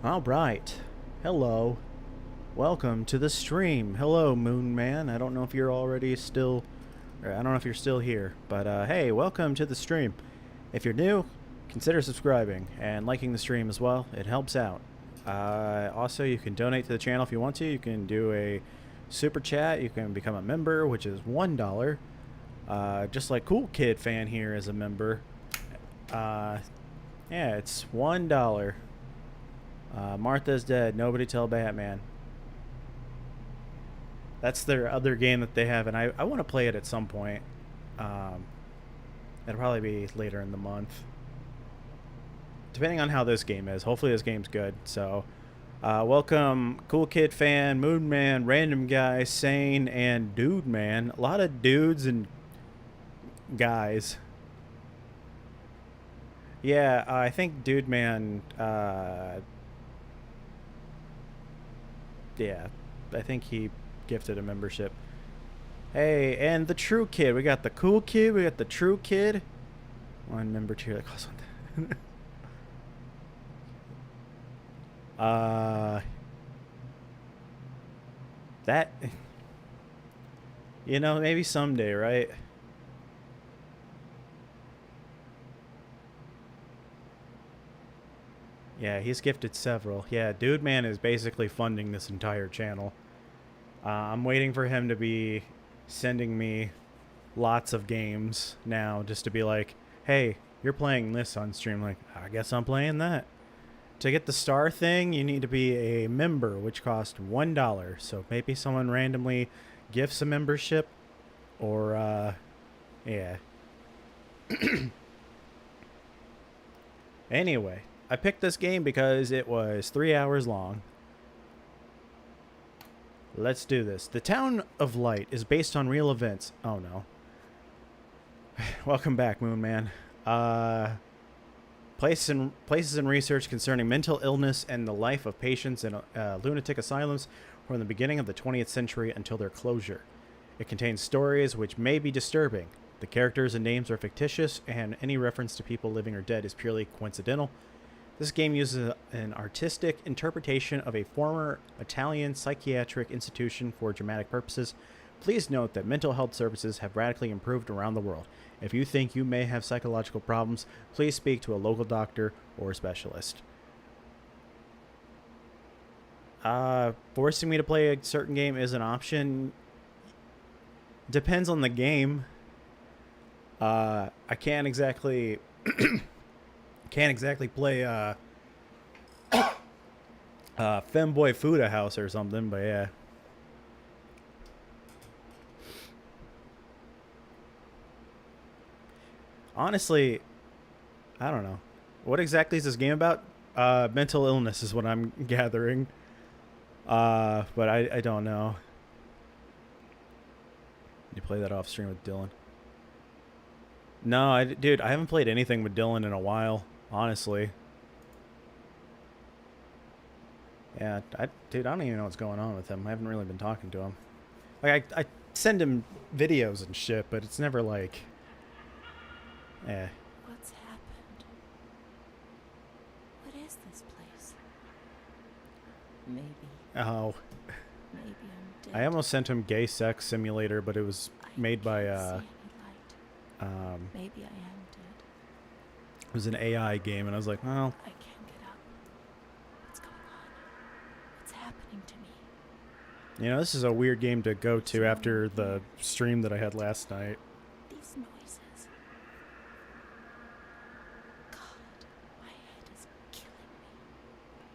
All right. Hello. Welcome to the stream. Hello, Moon Man. I don't know if you're already still, or I don't know if you're still here, but hey, welcome to the stream. If you're new, consider subscribing and liking the stream as well. It helps out. Also, you can donate to the channel if you want to. You can do a super chat. You can become a member, which is $1. Just like Cool Kid Fan here is a member. Yeah, it's $1. Martha's dead. Nobody tell Batman. That's their other game that they have, and I want to play it at some point. It'll probably be later in the month. Depending on how this game is. Hopefully this game's good. So, welcome Cool Kid Fan, Moon Man, Random Guy, Sane, and Dude Man. A lot of dudes and guys. Yeah, I think Dude Man, yeah, I think he gifted a membership. Hey, and the True Kid. We got the Cool Kid. We got the True Kid. One member tier that costs one. That, you know, maybe someday, right? Yeah, he's gifted several. Yeah, Dude Man is basically funding this entire channel. I'm waiting for him to be sending me lots of games now, just to be like, hey, you're playing this on stream. Like, I guess I'm playing that. To get the star thing, you need to be a member, which costs $1. So maybe someone randomly gifts a membership, or yeah. Anyway, I picked this game because it was 3 hours long. Let's do this. The Town of Light is based on real events. Oh no. Welcome back, Moon Man. Places and research concerning mental illness and the life of patients in lunatic asylums from the beginning of the 20th century until their closure. It contains stories which may be disturbing. The characters and names are fictitious, and any reference to people living or dead is purely coincidental. This game uses an artistic interpretation of a former Italian psychiatric institution for dramatic purposes. Please note that mental health services have radically improved around the world. If you think you may have psychological problems, please speak to a local doctor or specialist. Forcing me to play a certain game is an option. Depends on the game. I can't exactly play Femboy Fuda House or something, but yeah. Honestly, I don't know. What exactly is this game about? Mental illness is what I'm gathering. But I don't know. You play that off stream with Dylan? No, dude, I haven't played anything with Dylan in a while, honestly. Yeah, dude, I don't even know what's going on with him. I haven't really been talking to him. Like, I send him videos and shit, but it's never like... Eh. What's happened? What is this place? Maybe. Oh. Maybe I'm dead. I almost sent him Gay Sex Simulator, but it was made by, see any light. Maybe I am dead. It was an AI game, and I was like, well... I can't get up. What's going on? What's happening to me? You know, this is a weird game to go to after the stream that I had last night. These noises. God, my head is killing me.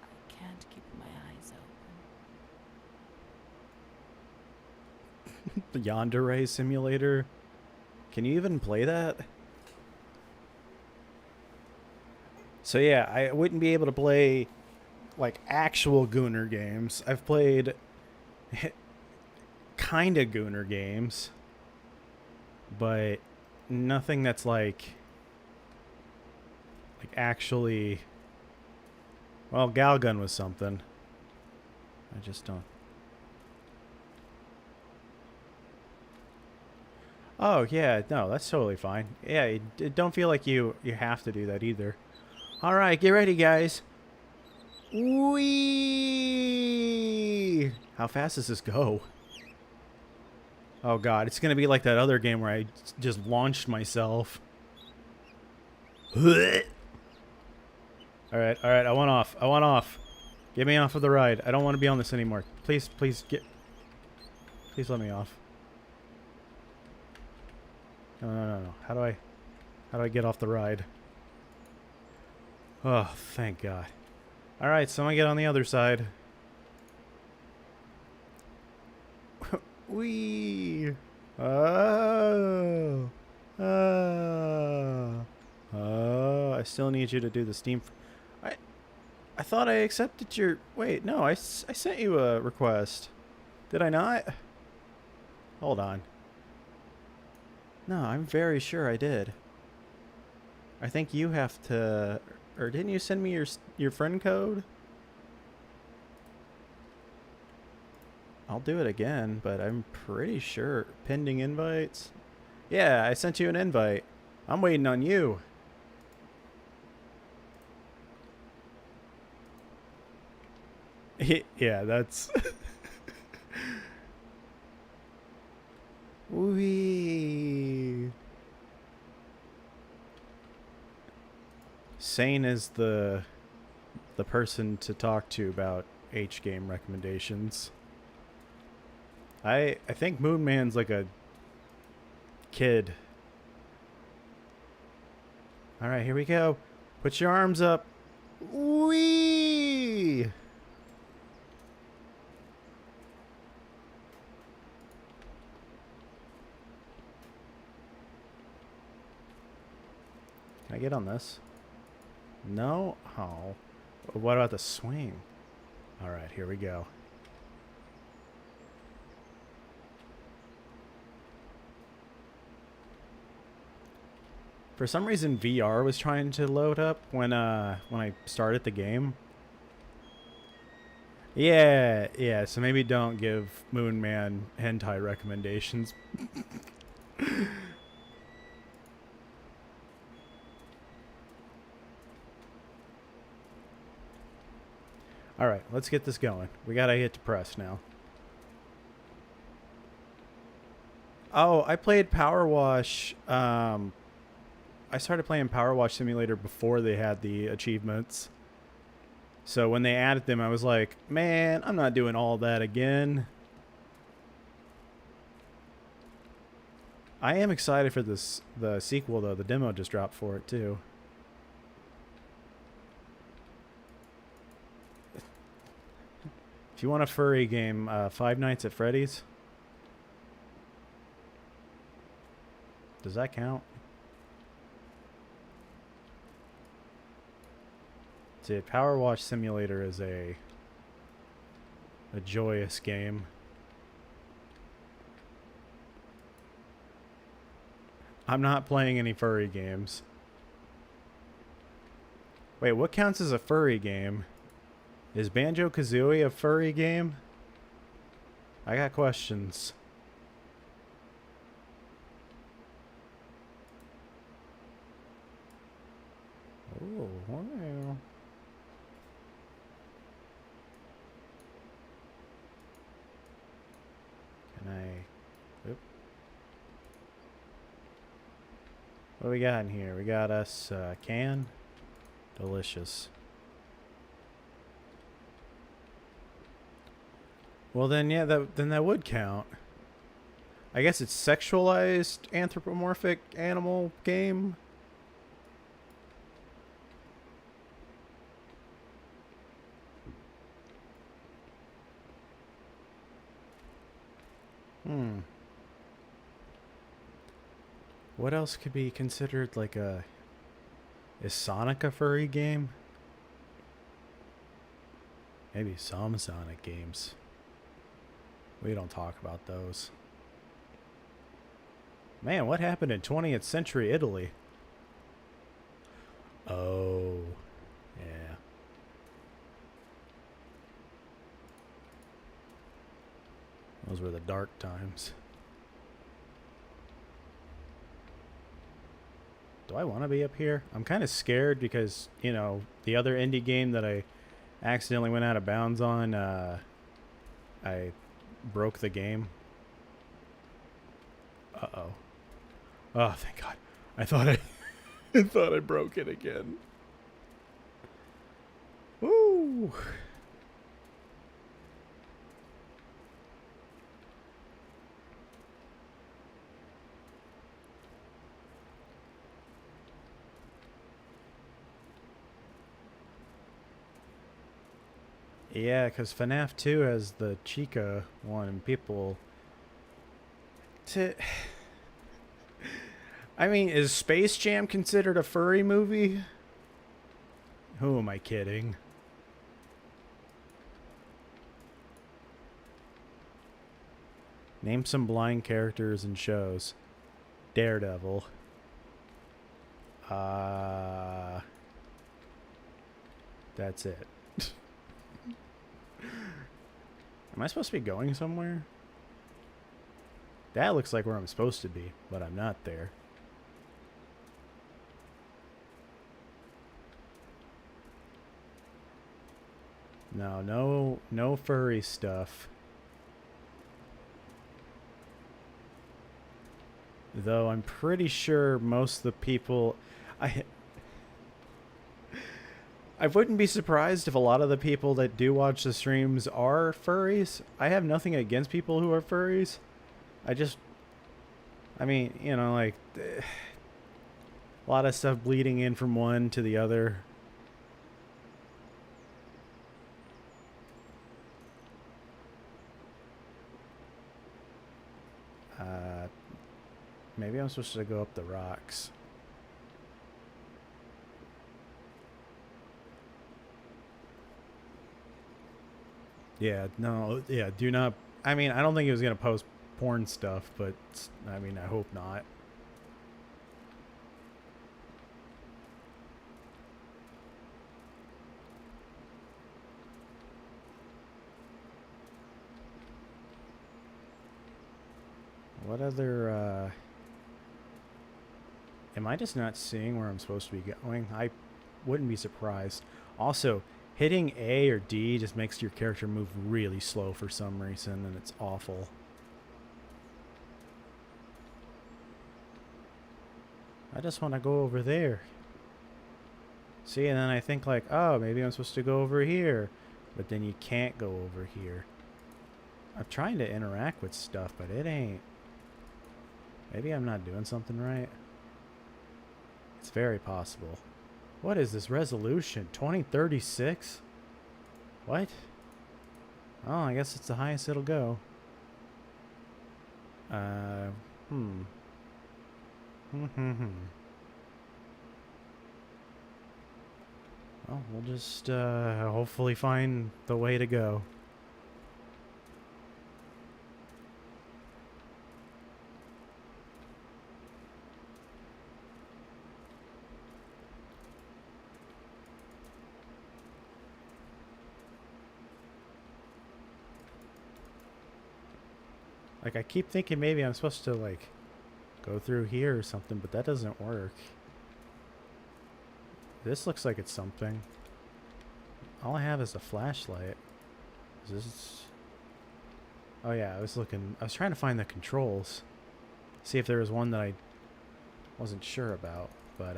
I can't keep my eyes open. The Yandere Simulator. Can you even play that? So yeah, I wouldn't be able to play like actual Gooner games. I've played kind of Gooner games, but nothing that's like actually... Well, Galgun was something. I just don't... Oh, yeah, no, that's totally fine. Yeah, don't feel like you have to do that either. All right, get ready, guys. Whee! How fast does this go? Oh god, it's gonna be like that other game where I just launched myself. Alright, I want off. I want off. Get me off of the ride. I don't want to be on this anymore. Please, please let me off. No. How do I get off the ride? Oh, thank God. Alright, so I get on the other side. Wee. Oh. Oh. Oh. I still need you to do the steam. I thought I accepted your... Wait, no, I sent you a request. Did I not? Hold on. No, I'm very sure I did. I think you have to... Or didn't you send me your friend code? I'll do it again, but I'm pretty sure. Pending invites? Yeah, I sent you an invite. I'm waiting on you. Yeah, that's... Wee. Sane is the person to talk to about H-game recommendations. I think Moon Man's like a kid. Alright, here we go. Put your arms up. Whee! Can I get on this? No? Oh. What about the swing? Alright, here we go. For some reason, VR was trying to load up when I started the game. Yeah, so maybe don't give Moon Man hentai recommendations. Alright, let's get this going. We gotta hit to press now. Oh, I played Power Wash. I started playing Power Wash Simulator before they had the achievements. So when they added them, I was like, man, I'm not doing all that again. I am excited for the sequel, though. The demo just dropped for it, too. If you want a furry game, Five Nights at Freddy's. Does that count? See, Power Wash Simulator is a joyous game. I'm not playing any furry games. Wait, what counts as a furry game? Is Banjo-Kazooie a furry game? I got questions. Oh, wow. Can I... Oop. What do we got in here? We got us can. Delicious. Well then, yeah, that would count. I guess it's sexualized anthropomorphic animal game. What else could be considered like a... Is Sonic a furry game? Maybe some Sonic games. We don't talk about those. Man, what happened in 20th century Italy? Oh, yeah. Those were the dark times. Do I want to be up here? I'm kind of scared because, you know, the other indie game that I accidentally went out of bounds on, I broke the game. Uh-oh. Oh, thank God. I thought I thought I broke it again. Woo! Yeah, because FNAF 2 has the Chica one, and people... I mean, is Space Jam considered a furry movie? Who am I kidding? Name some blind characters and shows. Daredevil. That's it. Am I supposed to be going somewhere? That looks like where I'm supposed to be, but I'm not there. No furry stuff. Though I'm pretty sure most of the people... I wouldn't be surprised if a lot of the people that do watch the streams are furries. I have nothing against people who are furries. I mean, you know, like, a lot of stuff bleeding in from one to the other. Maybe I'm supposed to go up the rocks. Yeah, no, yeah, do not. I mean, I don't think he was going to post porn stuff, but I mean, I hope not. What other, am I just not seeing where I'm supposed to be going? I wouldn't be surprised. Also, hitting A or D just makes your character move really slow for some reason, and it's awful. I just want to go over there. See, and then I think like, oh, maybe I'm supposed to go over here. But then you can't go over here. I'm trying to interact with stuff, but it ain't. Maybe I'm not doing something right. It's very possible. What is this resolution? 2036? What? Oh, I guess it's the highest it'll go. Well, we'll just hopefully find the way to go. Like, I keep thinking maybe I'm supposed to, like, go through here or something, but that doesn't work. This looks like it's something. All I have is a flashlight. Is this... Oh yeah, I was trying to find the controls. See if there was one that I wasn't sure about, but,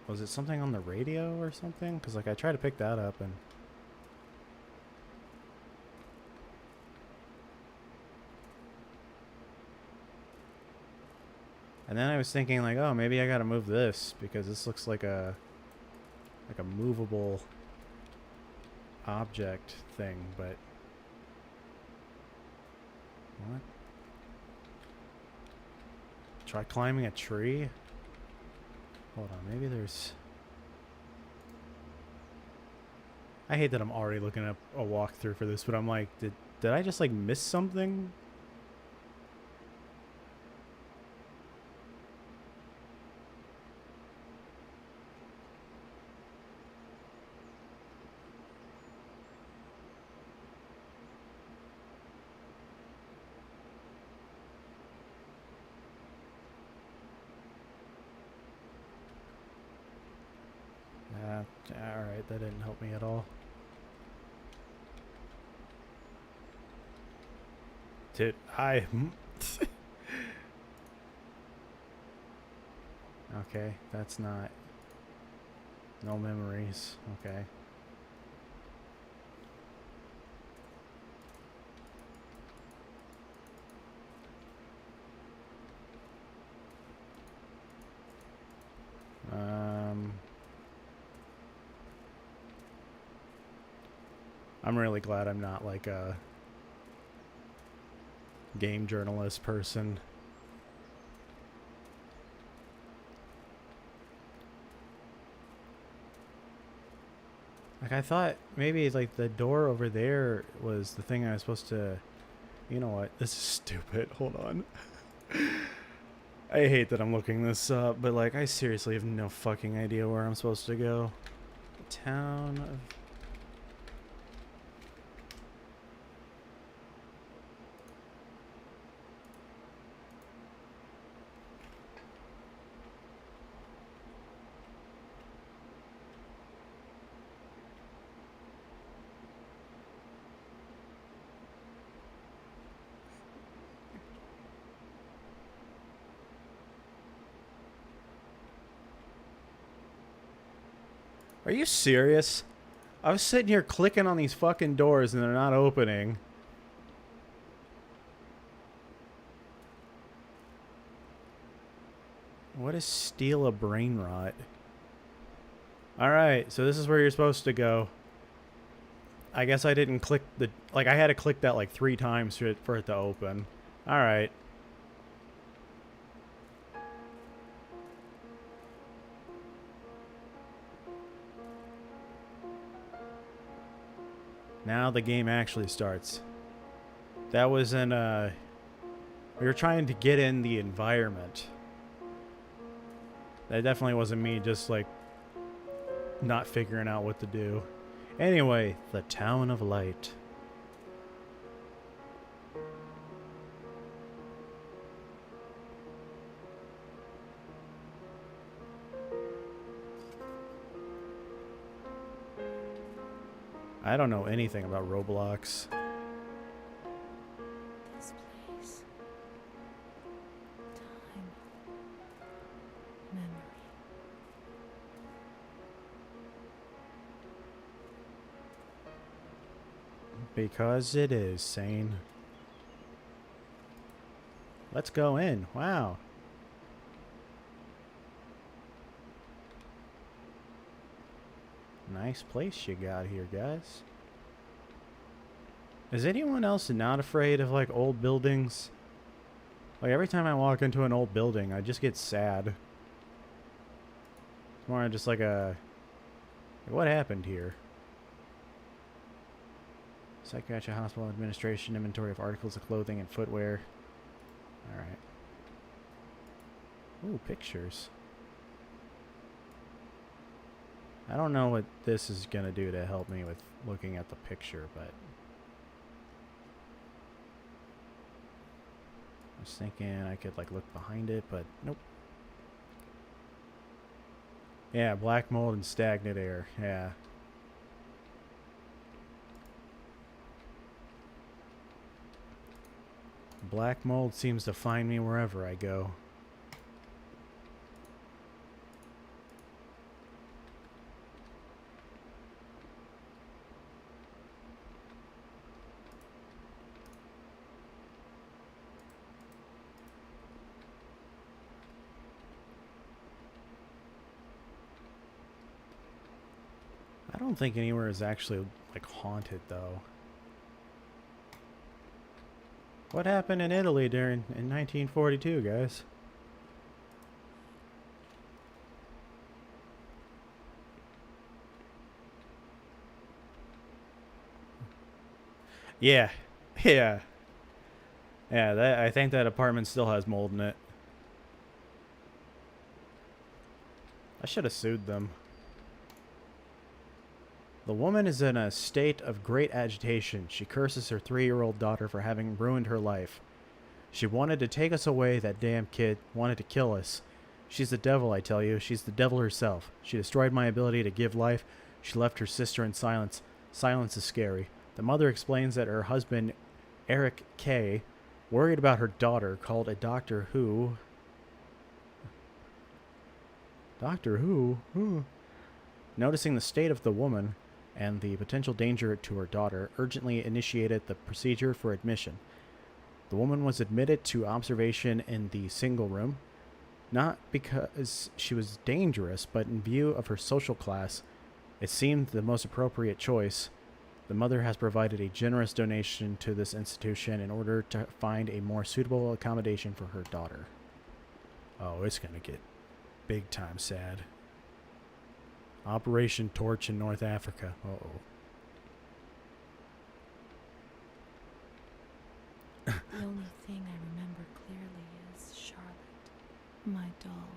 was it something on the radio or something? Because, like, I tried to pick that up and... And then I was thinking, like, oh, maybe I gotta move this, because this looks like a movable object thing, but... What? Try climbing a tree? Hold on, maybe there's... I hate that I'm already looking up a walkthrough for this, but I'm like, did I just, like, miss something? Alright, that didn't help me at all. Dude, okay, that's not... No memories. Okay. I'm really glad I'm not like a game journalist person. Like, I thought maybe like the door over there was the thing I was supposed to... You know what? This is stupid. Hold on. I hate that I'm looking this up, but like I seriously have no fucking idea where I'm supposed to go. Town of... Are you serious? I was sitting here clicking on these fucking doors and they're not opening. What is steal a brain rot? Alright, so this is where you're supposed to go. I guess I didn't click the... Like, I had to click that like 3 times for it to open. Alright. Now the game actually starts. That was in, we were trying to get in the environment. That definitely wasn't me just, like, not figuring out what to do. Anyway, the Town of Light. I don't know anything about Roblox. This place. Time. Memory. Because it is, Sane. Let's go in. Wow. Nice place you got here, guys. Is anyone else not afraid of, like, old buildings? Like, every time I walk into an old building, I just get sad. It's more just like a... Like, what happened here? Psychiatric Hospital Administration, inventory of articles of clothing and footwear. Alright. Ooh, pictures. I don't know what this is going to do to help me with looking at the picture, but... I was thinking I could, like, look behind it, but nope. Yeah, black mold and stagnant air. Yeah. Black mold seems to find me wherever I go. I don't think anywhere is actually, like, haunted, though. What happened in Italy in 1942, guys? Yeah. Yeah. Yeah, I think that apartment still has mold in it. I should have sued them. The woman is in a state of great agitation. She curses her 3-year-old daughter for having ruined her life. She wanted to take us away, that damn kid. Wanted to kill us. She's the devil, I tell you. She's the devil herself. She destroyed my ability to give life. She left her sister in silence. Silence is scary. The mother explains that her husband, Eric K., worried about her daughter, called a doctor who... Doctor who? Noticing the state of the woman and the potential danger to her daughter, urgently initiated the procedure for admission. The woman was admitted to observation in the single room, not because she was dangerous, but in view of her social class, it seemed the most appropriate choice. The mother has provided a generous donation to this institution in order to find a more suitable accommodation for her daughter. Oh, it's gonna get big time sad. Operation Torch in North Africa. Uh-oh. The only thing I remember clearly is Charlotte, my doll.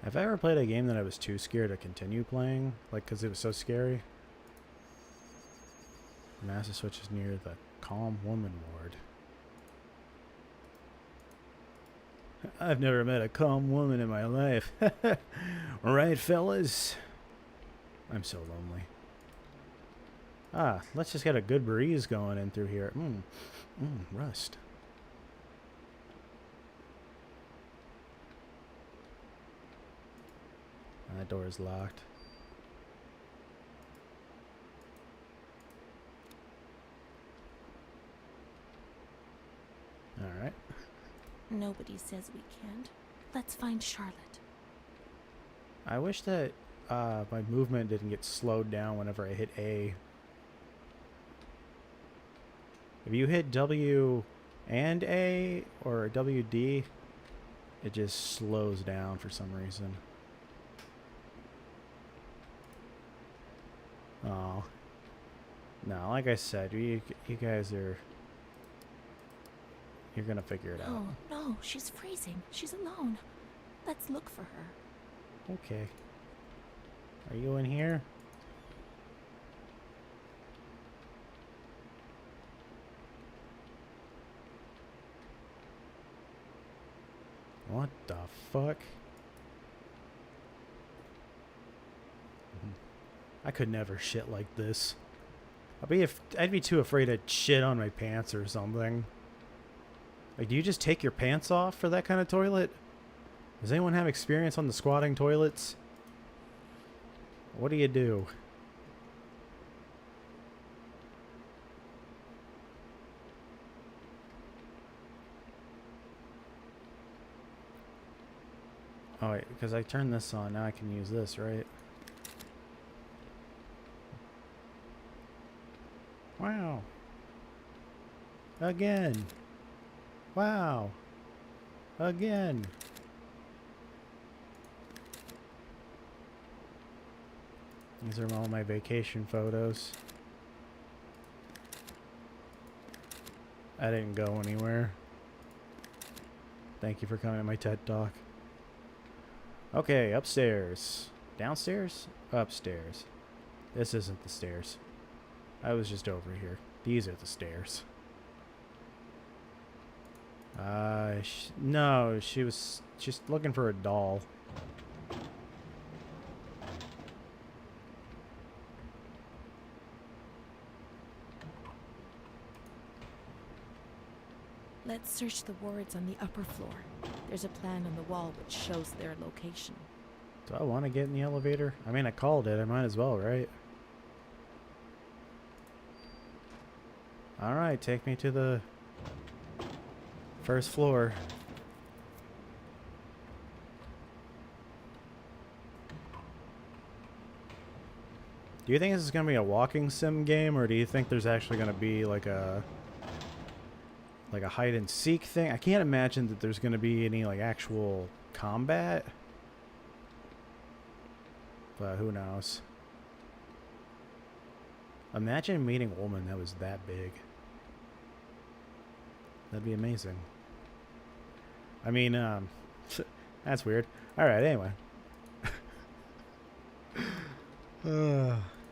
Have I ever played a game that I was too scared to continue playing? Like, because it was so scary? Master Switch is near the Calm Woman ward. I've never met a calm woman in my life. Right, fellas? I'm so lonely. Ah, let's just get a good breeze going in through here. Rust. That door is locked. Alright. Nobody says we can't. Let's find Charlotte. I wish that my movement didn't get slowed down whenever I hit A. If you hit W and A or WD, it just slows down for some reason. Oh. No, like I said, you guys are... You're gonna figure it out. No, she's freezing. She's alone. Let's look for her. Okay. Are you in here? What the fuck? I could never shit like this. I'd be too afraid to shit on my pants or something. Like, do you just take your pants off for that kind of toilet? Does anyone have experience on the squatting toilets? What do you do? Oh wait, because I turned this on, now I can use this, right? Wow. Again. Wow. Again. These are all my vacation photos. I didn't go anywhere. Thank you for coming to my TED Talk. Okay, upstairs. Downstairs? Upstairs. This isn't the stairs. I was just over here. These are the stairs. No, she was just looking for a doll. Let's search the wards on the upper floor. There's a plan on the wall which shows their location. Do I want to get in the elevator? I mean, I called it. I might as well, right? Alright, take me to the first floor. Do you think this is going to be a walking sim game, or do you think there's actually going to be like a hide and seek thing? I can't imagine that there's going to be any like actual combat. But who knows? Imagine meeting a woman that was that big. That'd be amazing. I mean, that's weird. Alright, anyway.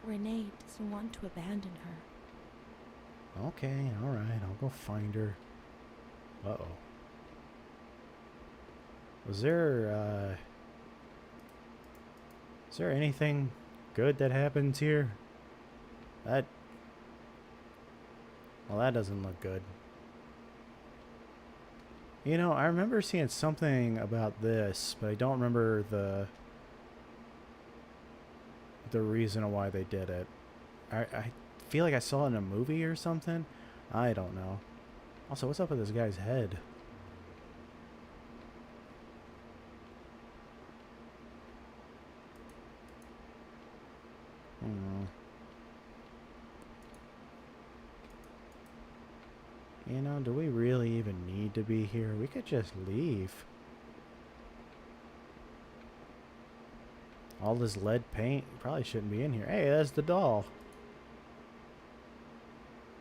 Renee doesn't want to abandon her. Okay, alright, I'll go find her. Uh-oh. Was there, is there anything good that happens here? That... Well, that doesn't look good. You know, I remember seeing something about this, but I don't remember the reason why they did it. I feel like I saw it in a movie or something. I don't know. Also, what's up with this guy's head? Hmm. You know, do we really even need to be here? We could just leave. All this lead paint probably shouldn't be in here. Hey, that's the doll.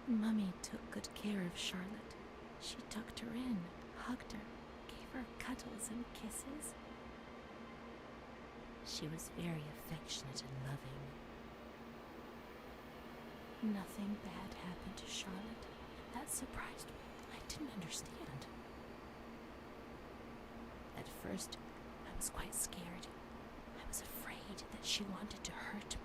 Mummy took good care of Charlotte. She tucked her in, hugged her, gave her cuddles and kisses. She was very affectionate and loving. Nothing bad happened to Charlotte. That surprised me. I didn't understand. At first, I was quite scared. I was afraid that she wanted to hurt me.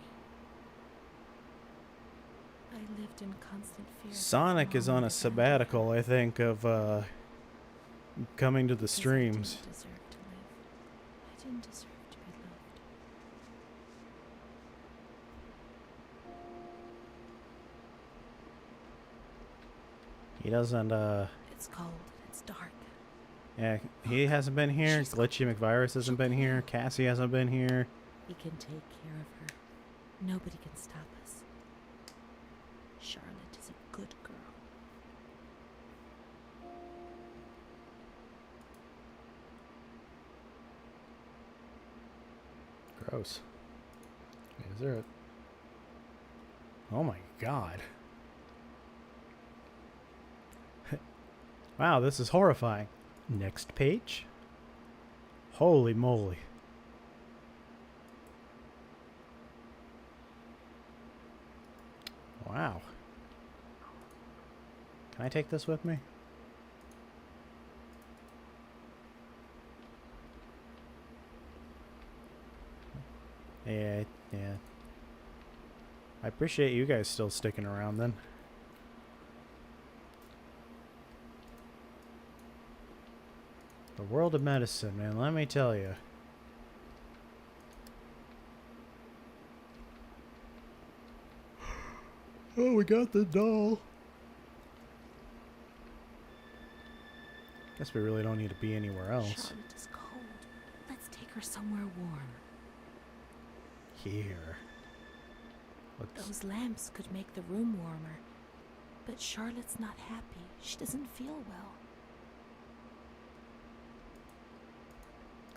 I lived in constant fear. Sonic is on a sabbatical, I think, of coming to the streams. I didn't deserve to live. I didn't deserve to be loved. He doesn't, It's cold. It's dark. yeah, he hasn't been here. Glitchy McVirus hasn't been here. Cassie hasn't been here. We can take care of her. Nobody can stop us. Charlotte is a good girl. Gross. Is there a... Oh my god. Wow, this is horrifying. Next page? Holy moly. Wow. Can I take this with me? Yeah. I appreciate you guys still sticking around then. The world of medicine, man, let me tell you. Oh, we got the doll. Guess we really don't need to be anywhere else. Charlotte is cold. Let's take her somewhere warm. Here. Those lamps could make the room warmer. But Charlotte's not happy. She doesn't feel well.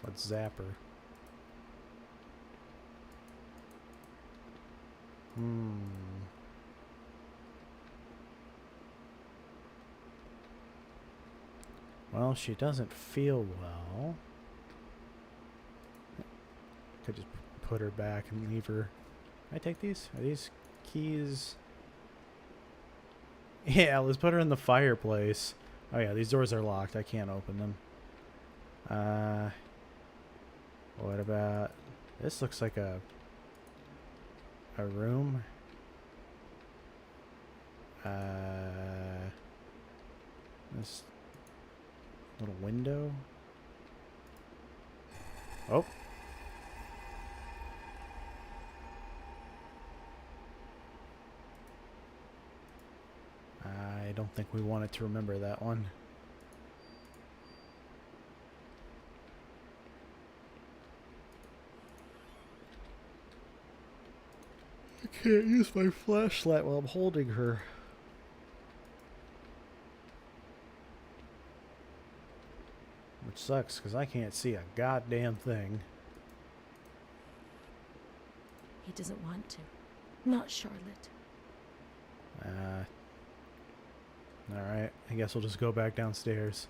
Let's zap her. Well, she doesn't feel well. Could just put her back and leave her. Can I take these? Are these keys? Yeah, let's put her in the fireplace. Oh yeah, these doors are locked. I can't open them. What about... This looks like a room. This little window. Oh. I don't think we wanted to remember that one. I can't use my flashlight while I'm holding her. Which sucks, because I can't see a goddamn thing. He doesn't want to. Not Charlotte. Alright, I guess we'll just go back downstairs.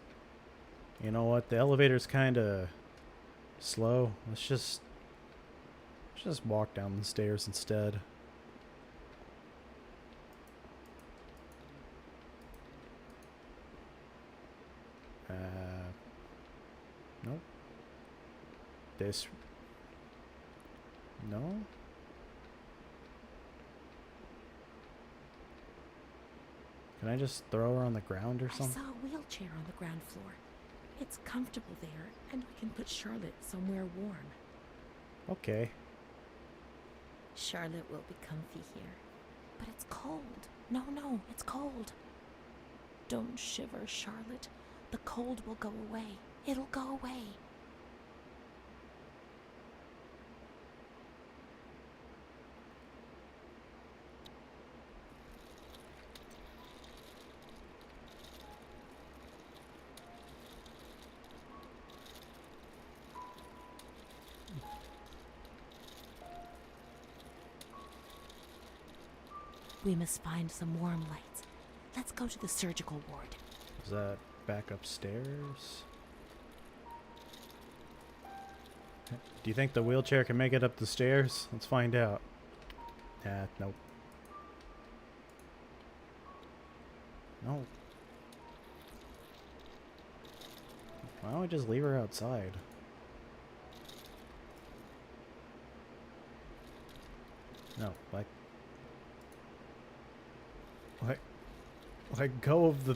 You know what? The elevator's kind of slow. Let's just walk down the stairs instead. this. No? Can I just throw her on the ground or I something? saw a wheelchair on the ground floor. It's comfortable there, and we can put Charlotte somewhere warm. Okay. Charlotte will be comfy here. But it's cold. No, it's cold. Don't shiver, Charlotte. The cold will go away. It'll go away. We must find some warm lights. Let's go to the surgical ward. Is that back upstairs? Do you think the wheelchair can make it up the stairs? Let's find out. Nope. No. Why don't we just leave her outside? No, let go of the...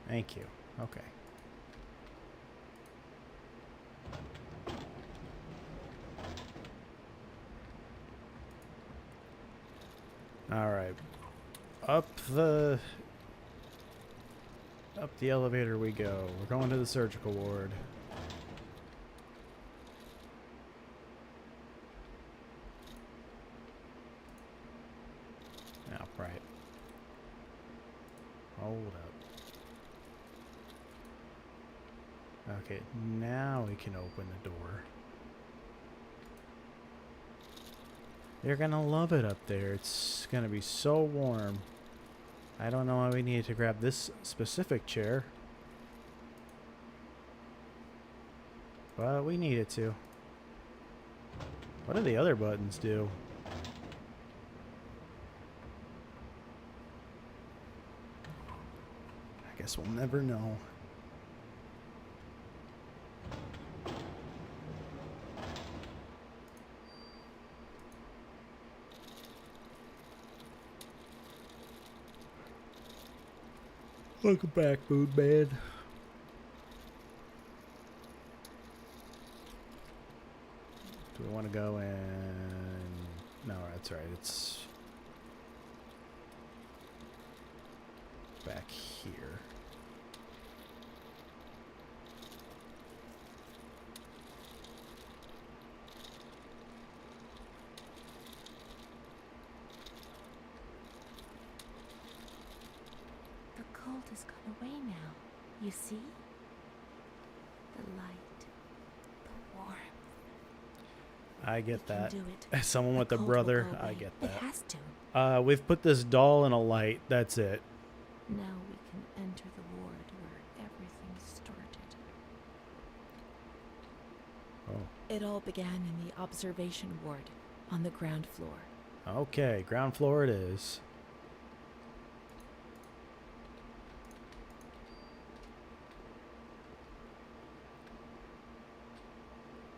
Thank you. Okay. Alright. Up the elevator we go. We're going to the surgical ward. Oh, right. Hold up. Okay, now we can open the door. You're gonna love it up there. It's gonna be so warm. I don't know why we needed to grab this specific chair. But we needed to. What do the other buttons do? I guess we'll never know. Welcome back, Moon Man. Do we want to go and... No, that's right. It's back here. The cold has gone away now. You see? The light. The warmth. I get We can that. do it. As someone The with a cold will brother, go I away. get It that. has to. We've put this doll in a light. That's it. Now we can enter the ward where everything started. Oh. It all began in the observation ward on the ground floor. Okay, ground floor it is.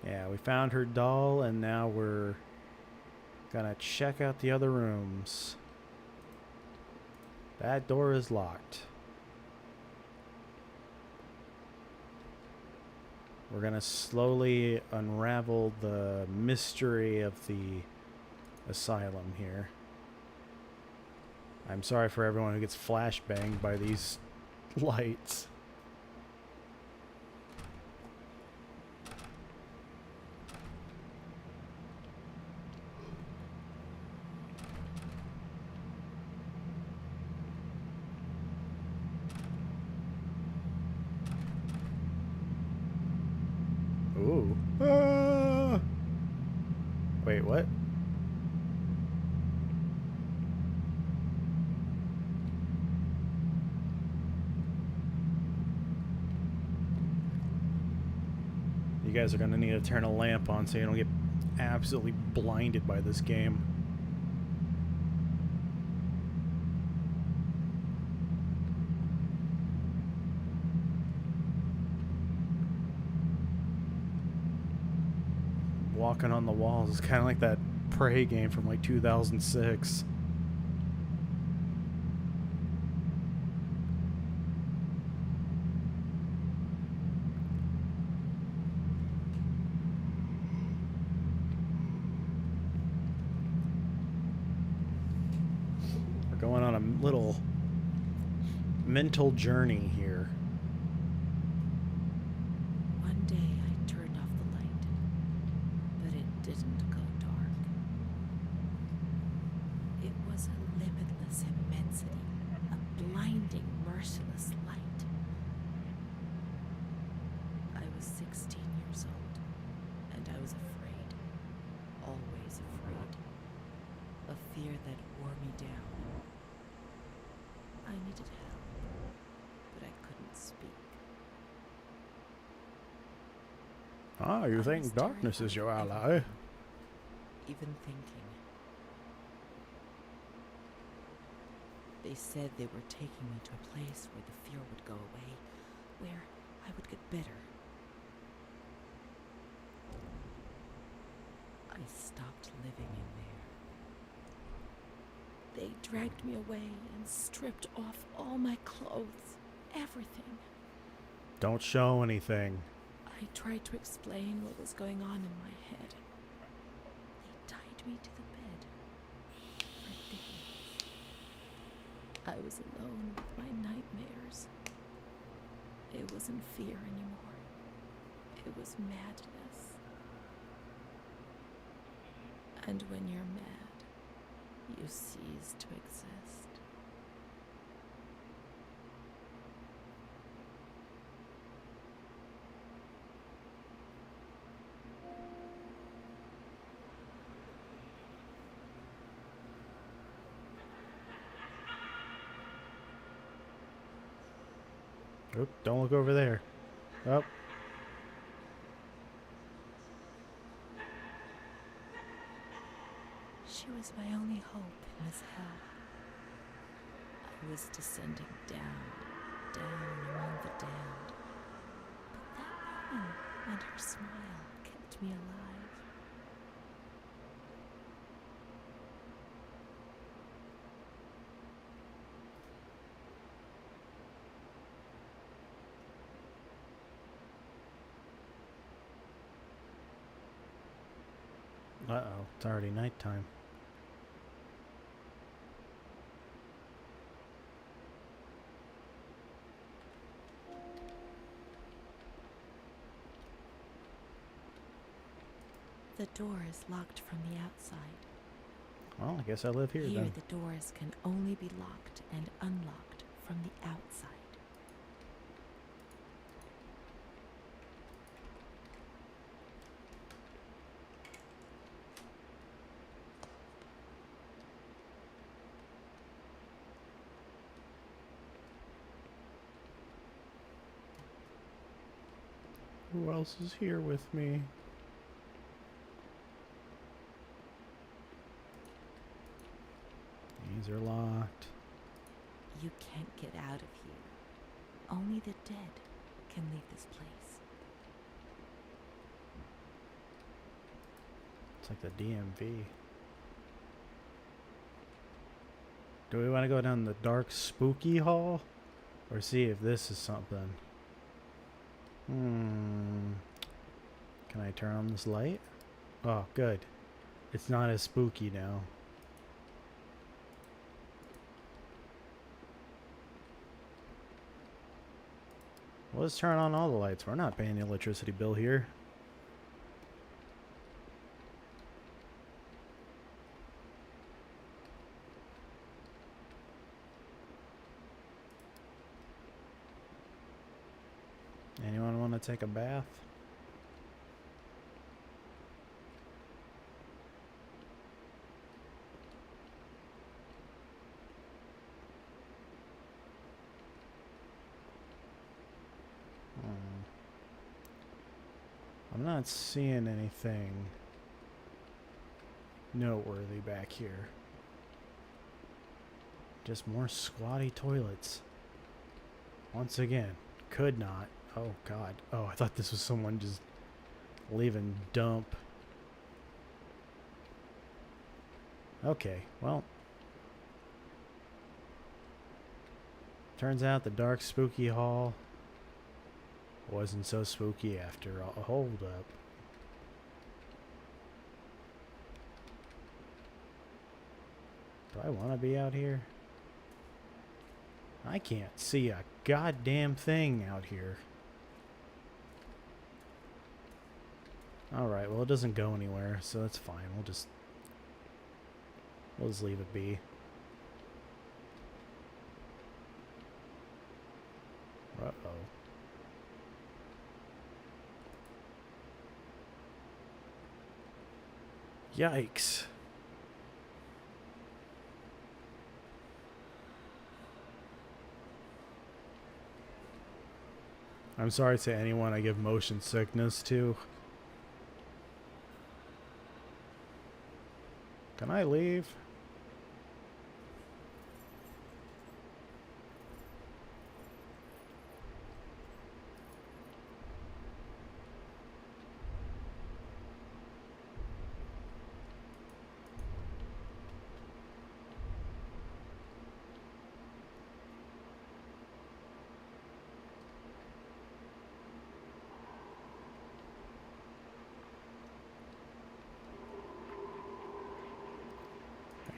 Yeah, we found her doll, and now we're gonna check out the other rooms. That door is locked. We're gonna slowly unravel the mystery of the asylum here. I'm sorry for everyone who gets flashbanged by these lights. Ooh. Ah! Wait, what? You guys are gonna need to turn a lamp on so you don't get absolutely blinded by this game. walking on the walls. It's kind of like that Prey game from like 2006. We're going on a little mental journey here. One day I turned off the light, but it didn't go dark. It was a limitless immensity, a blinding, merciless light. I was 16 years old, and I was afraid, always afraid, a fear that wore me down. I needed help, but I couldn't speak. Ah, you I think was darkness is terrified your of ally? everything, even thinking. They said they were taking me to a place where the fear would go away, where I would get better. I stopped living in there. They dragged me away and stripped off all my clothes, everything. Don't show anything. I tried to explain what was going on in my head. They tied me to the bed. Ridiculous. I was alone with my nightmares. It wasn't fear anymore. It was madness. And when you're mad, you cease to exist. Oop, don't look over there. Oh, She was my only hope in this hell. I was descending down, down among the damned. But that woman and her smile kept me alive. uh-oh, it's already nighttime. The door is locked from the outside. Well, I guess I live here Here then. the doors can only be locked and unlocked from the outside. Who else is here with me? These are locked. You can't get out of here. Only the dead can leave this place. It's like the DMV. Do we want to go down the dark spooky hall? Or see if this is something? Can I turn on this light? Oh, good. It's not as spooky now. Well, let's turn on all the lights. We're not paying the electricity bill here. Anyone want to take a bath? I'm not seeing anything noteworthy back here. Just more squatty toilets. Once again, could not. Oh god. Oh, I thought this was someone just leaving dump Okay, well. Turns out the dark, spooky hall wasn't so spooky after all. Hold up. Do I want to be out here? I can't see a goddamn thing out here. Alright, well it doesn't go anywhere, so that's fine. We'll just leave it be. Uh-oh. Yikes. I'm sorry to anyone I give motion sickness to. Can I leave?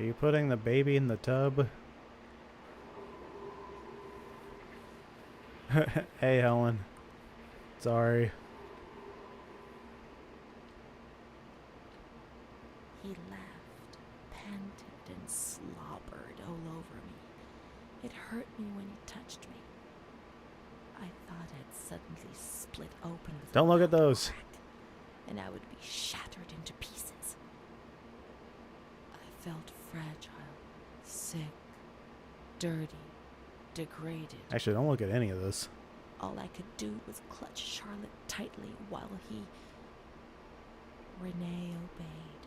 Are you putting the baby in the tub? Hey, Helen. Sorry. He laughed, panted, and slobbered all over me. It hurt me when he touched me. I thought I'd suddenly split open with Don't a look at loud those. crack, and I would be shattered into pieces. I felt fragile, sick, dirty, degraded. Actually, don't look at any of this. All I could do was clutch Charlotte tightly while Renee obeyed.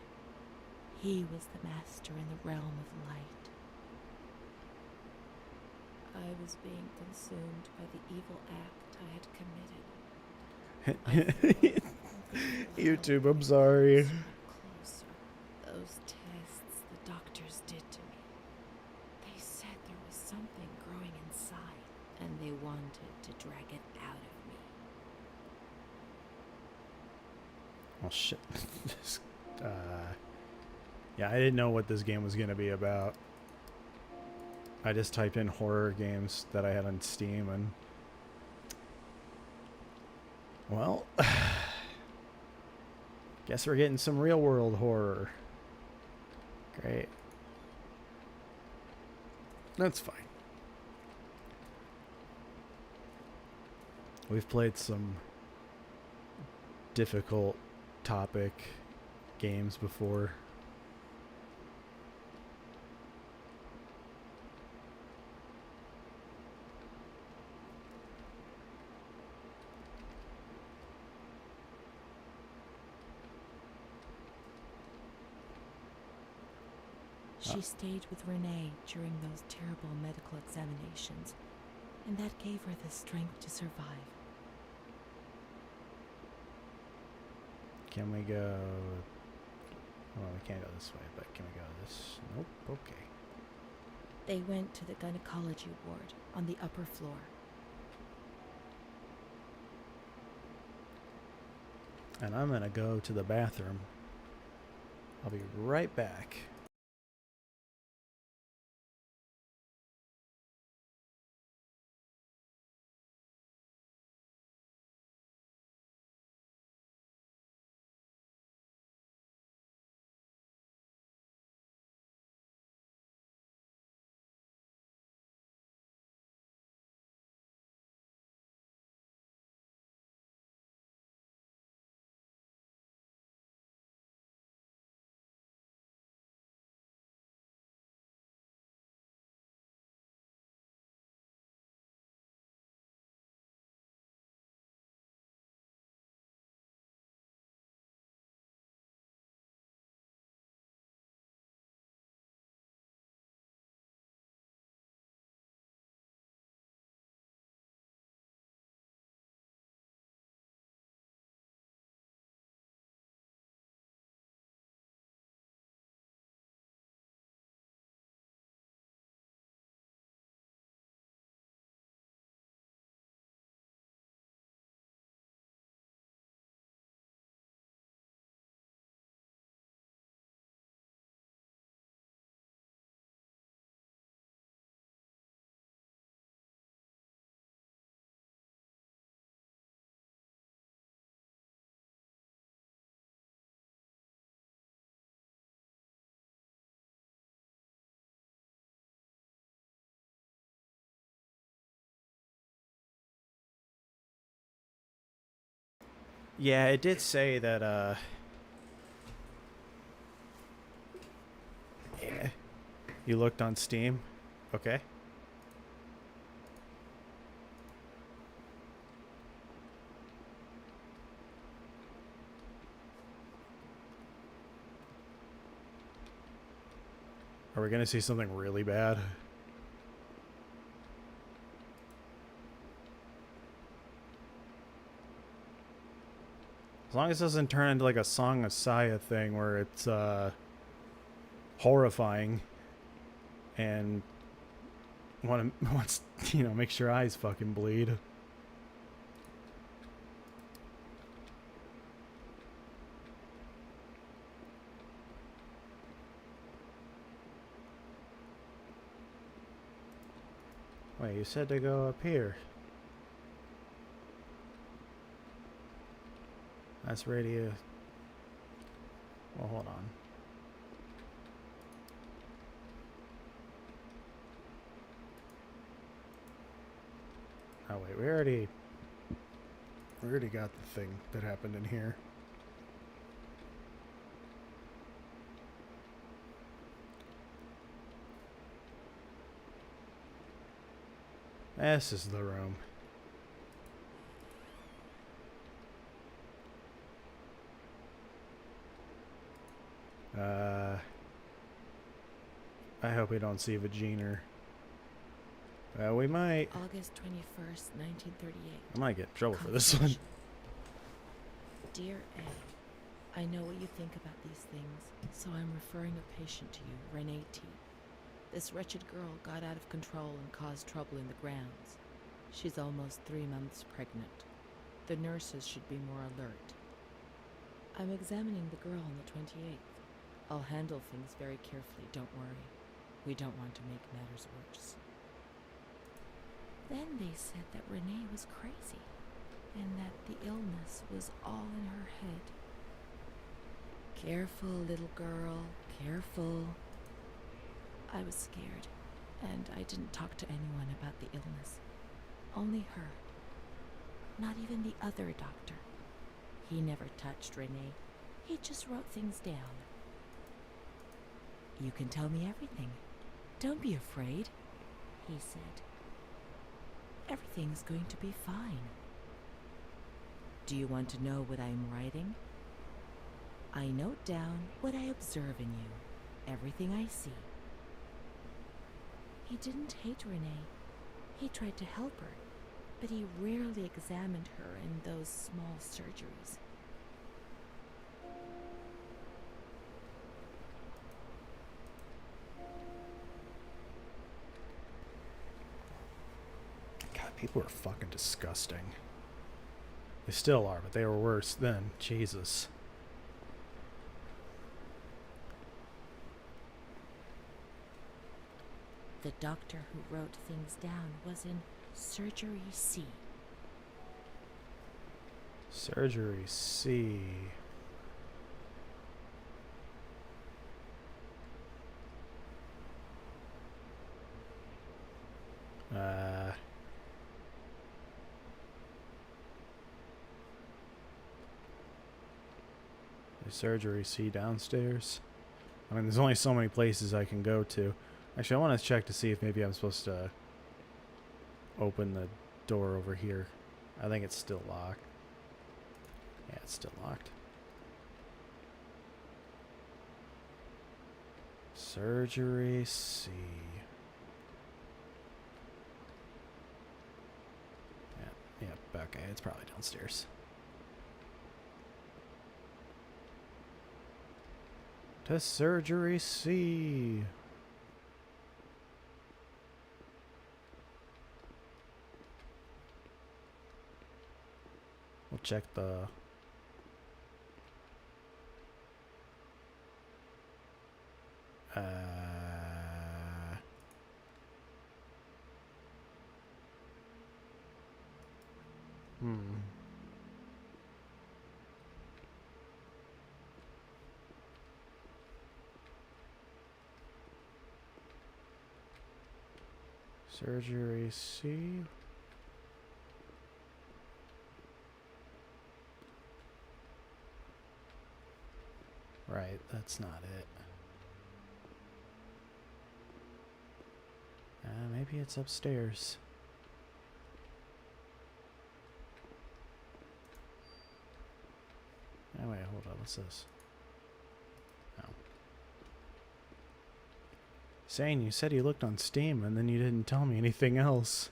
He was the master in the realm of light. I was being consumed by the evil act I had committed. YouTube, I'm sorry. Closer. Those tests the doctors did to me. They said there was something growing inside, and they wanted to drag it out of me. Oh shit. Yeah, I didn't know what this game was gonna be about. I just typed in horror games that I had on Steam and... Well... Guess we're getting some real world horror. Great. That's fine. We've played some difficult topic games before. She stayed with Renee during those terrible medical examinations, and that gave her the strength to survive. Can we go... Well, we can't go this way, but can we go this? Nope, okay. They went to the gynecology ward on the upper floor. And I'm gonna go to the bathroom. I'll be right back. Yeah, it did say that, yeah. You looked on Steam? Okay. Are we gonna see something really bad? As long as it doesn't turn into like a Song of Saya thing where it's horrifying and wants makes your eyes fucking bleed. Wait, you said to go up here. That's radio. Well, hold on. Oh wait, we already got the thing that happened in here. This is the room. I hope we don't see Vagina. We might. August 21st, 1938. I might get in trouble for this one. Dear A, I know what you think about these things, so I'm referring a patient to you, Renee T. This wretched girl got out of control and caused trouble in the grounds. She's almost 3 months pregnant. The nurses should be more alert. I'm examining the girl on the 28th. I'll handle things very carefully, don't worry. We don't want to make matters worse. Then they said that Renee was crazy, and that the illness was all in her head. Careful, little girl, careful. I was scared, and I didn't talk to anyone about the illness. Only her. Not even the other doctor. He never touched Renee. He just wrote things down. You can tell me everything. Don't be afraid, he said. Everything's going to be fine. Do you want to know what I'm writing? I note down what I observe in you, everything I see. He didn't hate Renee. He tried to help her, but he rarely examined her in those small surgeries. God, people are fucking disgusting. They still are, but they were worse then. Jesus. The doctor who wrote things down was in Surgery C. Surgery C. The Surgery C downstairs. I mean, there's only so many places I can go to. Actually, I want to check to see if maybe I'm supposed to open the door over here. I think it's still locked. Yeah, it's still locked. Surgery C. Yeah, okay, it's probably downstairs. To Surgery C. We'll check the... Surgery C. Right, that's not it. Maybe it's upstairs. Oh, wait, hold on. What's this? Oh. Zane, you said you looked on Steam and then you didn't tell me anything else.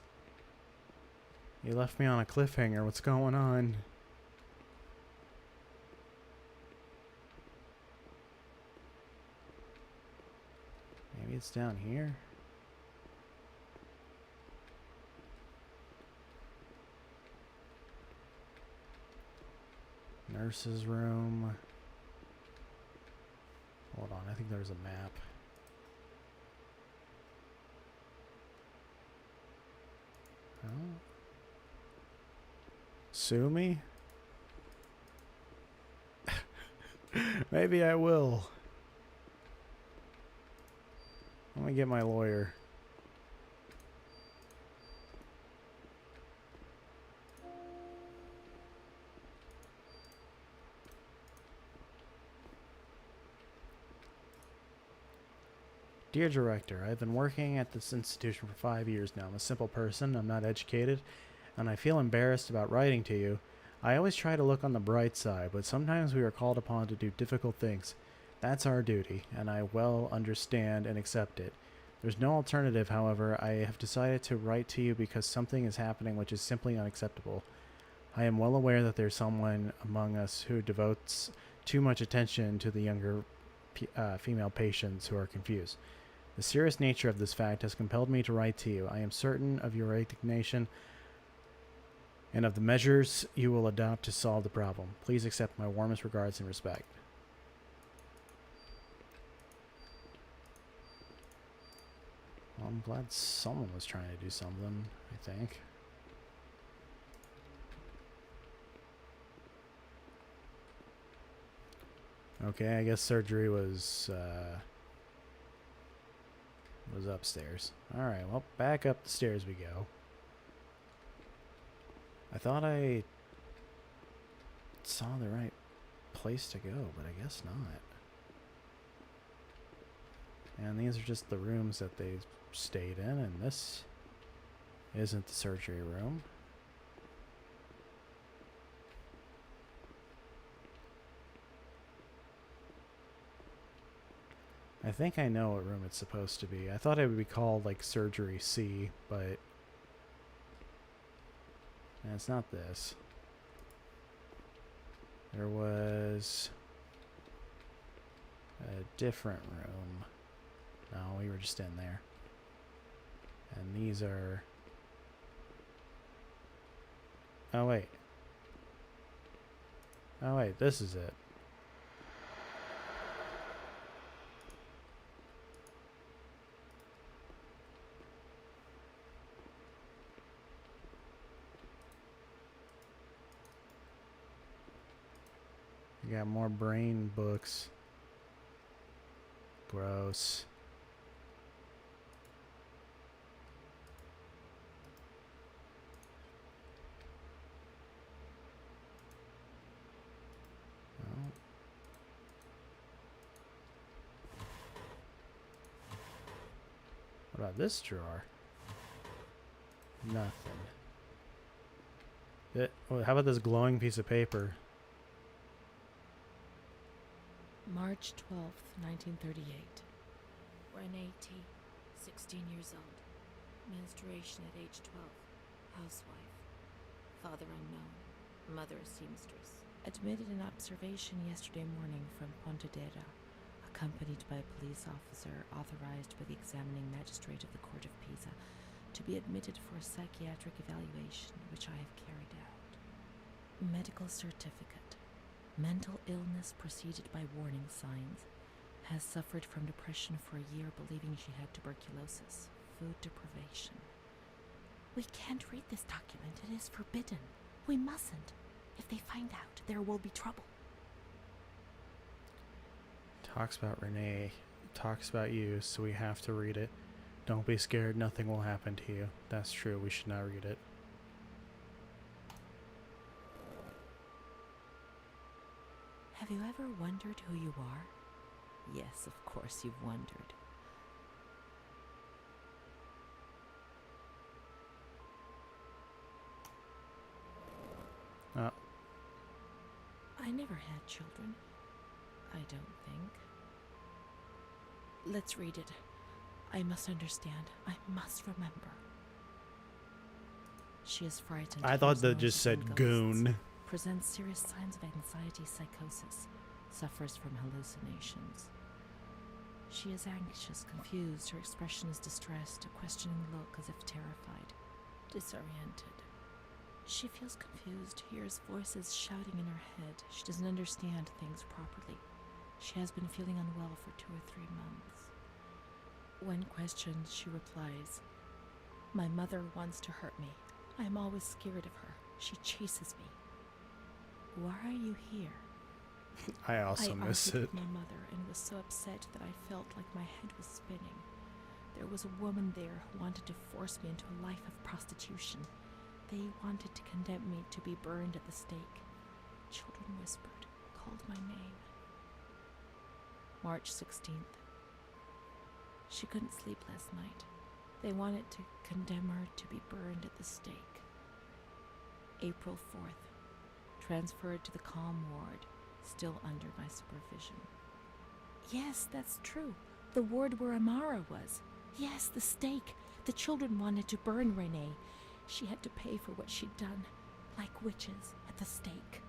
You left me on a cliffhanger. What's going on? Maybe it's down here? Nurse's room. Hold on, I think there's a map. Oh. Sue me? Maybe I will. Let me get my lawyer. Dear Director, I've been working at this institution for 5 years now. I'm a simple person, I'm not educated, and I feel embarrassed about writing to you. I always try to look on the bright side, but sometimes we are called upon to do difficult things. That's our duty, and I well understand and accept it. There's no alternative, however. I have decided to write to you because something is happening which is simply unacceptable. I am well aware that there's someone among us who devotes too much attention to the younger female patients who are confused. The serious nature of this fact has compelled me to write to you. I am certain of your resignation and of the measures you will adopt to solve the problem. Please accept my warmest regards and respect. Well, I'm glad someone was trying to do something, I think. Okay, I guess surgery was upstairs. Alright, well, back up the stairs we go. I thought I saw the right place to go, but I guess not. And these are just the rooms that they stayed in, and this isn't the surgery room. I think I know what room it's supposed to be. I thought it would be called like Surgery C, but it's not this. There was a different room. No, we were just in there. And these are... Oh, wait. Oh, wait, this is it. You got more brain books. Gross. Oh. What about this drawer? Nothing. Well, how about this glowing piece of paper? March 12th, 1938. Renee T., 16 years old. Menstruation at age 12. Housewife. Father unknown. Mother a seamstress. Admitted in observation yesterday morning from Pontedera, accompanied by a police officer authorized by the examining magistrate of the Court of Pisa to be admitted for a psychiatric evaluation, which I have carried out. Medical certificate. Mental illness preceded by warning signs. Has suffered from depression for a year, believing she had tuberculosis. Food deprivation. We can't read this document. It is forbidden. We mustn't. If they find out, there will be trouble. Talks about Renee. Talks about you, so we have to read it. Don't be scared. Nothing will happen to you. That's true. We should not read it. Have you ever wondered who you are? Yes, of course you've wondered. Uh, I never had children. I don't think. Let's read it. I must understand. I must remember. She is frightened. I thought hears that just noises and said ghosts, goon. presents serious signs of anxiety psychosis, suffers from hallucinations. She is anxious, confused, her expression is distressed, a questioning look as if terrified, disoriented. She feels confused, hears voices shouting in her head. She doesn't understand things properly. She has been feeling unwell for 2 or 3 months. When questioned, she replies, "My mother wants to hurt me. I am always scared of her. She chases me." Why are you here? I also miss argued it. with my mother and was so upset that I felt like my head was spinning. There was a woman there who wanted to force me into a life of prostitution. They wanted to condemn me to be burned at the stake. Children whispered, called my name. March 16th. She couldn't sleep last night. They wanted to condemn her to be burned at the stake. April 4th. Transferred to the calm ward, still under my supervision. Yes, that's true. The ward where Amara was. Yes, the stake. The children wanted to burn Renee. She had to pay for what she'd done, like witches at the stake.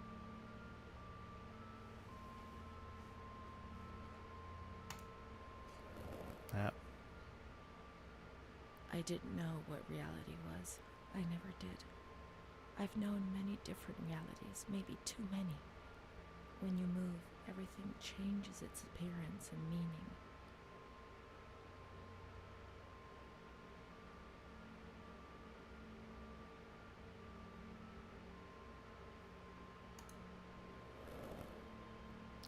Yep. I didn't know what reality was. I never did. I've known many different realities, maybe too many. When you move, everything changes its appearance and meaning.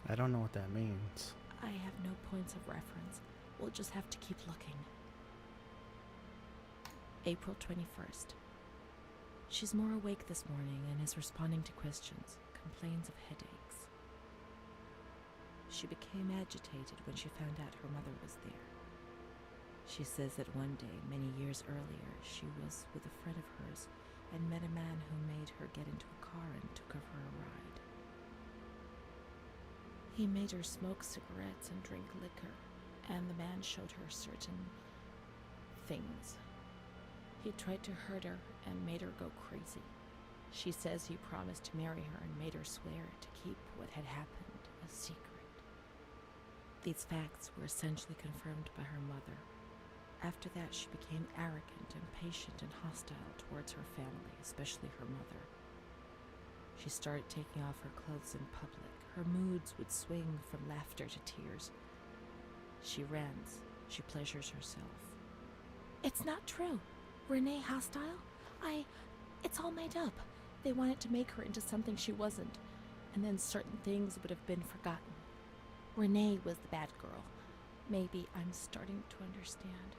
I don't know what that means. I have no points of reference. We'll just have to keep looking. April 21st. She's more awake this morning and is responding to questions, complains of headaches. She became agitated when she found out her mother was there. She says that one day, many years earlier, she was with a friend of hers and met a man who made her get into a car and took her for a ride. He made her smoke cigarettes and drink liquor, and the man showed her certain things. He tried to hurt her and made her go crazy. She says he promised to marry her and made her swear to keep what had happened a secret. These facts were essentially confirmed by her mother. After that, she became arrogant, impatient, and hostile towards her family, especially her mother. She started taking off her clothes in public. Her moods would swing from laughter to tears. She rants. She pleasures herself. It's not true. Renee hostile? It's all made up. They wanted to make her into something she wasn't, and then certain things would have been forgotten. Renee was the bad girl. Maybe I'm starting to understand.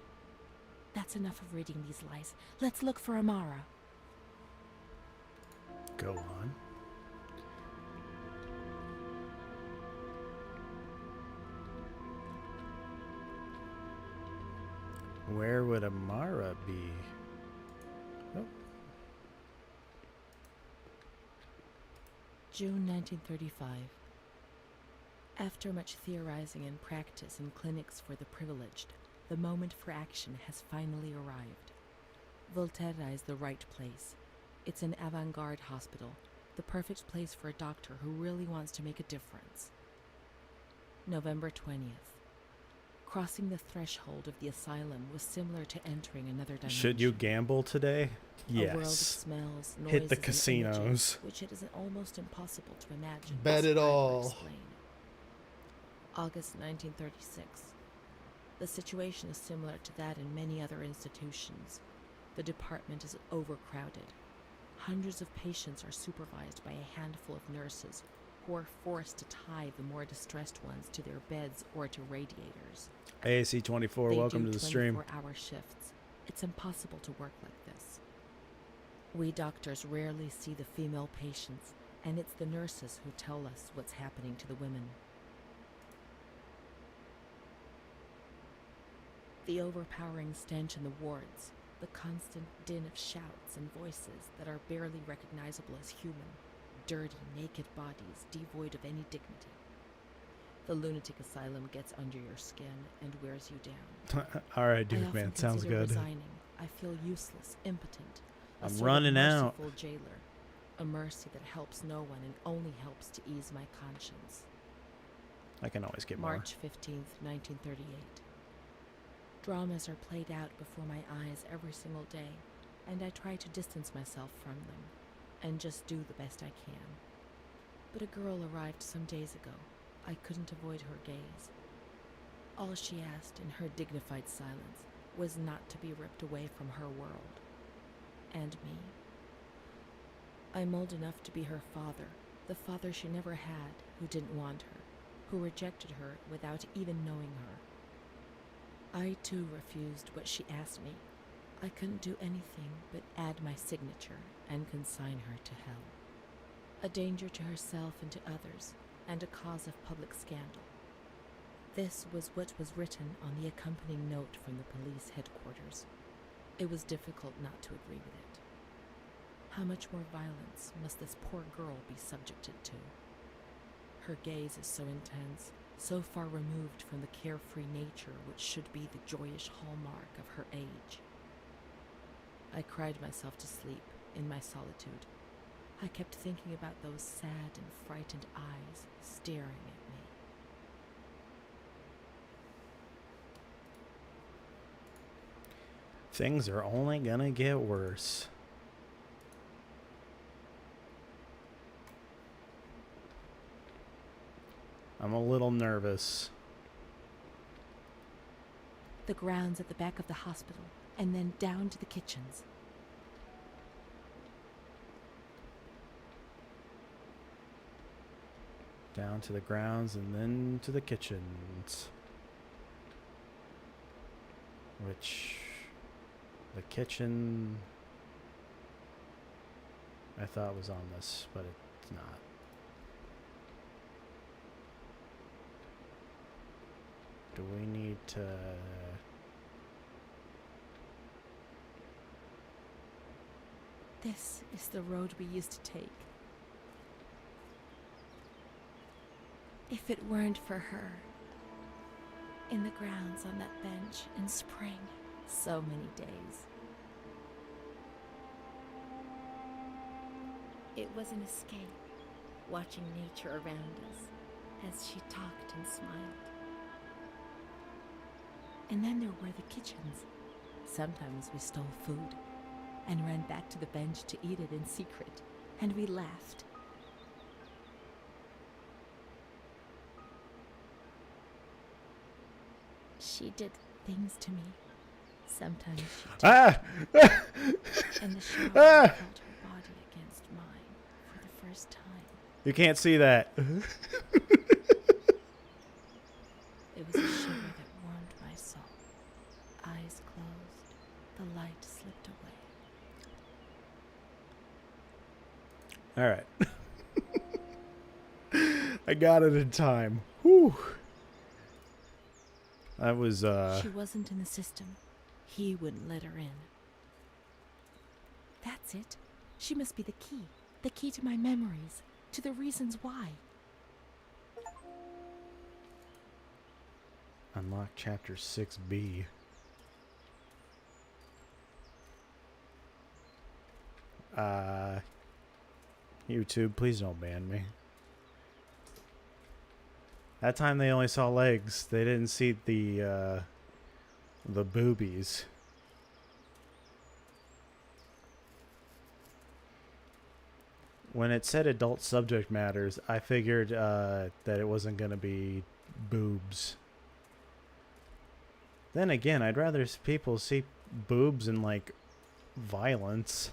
That's enough of reading these lies. Let's look for Amara. Go on. Where would Amara be? Oh. June 1935. After much theorizing and practice in clinics for the privileged, the moment for action has finally arrived. Volterra is the right place. It's an avant-garde hospital, the perfect place for a doctor who really wants to make a difference. November 20th. Crossing the threshold of the asylum was similar to entering another dimension. Should you gamble today? A world of Yes. smells, noises, Hit the and casinos. images, which it is almost impossible to imagine. Bet it describe, or all. explain. August 1936. The situation is similar to that in many other institutions. The department is overcrowded. Hundreds of patients are supervised by a handful of nurses who are forced to tie the more distressed ones to their beds or to radiators. AAC 24, They welcome do to the stream. 24-hour shifts. It's impossible to work like this. We doctors rarely see the female patients, and it's the nurses who tell us what's happening to the women. The overpowering stench in the wards, the constant din of shouts and voices that are barely recognizable as human, dirty, naked bodies devoid of any dignity. The lunatic asylum gets under your skin and wears you down. All right, I dude, often man, sounds consider good. resigning. I feel useless, impotent. I'm sort of running out. merciful jailer. A mercy that helps no one and only helps to ease my conscience. I can always get March 15th, 1938. Dramas are played out before my eyes every single day, and I try to distance myself from them and just do the best I can. But a girl arrived some days ago. I couldn't avoid her gaze. All she asked in her dignified silence was not to be ripped away from her world. And me. I'm old enough to be her father, the father she never had, who didn't want her, who rejected her without even knowing her. I too refused what she asked me. I couldn't do anything but add my signature and consign her to hell. A danger to herself and to others, and a cause of public scandal. This was what was written on the accompanying note from the police headquarters. It was difficult not to agree with it. How much more violence must this poor girl be subjected to? Her gaze is so intense, so far removed from the carefree nature which should be the joyous hallmark of her age. I cried myself to sleep in my solitude. I kept thinking about those sad and frightened eyes staring at me. Things are only gonna get worse. I'm a little nervous. The grounds at the back of the hospital, and then down to the kitchens. Down to the grounds and then to the kitchens. Which... the kitchen... I thought was on this, but it's not. Do we need to... This is the road we used to take. If it weren't for her, in the grounds on that bench in spring, so many days. It was an escape, watching nature around us as she talked and smiled. And then there were the kitchens. Sometimes we stole food and ran back to the bench to eat it in secret, and we laughed. She did things to me. Sometimes she touched Ah! me, and the shower I felt her body against mine for the first time. You can't see that. It was a shiver that warmed my soul. Eyes closed, the light slipped away. All right. I got it in time. Whew. That was, She wasn't in the system. He wouldn't let her in. That's it. She must be the key to my memories, to the reasons why. unlock chapter 6B. YouTube, please don't ban me. That time they only saw legs. They didn't see the boobies. When it said adult subject matters, I figured that it wasn't going to be boobs. Then again, I'd rather people see boobs and, like, violence.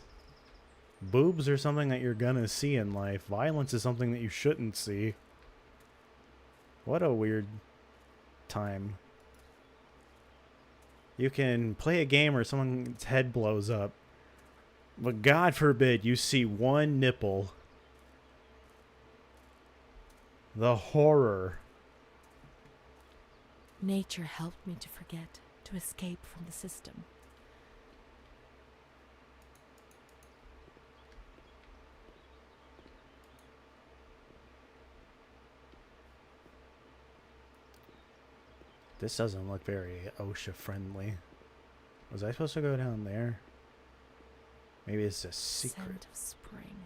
Boobs are something that you're gonna see in life. Violence is something that you shouldn't see. What a weird time. You can play a game where someone's head blows up, but God forbid you see one nipple. The horror. Nature helped me to forget, to escape from the system. This doesn't look very OSHA friendly. Was I supposed to go down there? Maybe it's a secret. Scent of spring.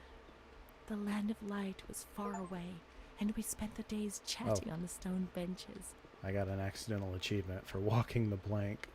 The land of light was far away, and we spent the days chatting on the stone benches. I got an accidental achievement for walking the blank.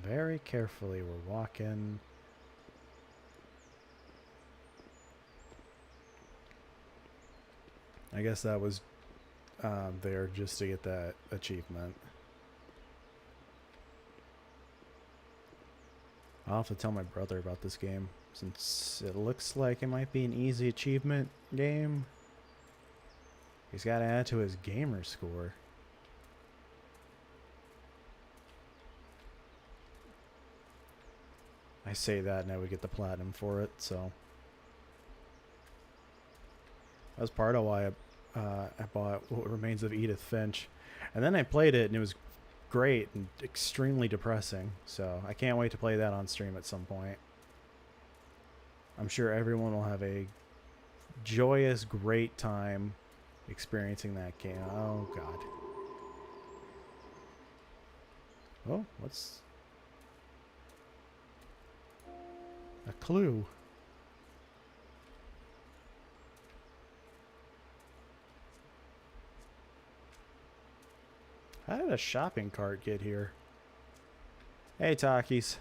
Very carefully we're walking. I guess that was there just to get that achievement. I'll have to tell my brother about this game, since it looks like it might be an easy achievement game. He's got to add to his gamer score. I say that and I would get the platinum for it, so that was part of why I bought What Remains of Edith Finch. And then I played it and it was great and extremely depressing, so I can't wait to play that on stream at some point. I'm sure everyone will have a joyous, great time experiencing that game. Oh god. Oh, what's a clue? How did a shopping cart get here? Hey, Takis.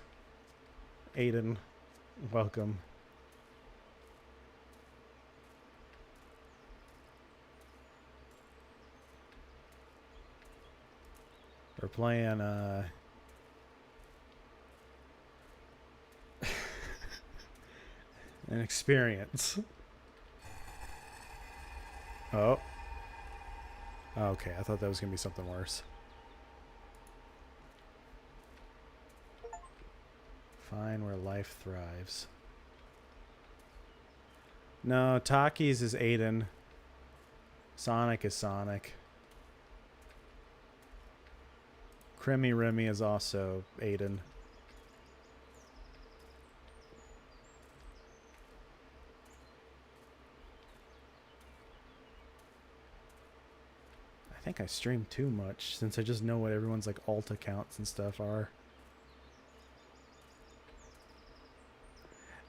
Aiden, welcome. We're playing, an experience. Oh. Okay, I thought that was going to be something worse. Find where life thrives. No, Takis is Aiden. Sonic is Sonic. Crimmy Remy is also Aiden. I think I stream too much since I just know what everyone's like alt accounts and stuff are.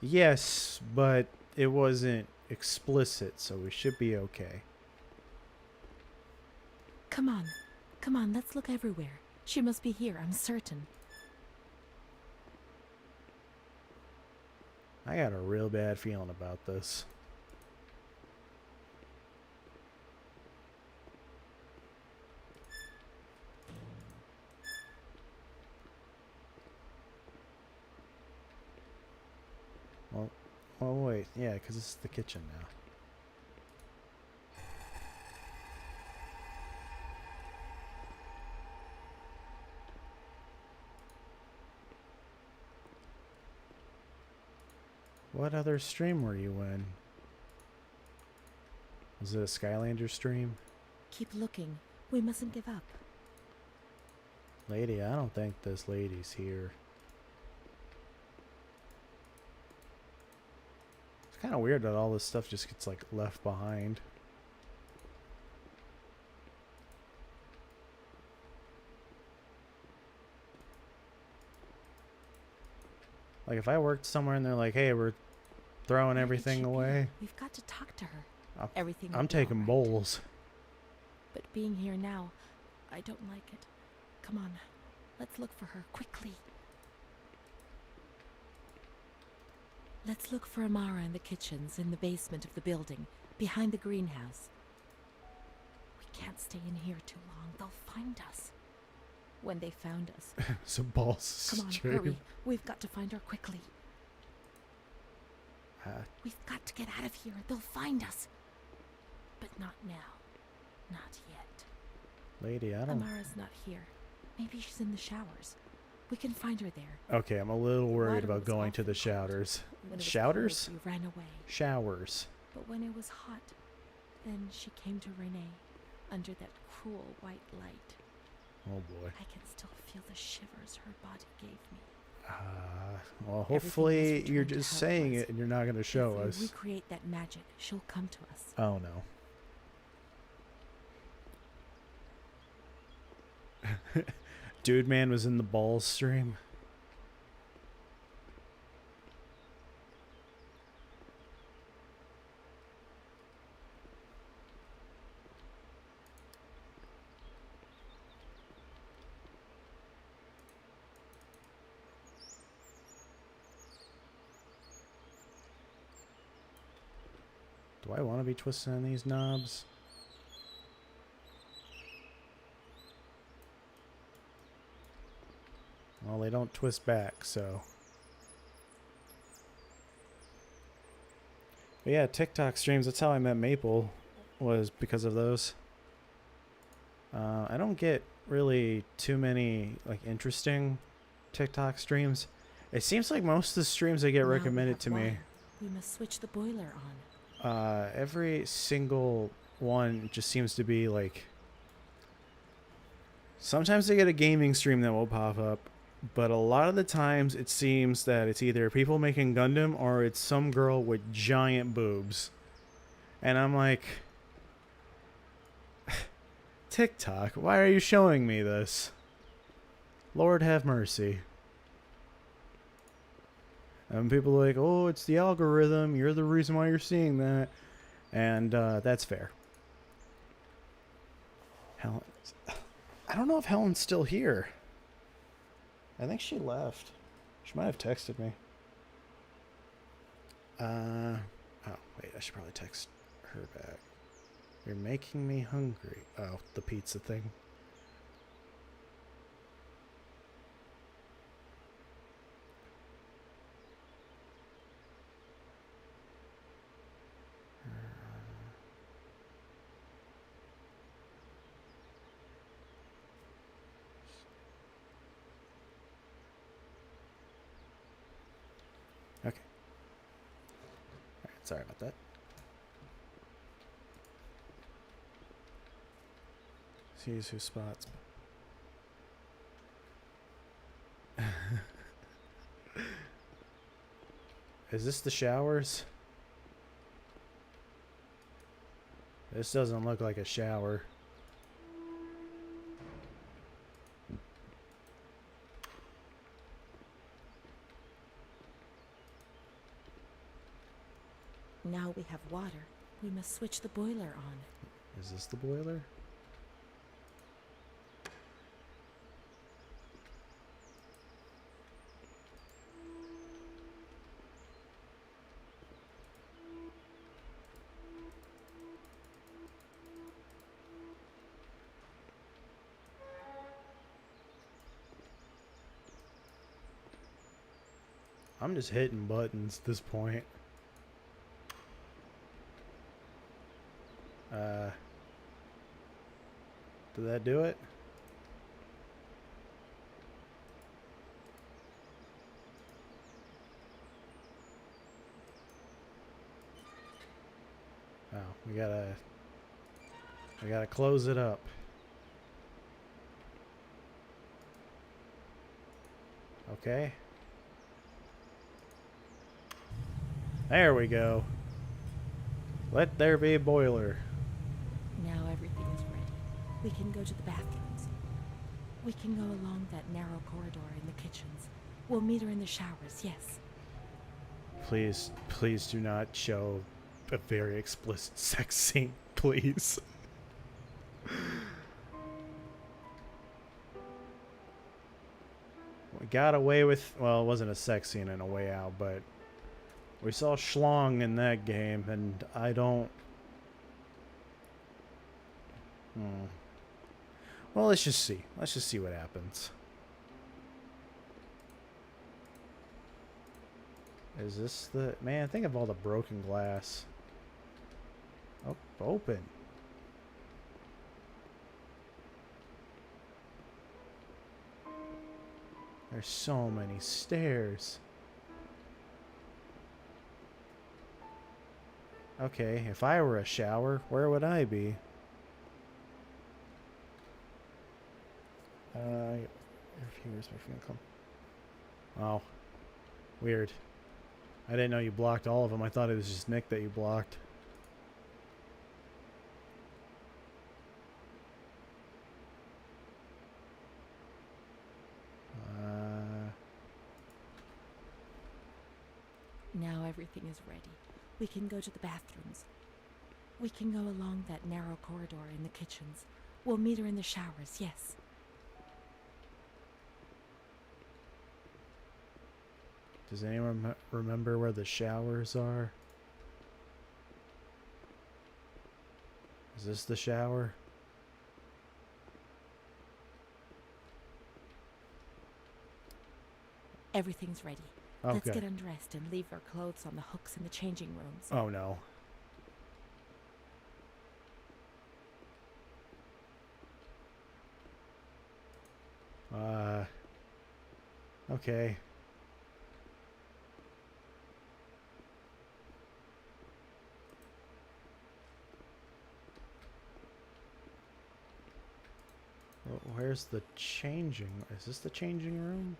Yes, but it wasn't explicit, so we should be okay. Come on, let's look everywhere. She must be here, I'm certain. I got a real bad feeling about this. Well, wait. Yeah, because this is the kitchen now. What other stream were you in? Was it a Skylander stream? Keep looking. We mustn't give up. Lady, I don't think this lady's here. It's kind of weird that all this stuff just gets, like, left behind. Like, if I worked somewhere and they're like, hey, we're throwing Where everything could she be? away, We've got to talk to her. I'm- Everything will I'm be all taking right. bowls. But being here now, I don't like it. Come on, let's look for her quickly. Let's look for Amara in the kitchens in the basement of the building, behind the greenhouse. We can't stay in here too long. They'll find us. When they found us. Some balls. Come on, stream. hurry. We've got to find her quickly. We've got to get out of here. They'll find us. But not now. Not yet. Lady, I don't... Amara's not here. Maybe she's in the showers. We can find her there. Okay, I'm a little worried Water about was going to awfully the cold. showers. When it was Showers? cold, we ran away. Showers. But when it was hot, then she came to Renee, under that cruel white light. Oh boy. I can still feel the shivers her body gave me. Well, Everything hopefully has you're returned to just how it saying was. it and you're not going to show If us. we recreate that magic, she'll come to us. Oh no. Dude man was in the balls stream. Do I want to be twisting on these knobs? Well, they don't twist back, so. But yeah, TikTok streams, that's how I met Maple, was because of those. I don't get really too many like interesting TikTok streams. It seems like most of the streams that get Now we recommended have to me, water. We must switch the boiler on. every single one just seems to be like, sometimes they get a gaming stream that will pop up, but a lot of the times it seems that it's either people making Gundam or it's some girl with giant boobs. And I'm like, TikTok, why are you showing me this? Lord have mercy. And people are like, oh, it's the algorithm. You're the reason why you're seeing that. And that's fair. Helen, I don't know if Helen's still here. I think she left. She might have texted me. Oh, wait, I should probably text her back. You're making me hungry. Oh, the pizza thing. Okay. Alright, sorry about that. Sees who spots. Is this the showers? This doesn't look like a shower. Now we have water. We must switch the boiler on. Is this the boiler? I'm just hitting buttons at this point. Did that do it? Oh, we gotta close it up. Okay. There we go. Let there be a boiler. Now everything is ready. We can go to the bathrooms. We can go along that narrow corridor in the kitchens. We'll meet her in the showers, yes. Please, please do not show a very explicit sex scene, please. We got away with, well, it wasn't a sex scene in A Way Out, but we saw schlong in that game, and I don't... Well, let's just see. Let's just see what happens. Is this the... Man, think of all the broken glass. Oh, Open. There's so many stairs. Okay, if I were a shower, where would I be? Here's my phone come. Oh. Weird. I didn't know you blocked all of them. I thought it was just Nick that you blocked. Now everything is ready. We can go to the bathrooms. We can go along that narrow corridor in the kitchens. We'll meet her in the showers, yes. Does anyone remember where the showers are? Is this the shower? Everything's ready. Okay. Let's get undressed and leave our clothes on the hooks in the changing rooms. Oh no. Okay. Well, where's the changing? Is this the changing room?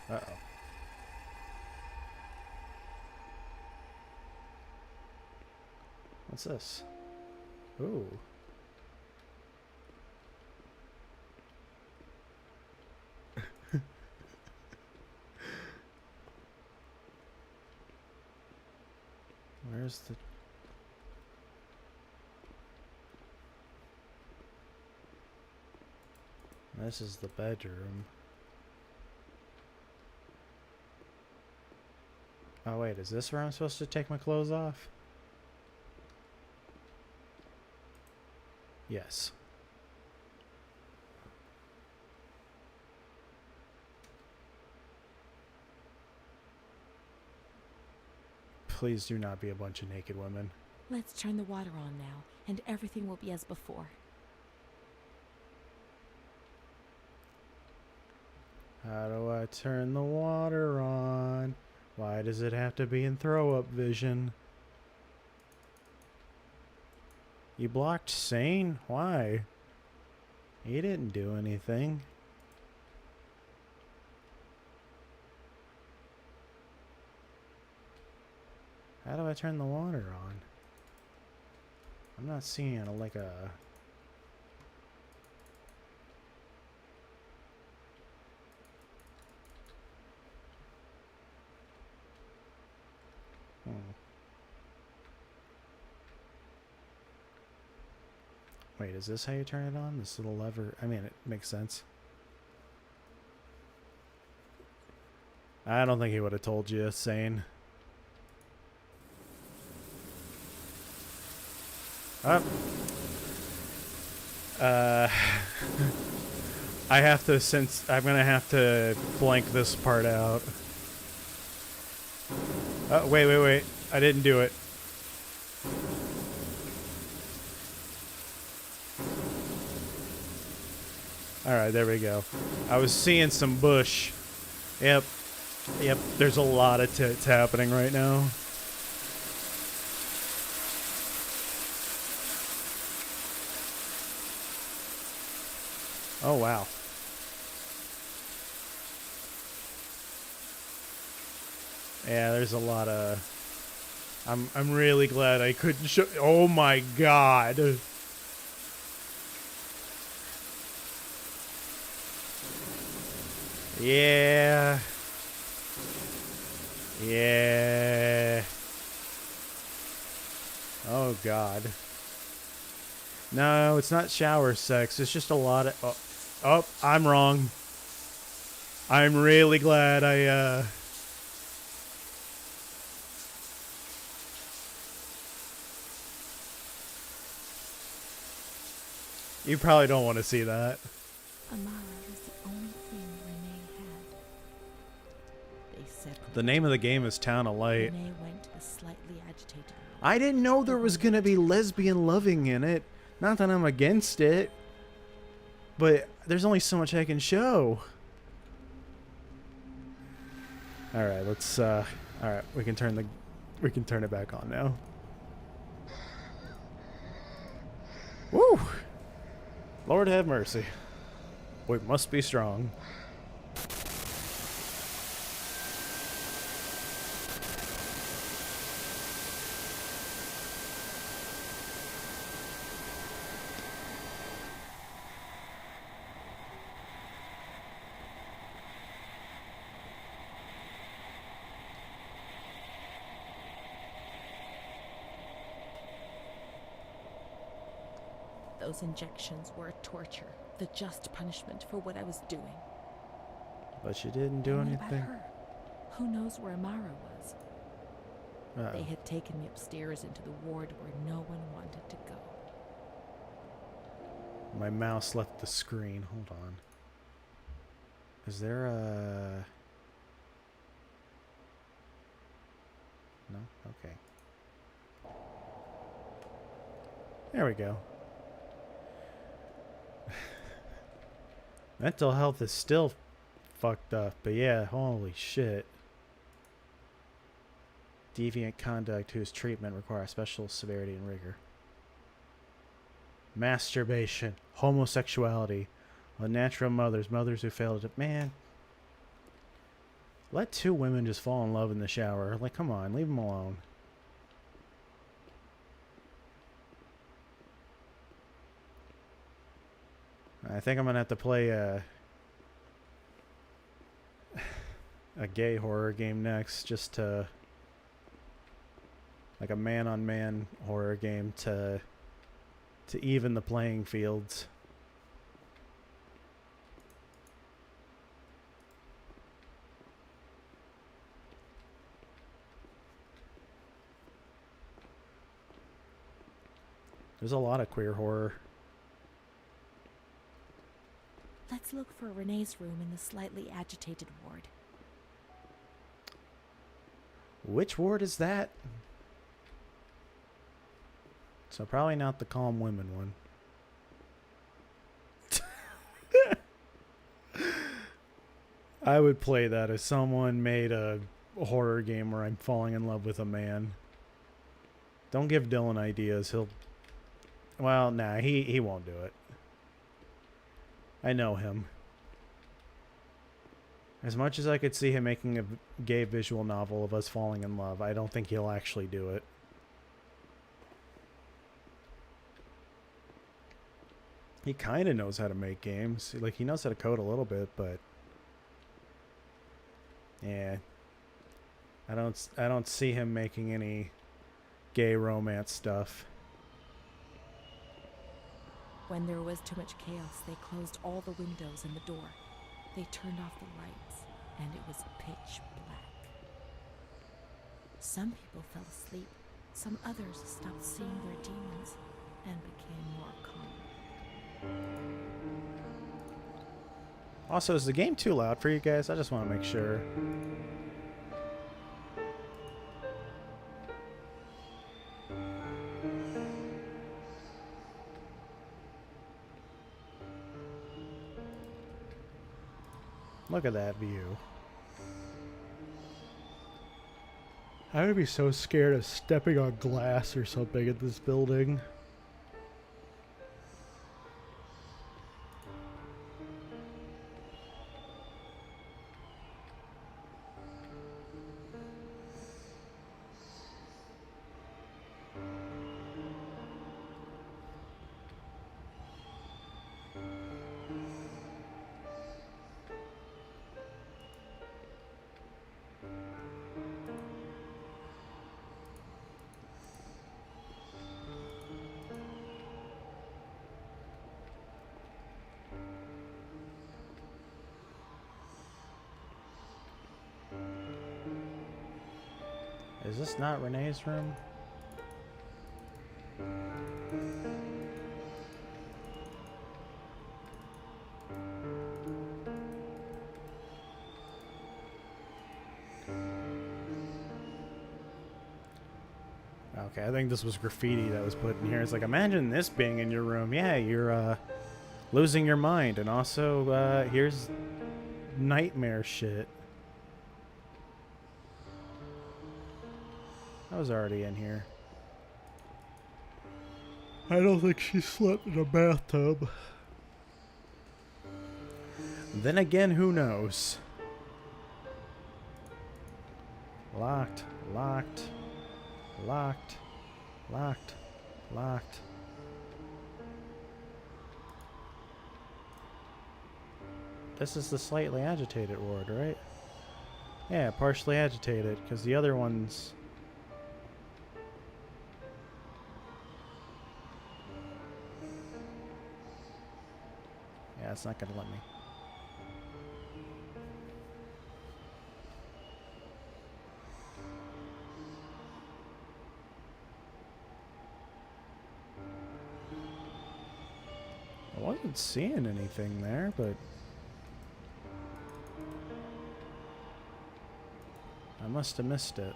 Uh-oh. What's this? Ooh. Where's the... This is the bedroom. Oh wait, is this where I'm supposed to take my clothes off? Yes. Please do not be a bunch of naked women. Let's turn the water on now, and everything will be as before. How do I turn the water on? Why does it have to be in throw-up vision? You blocked Sane? Why? He didn't do anything. How do I turn the water on? I'm not seeing like a... Wait, is this how you turn it on? This little lever? I mean, it makes sense. I don't think he would have told you, Sane. Up. I have to, since I'm gonna have to blank this part out. Wait. I didn't do it. Alright, there we go. I was seeing some bush. Yep, there's a lot of tits happening right now. Oh, wow. Yeah, there's a lot of... I'm really glad I couldn't show... Oh my god. Yeah. Oh god. No, it's not shower sex. It's just a lot of... Oh, I'm wrong. I'm really glad I, You probably don't want to see that. Amara was the only thing Renee had. They separated. The name of the game is Town of Light. Renee went to the slightly agitated world. I didn't know there was going to be lesbian loving in it. Not that I'm against it. But there's only so much I can show. Alright, let's, alright, we can turn it back on now. Woo! Lord have mercy. We must be strong. Those injections were a torture, the just punishment for what I was doing. But you didn't do And what about anything. her? Who knows where Amara was? Uh-oh. They had taken me upstairs into the ward where no one wanted to go. My mouse left the screen. Hold on. Is there a... No? Okay. There we go. Mental health is still fucked up, but yeah, holy shit. Deviant conduct whose treatment requires special severity and rigor. Masturbation, homosexuality, unnatural mothers, mothers who fail to... Man. Let two women just fall in love in the shower. Like, come on, leave them alone. I think I'm gonna have to play a gay horror game next, just to... Like a man-on-man horror game to even the playing fields. There's a lot of queer horror. Let's look for Renee's room in the slightly agitated ward. Which ward is that? So probably not the calm women one. I would play that if someone made a horror game where I'm falling in love with a man. Don't give Dylan ideas. He'll... Well, nah, he won't do it. I know him. As much as I could see him making a gay visual novel of us falling in love, I don't think he'll actually do it. He kind of knows how to make games. Like, he knows how to code a little bit, but... Yeah. I don't see him making any gay romance stuff. When there was too much chaos, they closed all the windows and the door. They turned off the lights, and it was pitch black. Some people fell asleep. Some others stopped seeing their demons and became more calm. Also, is the game too loud for you guys? I just want to make sure. Look at that view. I would be so scared of stepping on glass or something at this building. Is this not Renee's room? Okay, I think this was graffiti that was put in here. It's like, imagine this being in your room. Yeah, you're losing your mind. And also, here's nightmare shit. I was already in here. I don't think she slept in a bathtub. Then again, who knows? Locked, locked, locked, locked, locked. This is the slightly agitated ward, right? Yeah, partially agitated, because the other ones... Yeah, it's not gonna let me. I wasn't seeing anything there, but... I must have missed it.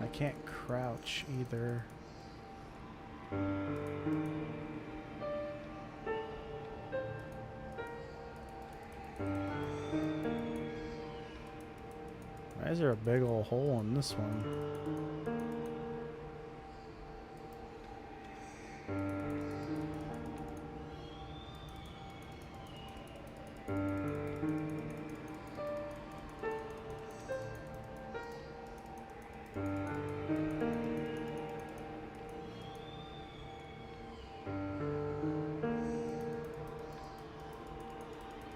I can't crouch either. Why is there a big old hole in this one?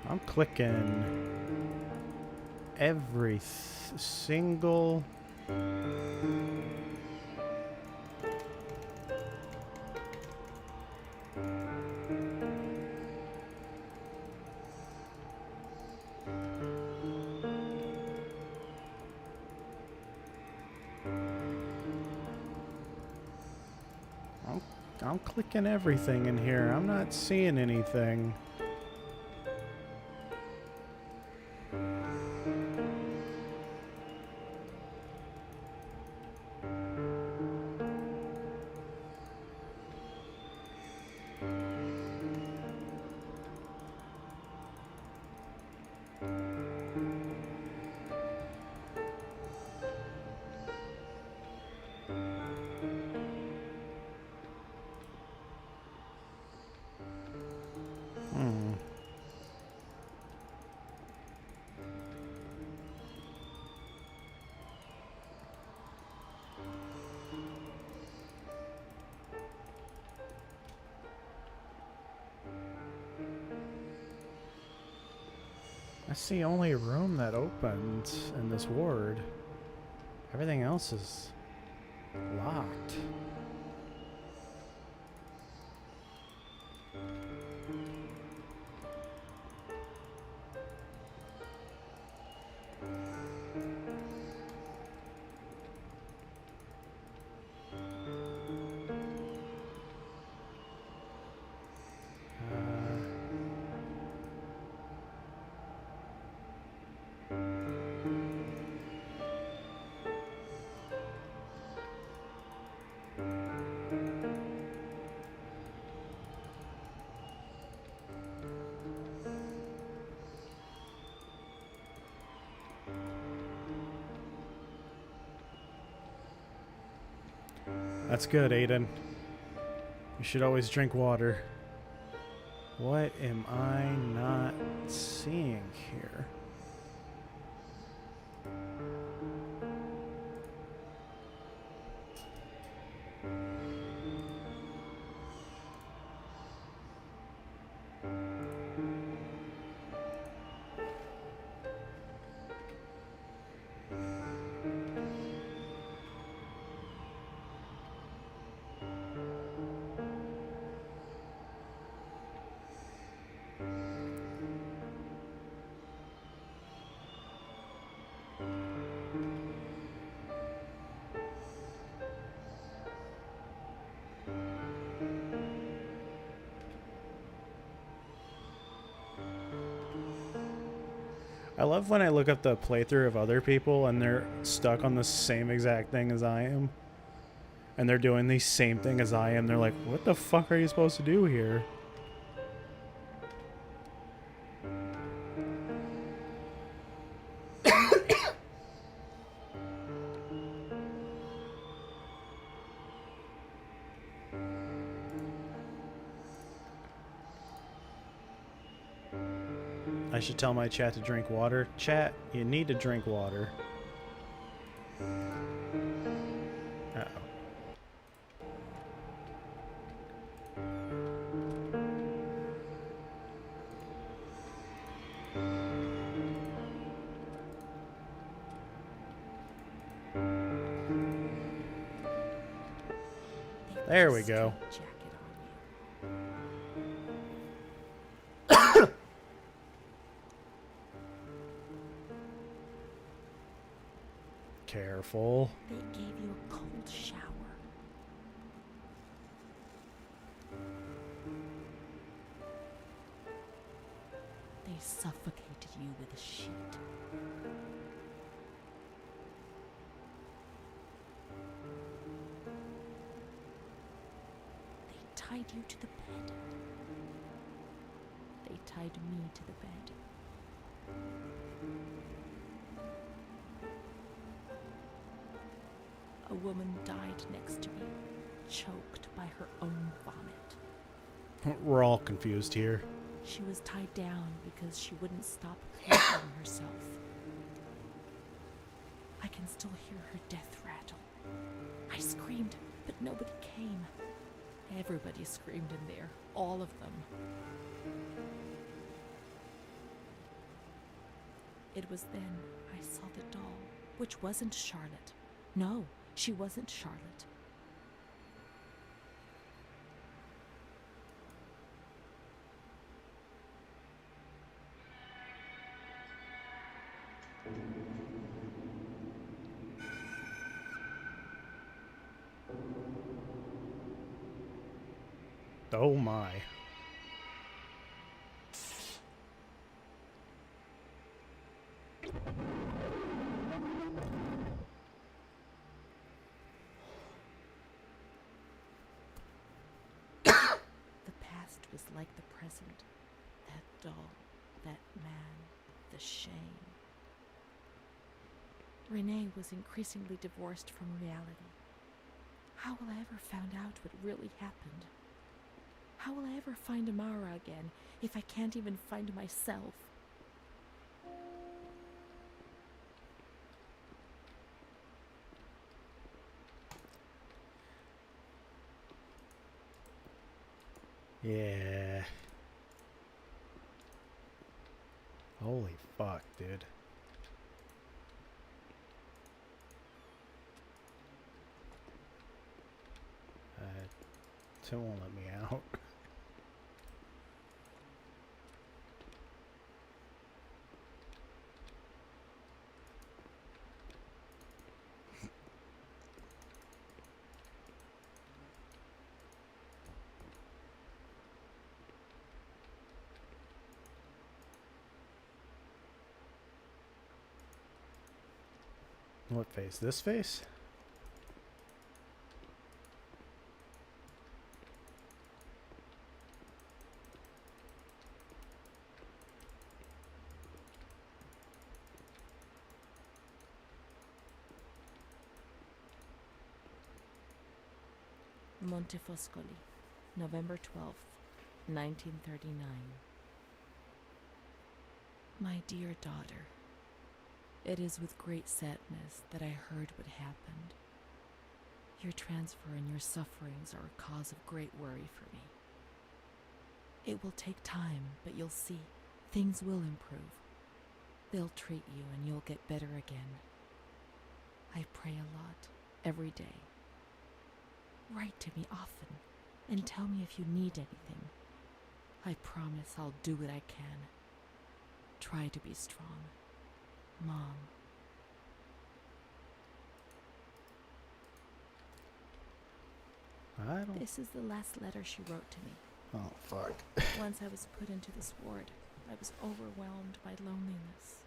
I'm clicking every single... I'm clicking everything in here. I'm not seeing anything. That's the only room that opened in this ward. Everything else is locked. That's good, Aiden. You should always drink water. What am I not seeing here? I love when I look up the playthrough of other people and they're stuck on the same exact thing as I am. And they're doing the same thing as I am. They're like, what the fuck are you supposed to do here? I should tell my chat to drink water. Chat, you need to drink water. Uh-oh. There we go. Jacket on you. Careful. They gave you a cold shower. They suffocated you with a sheet. They tied you to the bed. They tied me to the bed. A woman died next to me, choked by her own vomit. We're all confused here. She was tied down because she wouldn't stop poisoning herself. I can still hear her death rattle. I screamed, but nobody came. Everybody screamed in there, all of them. It was then I saw the doll, which wasn't Charlotte. No, she wasn't Charlotte. Oh my. The past was like the present. That doll, that man, the shame. Renee was increasingly divorced from reality. How will I ever find out what really happened? How will I ever find Amara again if I can't even find myself? Yeah. Holy fuck, dude. It won't let me out. What face? This face? Montefoscoli, November 12th, 1939. My dear daughter, it is with great sadness that I heard what happened. Your transfer and your sufferings are a cause of great worry for me. It will take time, but you'll see, things will improve. They'll treat you and you'll get better again. I pray a lot, every day. Write to me often and tell me if you need anything. I promise I'll do what I can. Try to be strong. Mom. This is the last letter she wrote to me. Oh, fuck. Once I was put into this ward, I was overwhelmed by loneliness.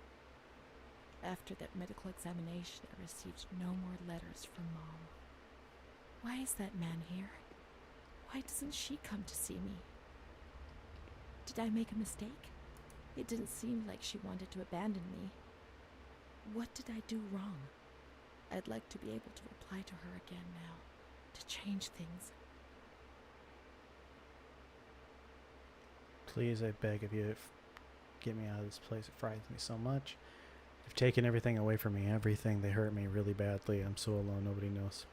After that medical examination, I received no more letters from Mom. Why is that man here? Why doesn't she come to see me? Did I make a mistake? It didn't seem like she wanted to abandon me. What did I do wrong? I'd like to be able to reply to her again now, to change things. Please, I beg of you, get me out of this place. It frightens me so much. They've taken everything away from me. Everything. They hurt me really badly. I'm so alone. Nobody knows.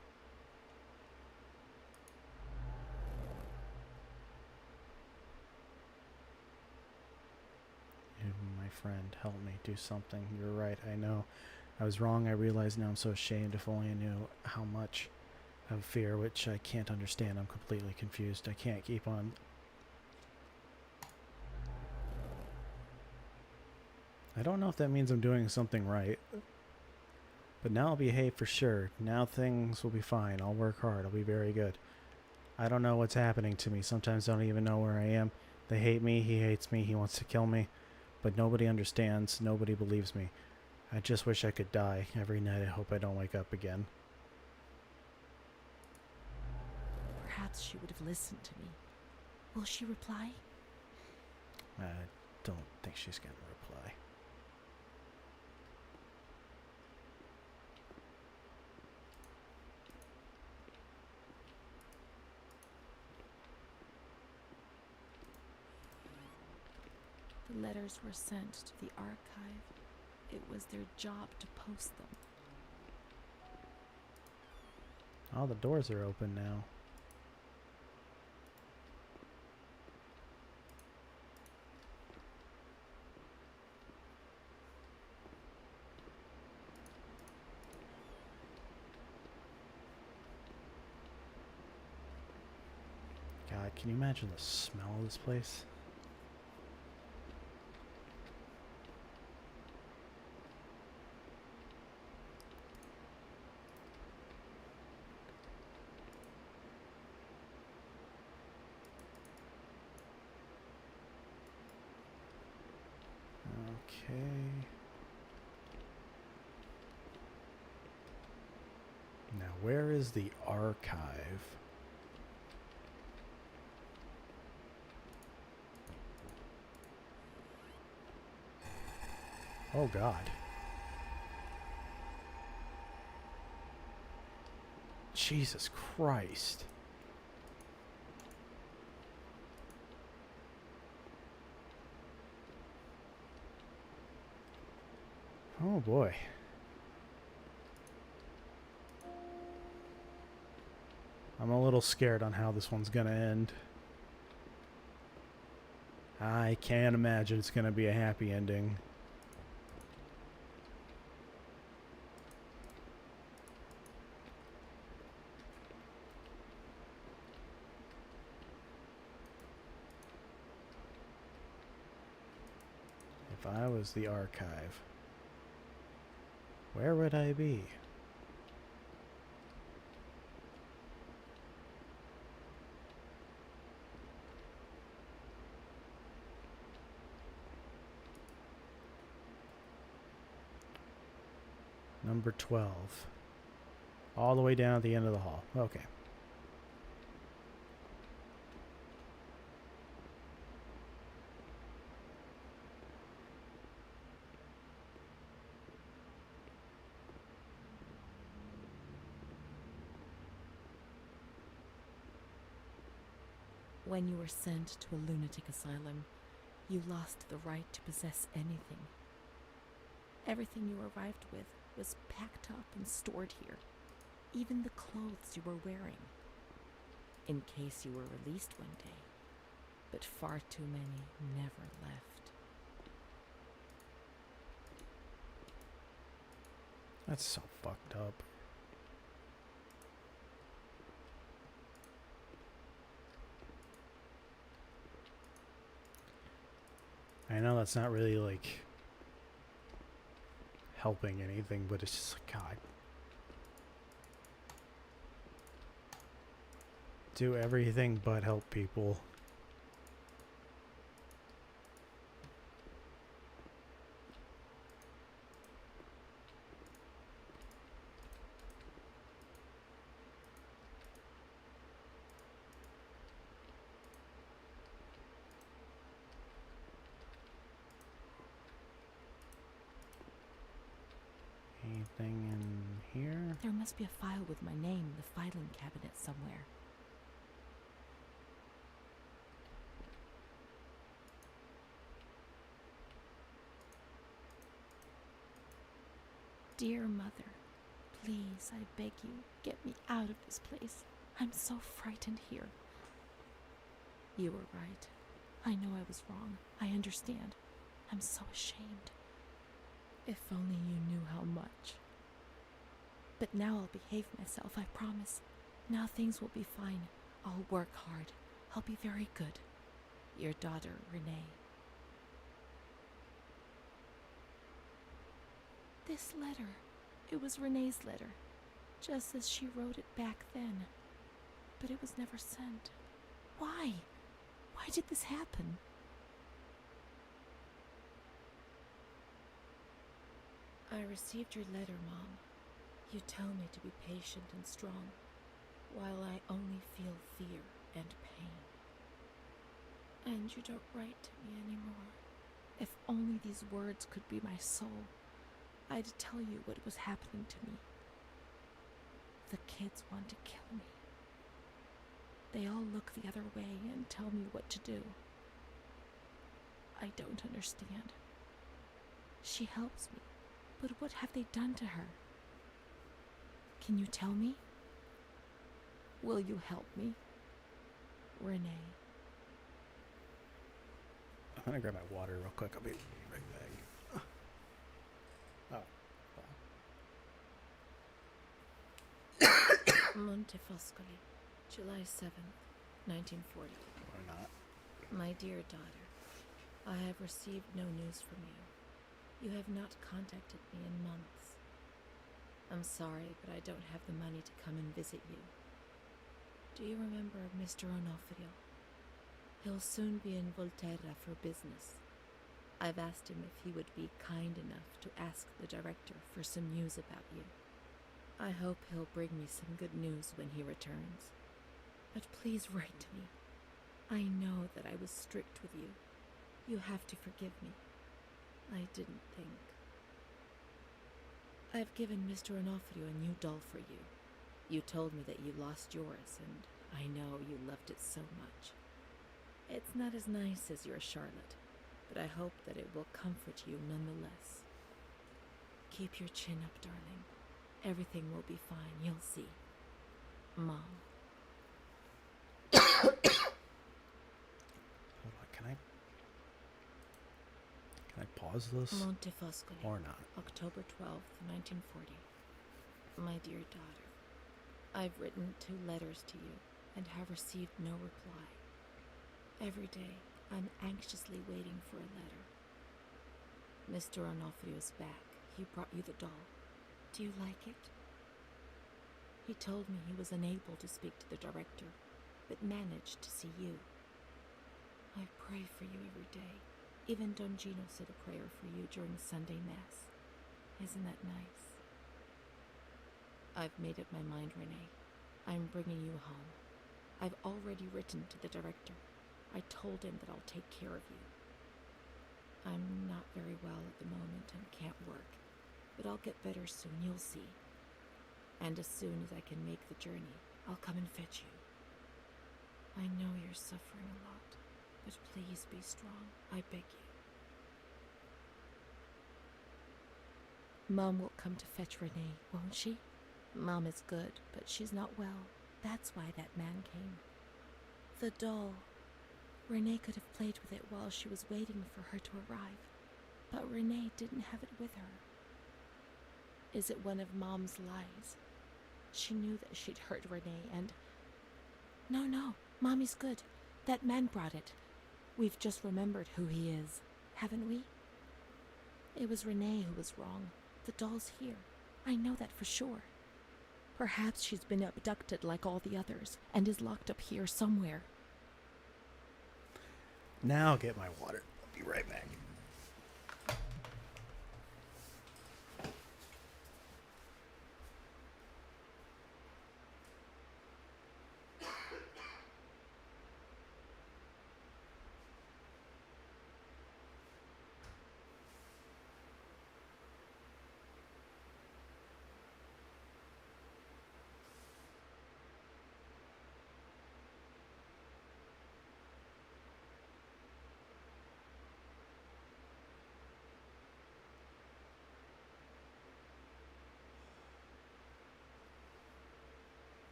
You, my friend, help me. Do something. You're right. I know. I was wrong. I realize now. I'm so ashamed. If only I knew how much of fear, which I can't understand. I'm completely confused. I can't keep on. I don't know if that means I'm doing something right. But now I'll behave for sure. Now things will be fine. I'll work hard. I'll be very good. I don't know what's happening to me. Sometimes I don't even know where I am. They hate me. He hates me. He wants to kill me. But nobody understands. Nobody believes me. I just wish I could die. Every night I hope I don't wake up again. Perhaps she would have listened to me. Will she reply? I don't think she's going to reply. The letters were sent to the archive. It was their job to post them. All the doors are open now. God, can you imagine the smell of this place? Okay. Now, where is the archive? Oh, God. Jesus Christ. Oh, boy. I'm a little scared on how this one's gonna end. I can't imagine it's gonna be a happy ending. If I was the archive, where would I be? Number 12. All the way down at the end of the hall. Okay. When you were sent to a lunatic asylum, you lost the right to possess anything. Everything you arrived with was packed up and stored here, even the clothes you were wearing, in case you were released one day. But far too many never left. That's so fucked up. I know that's not really, like, helping anything, but it's just like, God. Do everything but help people. Anything in here? There must be a file with my name in the filing cabinet somewhere. Dear Mother, please, I beg you, get me out of this place. I'm so frightened here. You were right. I know I was wrong. I understand. I'm so ashamed. If only you knew how much. But now I'll behave myself, I promise. Now things will be fine. I'll work hard. I'll be very good. Your daughter, Renee. This letter. It was Renee's letter. Just as she wrote it back then. But it was never sent. Why? Why did this happen? I received your letter, Mom. You tell me to be patient and strong, while I only feel fear and pain. And you don't write to me anymore. If only these words could be my soul, I'd tell you what was happening to me. The kids want to kill me. They all look the other way and tell me what to do. I don't understand. She helps me, but what have they done to her? Can you tell me? Will you help me? Renee. I'm gonna grab my water real quick. I'll be right back. Oh. Montefoscoli, July 7th, 1940. Or not. My dear daughter, I have received no news from you. You have not contacted me in months. I'm sorry, but I don't have the money to come and visit you. Do you remember Mr. Onofrio? He'll soon be in Volterra for business. I've asked him if he would be kind enough to ask the director for some news about you. I hope he'll bring me some good news when he returns. But please write to me. I know that I was strict with you. You have to forgive me. I didn't think. I've given Mr. Onofrio a new doll for you. You told me that you lost yours, and I know you loved it so much. It's not as nice as your Charlotte, but I hope that it will comfort you nonetheless. Keep your chin up, darling. Everything will be fine, you'll see. Mom. Hold on, can I pause this? Montefoscoli. Or not? October 12th, 1940. My dear daughter, I've written 2 letters to you and have received no reply. Every day, I'm anxiously waiting for a letter. Mr. Onofrio's back. He brought you the doll. Do you like it? He told me he was unable to speak to the director, but managed to see you. I pray for you every day. Even Don Gino said a prayer for you during Sunday Mass. Isn't that nice? I've made up my mind, Renee. I'm bringing you home. I've already written to the director. I told him that I'll take care of you. I'm not very well at the moment and can't work, but I'll get better soon, you'll see. And as soon as I can make the journey, I'll come and fetch you. I know you're suffering a lot, but please be strong, I beg you. Mom will come to fetch Renee, won't she? Mom is good, but she's not well. That's why that man came. The doll. Renee could have played with it while she was waiting for her to arrive, but Renee didn't have it with her. Is it one of Mom's lies? She knew that she'd hurt Renee and... No, Mommy's good. That man brought it. We've just remembered who he is, haven't we? It was Renee who was wrong. The doll's here. I know that for sure. Perhaps she's been abducted like all the others and is locked up here somewhere. Now I'll get my water. I'll be right back.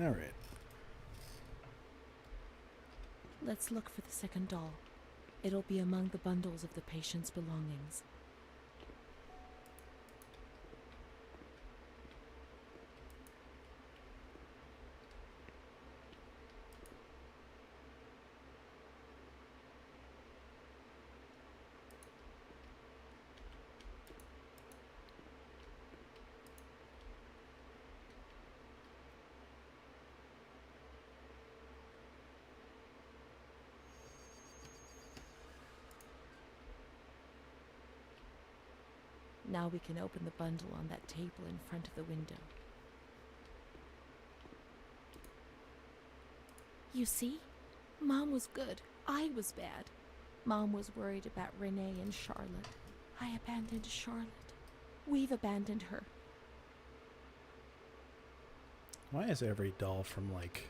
All right. Let's look for the second doll. It'll be among the bundles of the patient's belongings. Now we can open the bundle on that table in front of the window. You see? Mom was good. I was bad. Mom was worried about Renee and Charlotte. I abandoned Charlotte. We've abandoned her. Why is every doll from, like,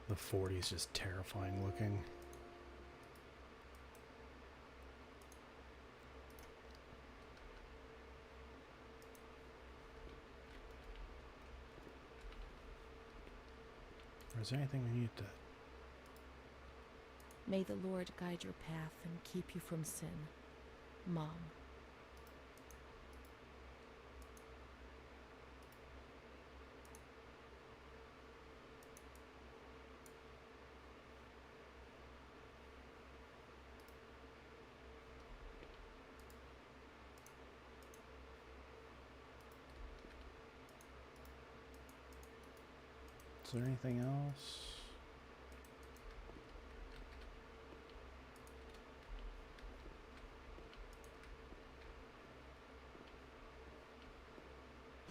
the 40s just terrifying looking? Or is there anything we need to... May the Lord guide your path and keep you from sin, Mom. Is there anything else?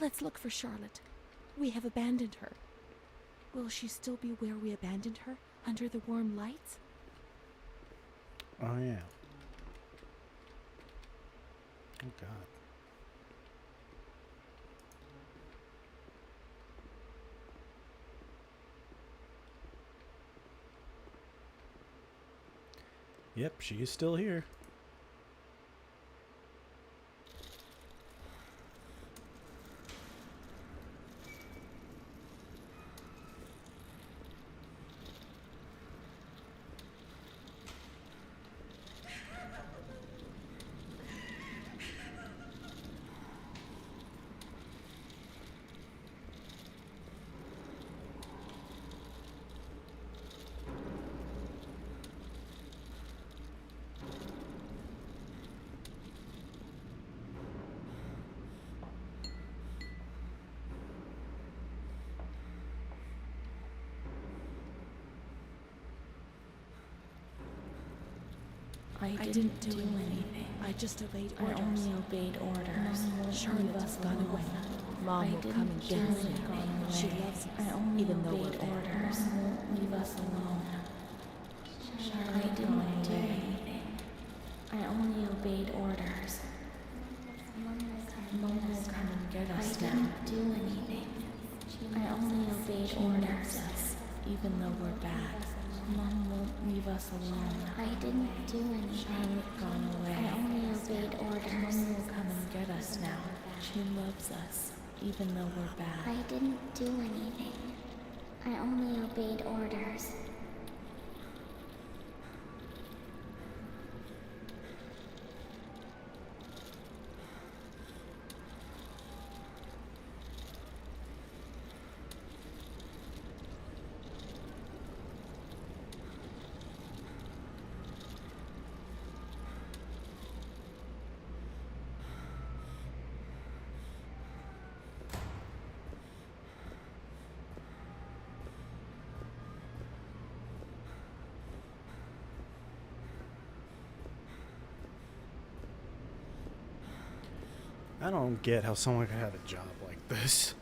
Let's look for Charlotte. We have abandoned her. Will she still be where we abandoned her, under the warm lights? Oh, yeah. Oh, God. Yep, she's still here. I didn't do anything. I just obeyed orders. I only obeyed orders. Charlotte's gone away. Mom will come and get us now. She loves us, even though we're bad. orders. Mom won't leave us alone. I didn't do anything. I only obeyed orders. Mom will come and get us now. I didn't do anything. I only obeyed orders. Even though we're bad. Mom won't leave us alone. I didn't do anything. Charlotte gone away. I only obeyed orders. Mom will come and get us now. She loves us, even though we're bad. I didn't do anything. I only obeyed orders. I don't get how someone could have a job like this.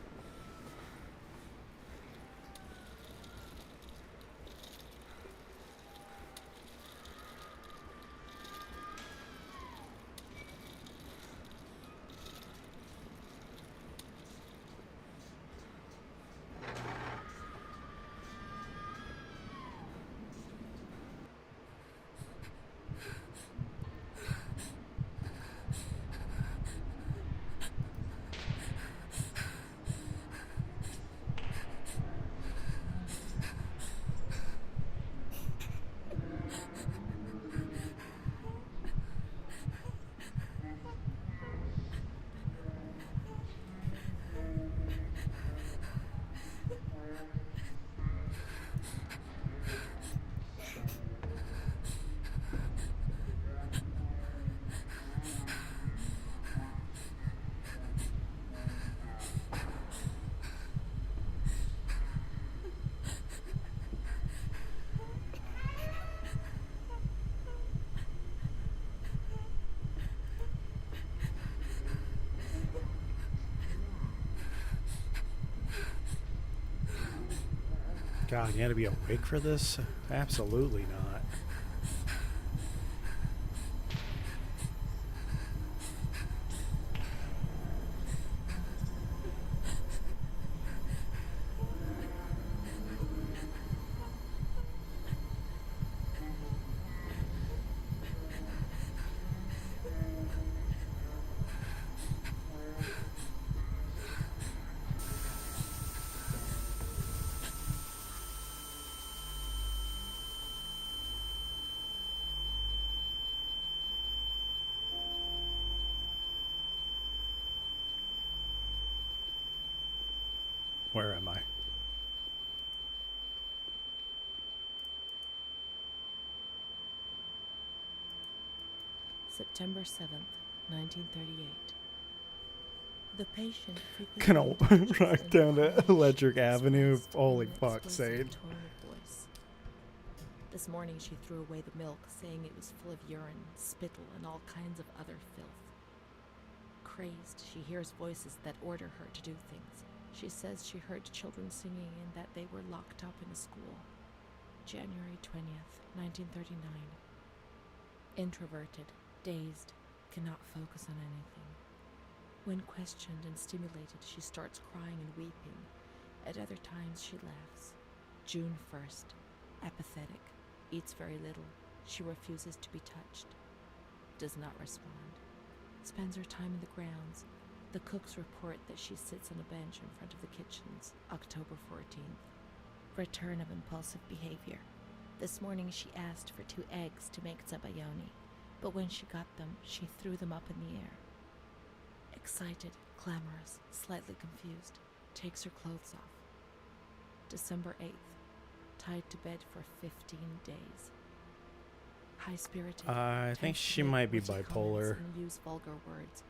God, you had to be awake for this? Absolutely not. Where am I? September 7th, 1938. The patient frequently Gonna indulges rock in down to harsh, Electric Avenue. expressed, Holy and fuck, explosive Sade. tone of voice. This morning she threw away the milk, saying it was full of urine, spittle, and all kinds of other filth. Crazed, she hears voices that order her to do things. She says she heard children singing and that they were locked up in a school. January 20th, 1939. Introverted, dazed, cannot focus on anything. When questioned and stimulated, she starts crying and weeping. At other times, she laughs. June 1st. Apathetic. Eats very little. She refuses to be touched. Does not respond. Spends her time in the grounds. The cooks report that she sits on a bench in front of the kitchens. October 14th. Return of impulsive behavior. This morning she asked for 2 eggs to make zabayoni, but when she got them, she threw them up in the air. Excited, clamorous, slightly confused, takes her clothes off. December 8th. Tied to bed for 15 days. High-spirited. I think tends to she make might be witty bipolar. comments and use vulgar words.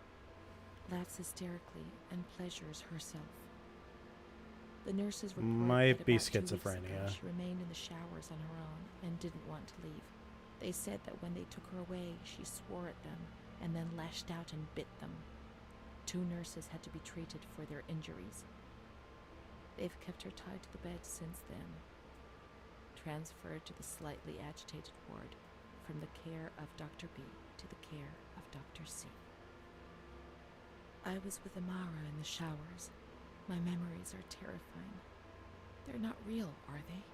Laughs hysterically and pleasures herself. The nurses report Might that be about 2 weeks ago schizophrenia. she remained in the showers on her own and didn't want to leave. They said that when they took her away, she swore at them and then lashed out and bit them. 2 nurses had to be treated for their injuries. They've kept her tied to the bed since then. Transferred to the slightly agitated ward, from the care of Dr. B to the care of Dr. C. I was with Amara in the showers. My memories are terrifying. They're not real, are they?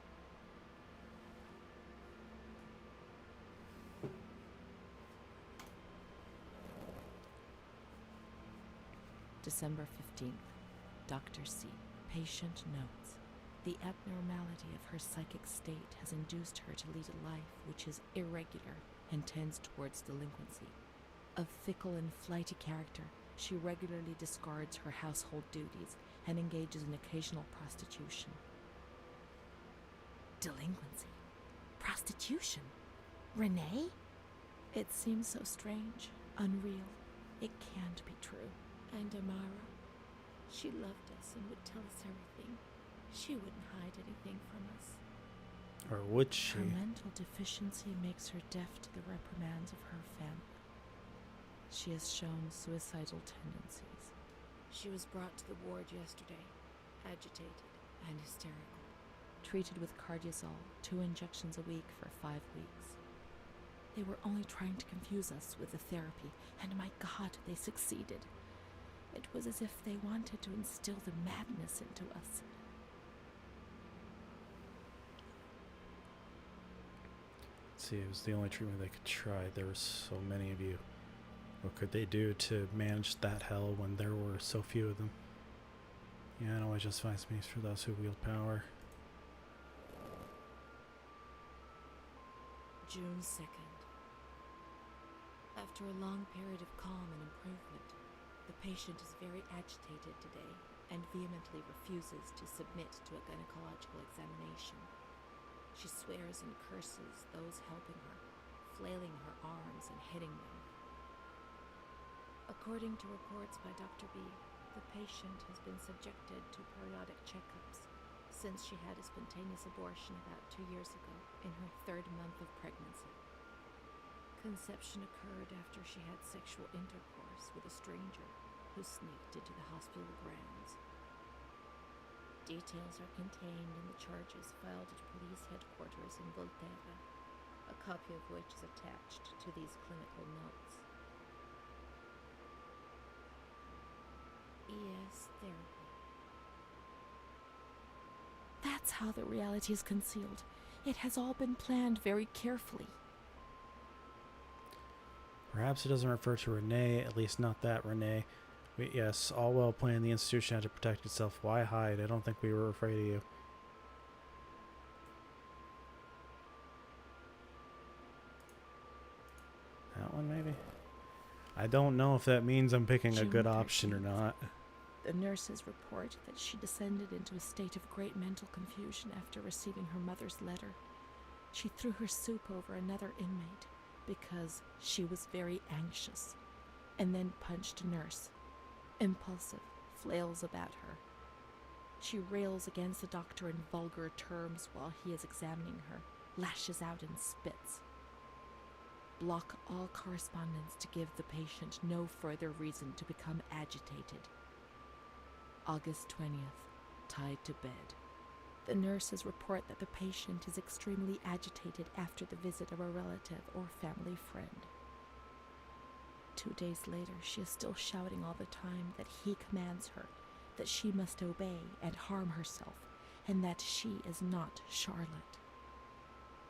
December 15th. Dr. C. Patient notes. The abnormality of her psychic state has induced her to lead a life which is irregular and tends towards delinquency. Of fickle and flighty character, she regularly discards her household duties and engages in occasional prostitution. Delinquency? Prostitution? Renee? It seems so strange, unreal. It can't be true. And Amara, she loved us and would tell us everything. She wouldn't hide anything from us. Or would she? Her mental deficiency makes her deaf to the reprimands of her family. She has shown suicidal tendencies. She was brought to the ward yesterday, agitated and hysterical. Treated with Cardiazol, 2 injections a week for 5 weeks. They were only trying to confuse us with the therapy, and my God, they succeeded. It was as if they wanted to instill the madness into us. See, it was the only treatment they could try. There were so many of you. What could they do to manage that hell when there were so few of them? Yeah, it always just finds space for those who wield power. June 2nd. After a long period of calm and improvement, the patient is very agitated today and vehemently refuses to submit to a gynecological examination. She swears and curses those helping her, flailing her arms and hitting them. According to reports by Dr. B, the patient has been subjected to periodic checkups since she had a spontaneous abortion about 2 years ago in her 3rd month of pregnancy. Conception occurred after she had sexual intercourse with a stranger who sneaked into the hospital grounds. Details are contained in the charges filed at police headquarters in Volterra, a copy of which is attached to these clinical notes. ES therapy. That's how the reality is concealed. It has all been planned very carefully. Perhaps it doesn't refer to Renee, at least not that Renee. Yes, all well planned. The institution had to protect itself. Why hide? I don't think we were afraid of you. That one, maybe? I don't know if that means I'm picking a June good option or 13th. not. The nurses report that she descended into a state of great mental confusion after receiving her mother's letter. She threw her soup over another inmate because she was very anxious, and then punched a nurse. Impulsive, flails about her. She rails against the doctor in vulgar terms while he is examining her, lashes out and spits. Block all correspondence to give the patient no further reason to become agitated. August 20th, tied to bed. The nurses report that the patient is extremely agitated after the visit of a relative or family friend. 2 days later, she is still shouting all the time that he commands her, that she must obey and harm herself, and that she is not Charlotte.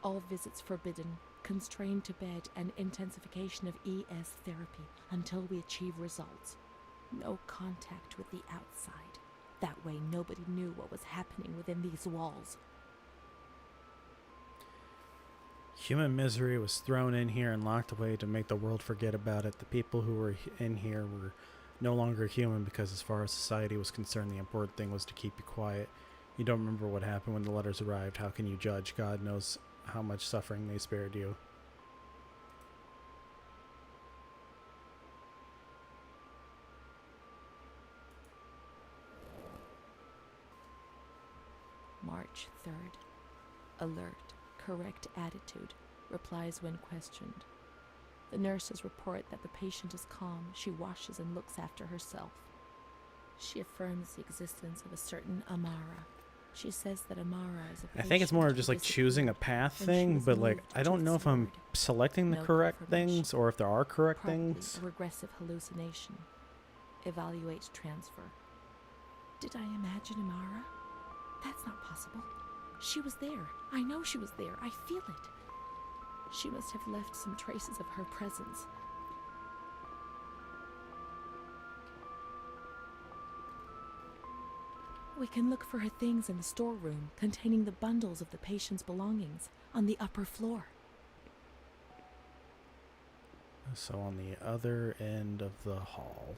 All visits forbidden, constrained to bed, and intensification of ES therapy until we achieve results. No contact with the outside. That way nobody knew what was happening within these walls. Human misery was thrown in here and locked away to make the world forget about it. The people who were in here were no longer human because as far as society was concerned, the important thing was to keep you quiet. You don't remember what happened when the letters arrived. How can you judge? God knows how much suffering they spared you. March 3rd. Alert, correct attitude, replies when questioned. The nurses report that the patient is calm. She washes and looks after herself. She affirms the existence of a certain Amara. She says that Amara is a I think it's more of patient just who like choosing a disappeared path when she thing, was but like moved I to don't know its if I'm ward. selecting the No correct confirmation. things or if there are correct Probably things. a regressive hallucination. Evaluate transfer. Did I imagine Amara? That's not possible. She was there. I know she was there. I feel it. She must have left some traces of her presence. We can look for her things in the storeroom containing the bundles of the patient's belongings on the upper floor. So on the other end of the hall.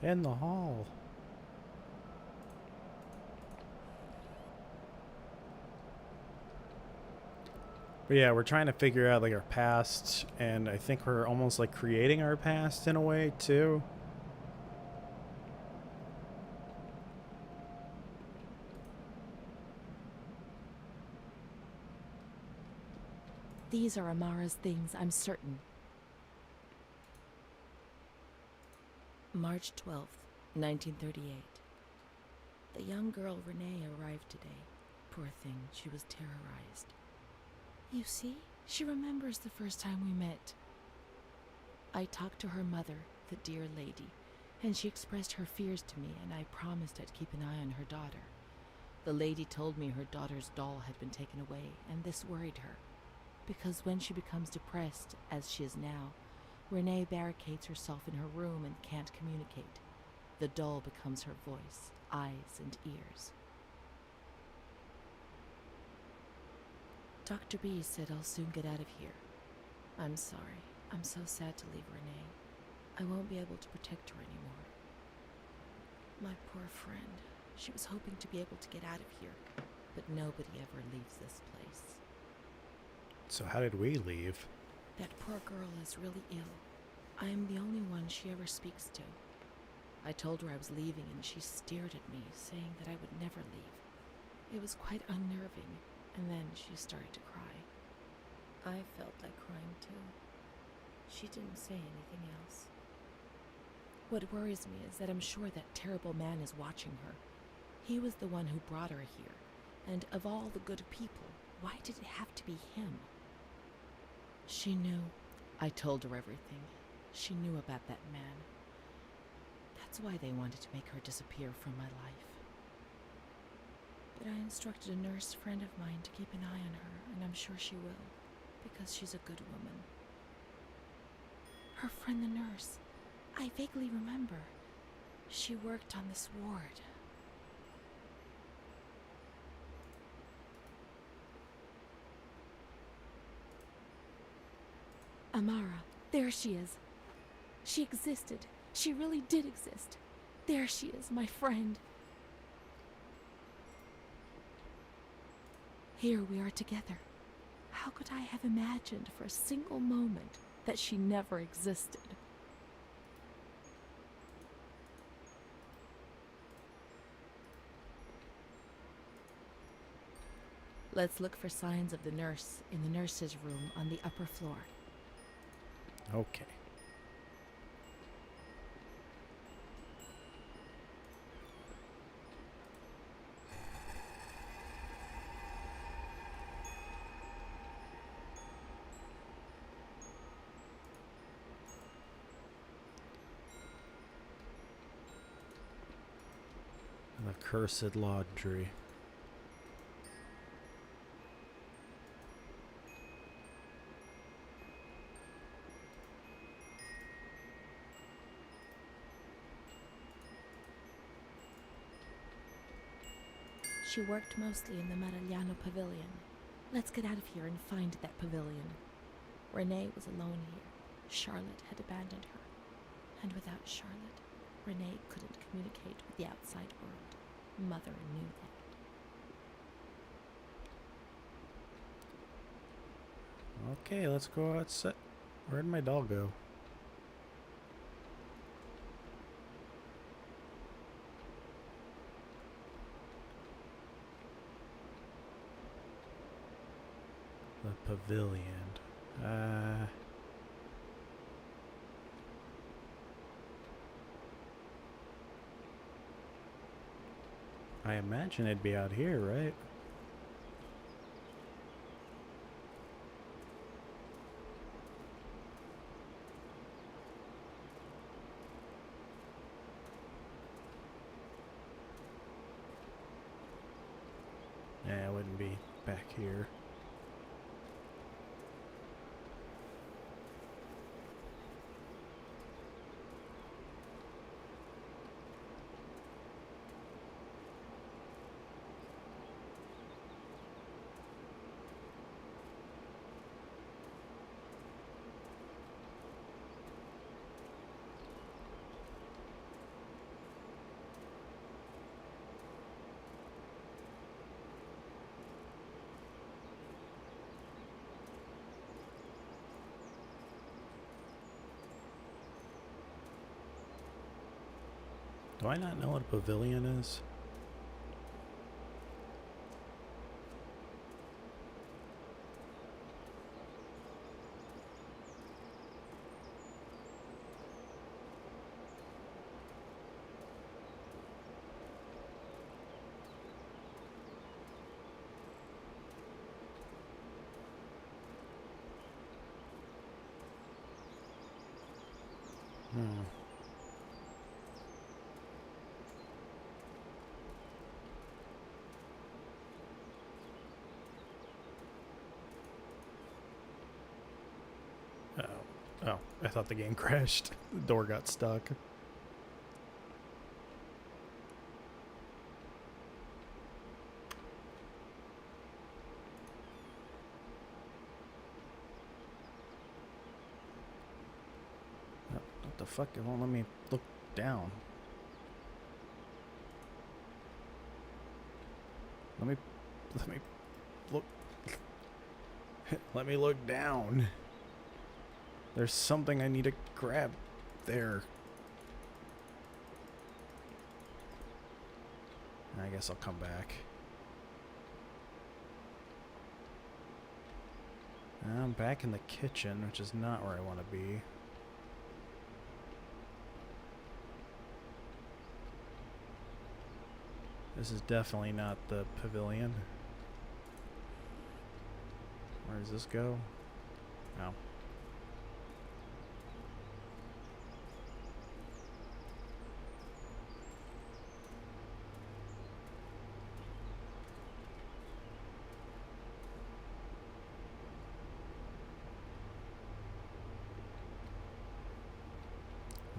In the hall. But yeah, we're trying to figure out like our past, and I think we're almost like creating our past in a way too. These are Amara's things, I'm certain. March 12th, 1938. The young girl Renee arrived today. Poor thing, she was terrorized. You see, she remembers the first time we met. I talked to her mother, the dear lady, and she expressed her fears to me, and I promised I'd keep an eye on her daughter. The lady told me her daughter's doll had been taken away, and this worried her. Because when she becomes depressed, as she is now, Renee barricades herself in her room and can't communicate. The doll becomes her voice, eyes, and ears. Dr. B said I'll soon get out of here. I'm sorry. I'm so sad to leave Renee. I won't be able to protect her anymore. My poor friend. She was hoping to be able to get out of here, but nobody ever leaves this place. So how did we leave? That poor girl is really ill. I am the only one she ever speaks to. I told her I was leaving and she stared at me, saying that I would never leave. It was quite unnerving, and then she started to cry. I felt like crying too. She didn't say anything else. What worries me is that I'm sure that terrible man is watching her. He was the one who brought her here, and of all the good people, why did it have to be him? She knew. I told her everything. She knew about that man. That's why they wanted to make her disappear from my life. But I instructed a nurse friend of mine to keep an eye on her, and I'm sure she will, because she's a good woman. Her friend the nurse, I vaguely remember. She worked on this ward. Amara, there she is. She existed. She really did exist. There she is, my friend. Here we are together. How could I have imagined for a single moment that she never existed? Let's look for signs of the nurse in the nurse's room on the upper floor. Okay. The cursed laundry. She worked mostly in the Marigliano pavilion. Let's get out of here and find that pavilion. Renee was alone here. Charlotte had abandoned her. And without Charlotte, Renee couldn't communicate with the outside world. Mother knew that. Okay, let's go outside. Where'd my doll go? The pavilion. I imagine it'd be out here, right? Yeah, it wouldn't be back here. Do I not know what a pavilion is? Oh, I thought the game crashed. The door got stuck. What the fuck? It won't let me look down. Let me look. Let me look down. There's something I need to grab there. I guess I'll come back. I'm back in the kitchen, which is not where I want to be. This is definitely not the pavilion. Where does this go? Oh.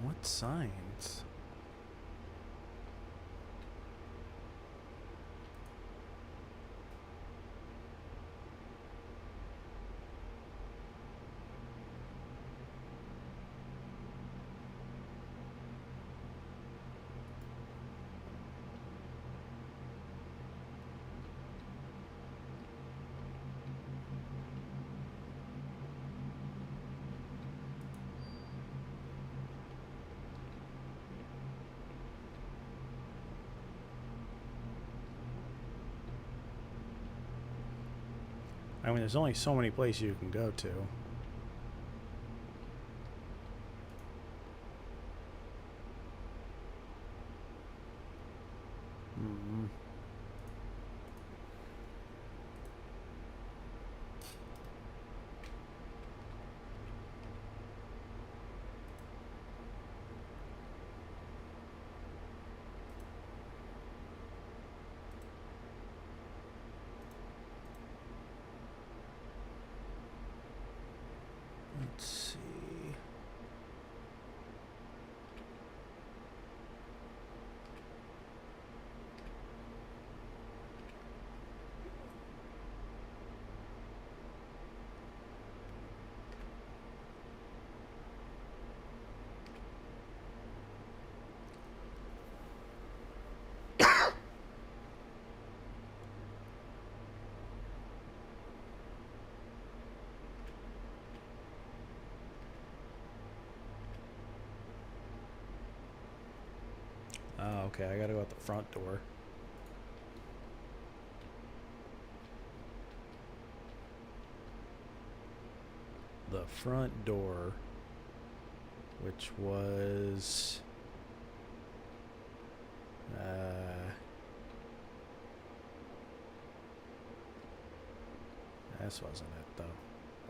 What signs? I mean, there's only so many places you can go to. Mm. Let's see. Oh, okay, I gotta go out the front door. The front door, which was... this wasn't it, though.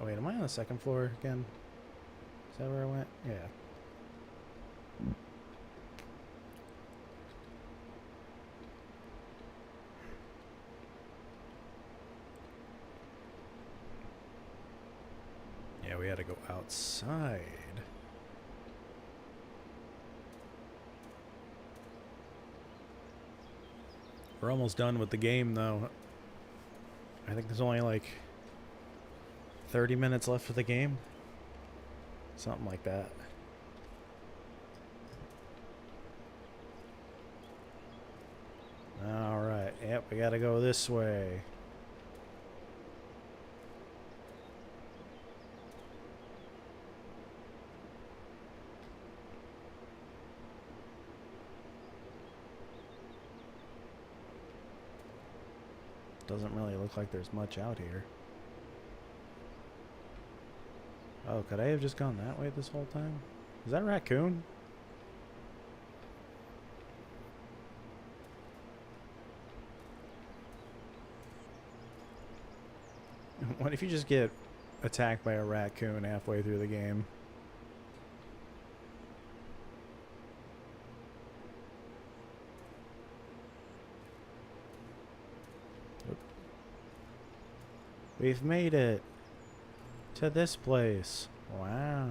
Oh, wait, am I on the second floor again? Is that where I went? Yeah. Yeah, we had to go outside. We're almost done with the game, though. I think there's only like 30 minutes left for the game. Something like that. Alright, yep, we gotta go this way. Doesn't really look like there's much out here. Oh, could I have just gone that way this whole time? Is that a raccoon? What if you just get attacked by a raccoon halfway through the game? We've made it to this place. Wow.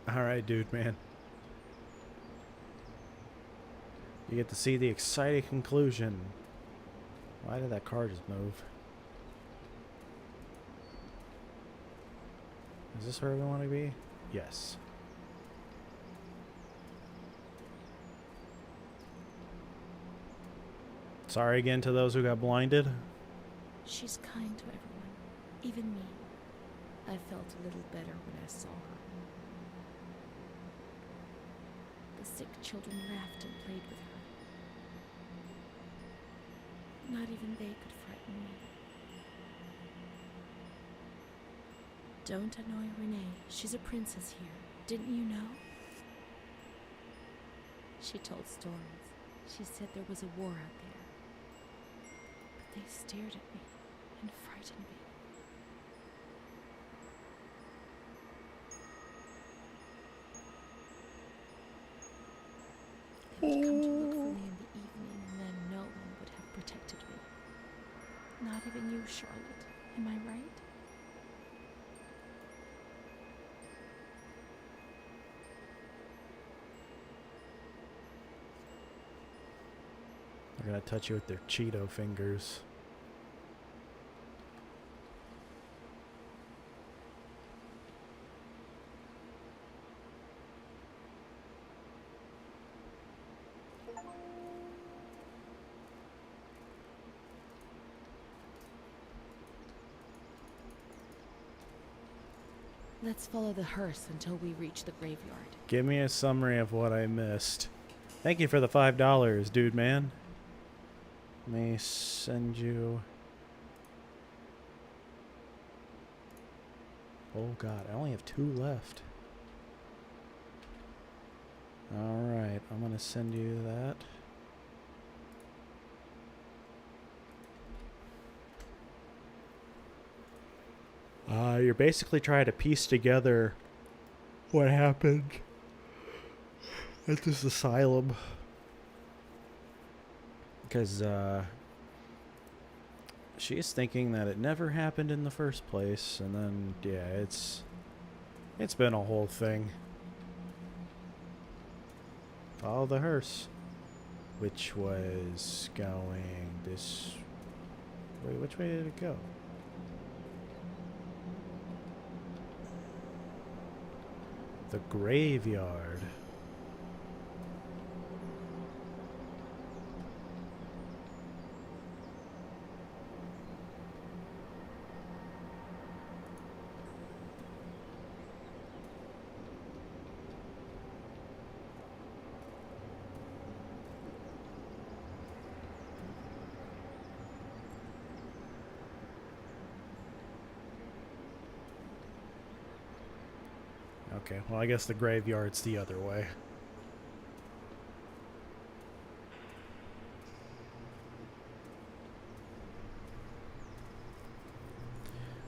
Alright, dude, man. You get to see the exciting conclusion. Why did that car just move? Is this where we want to be? Yes. Sorry again to those who got blinded. She's kind to everyone, even me. I felt a little better when I saw her. The sick children laughed and played with her. Not even they could frighten me. Don't annoy Renee. She's a princess here. Didn't you know? She told stories. She said there was a war out there. But they stared at me and frightened me. They would come to look for me in the evening, and then no one would have protected me. Not even you, Charlotte. Am I right? They're gonna touch you with their Cheeto fingers. Let's follow the hearse until we reach the graveyard. Give me a summary of what I missed. Thank you for the $5, dude, man. Let me send you... Oh god, I only have 2 left. Alright, I'm gonna send you that. You're basically trying to piece together what happened at this asylum. Because, she's thinking that it never happened in the first place, and then, yeah, it's been a whole thing. Follow the hearse, which was going this... Wait, which way did it go? The graveyard. Okay, well, I guess the graveyard's the other way.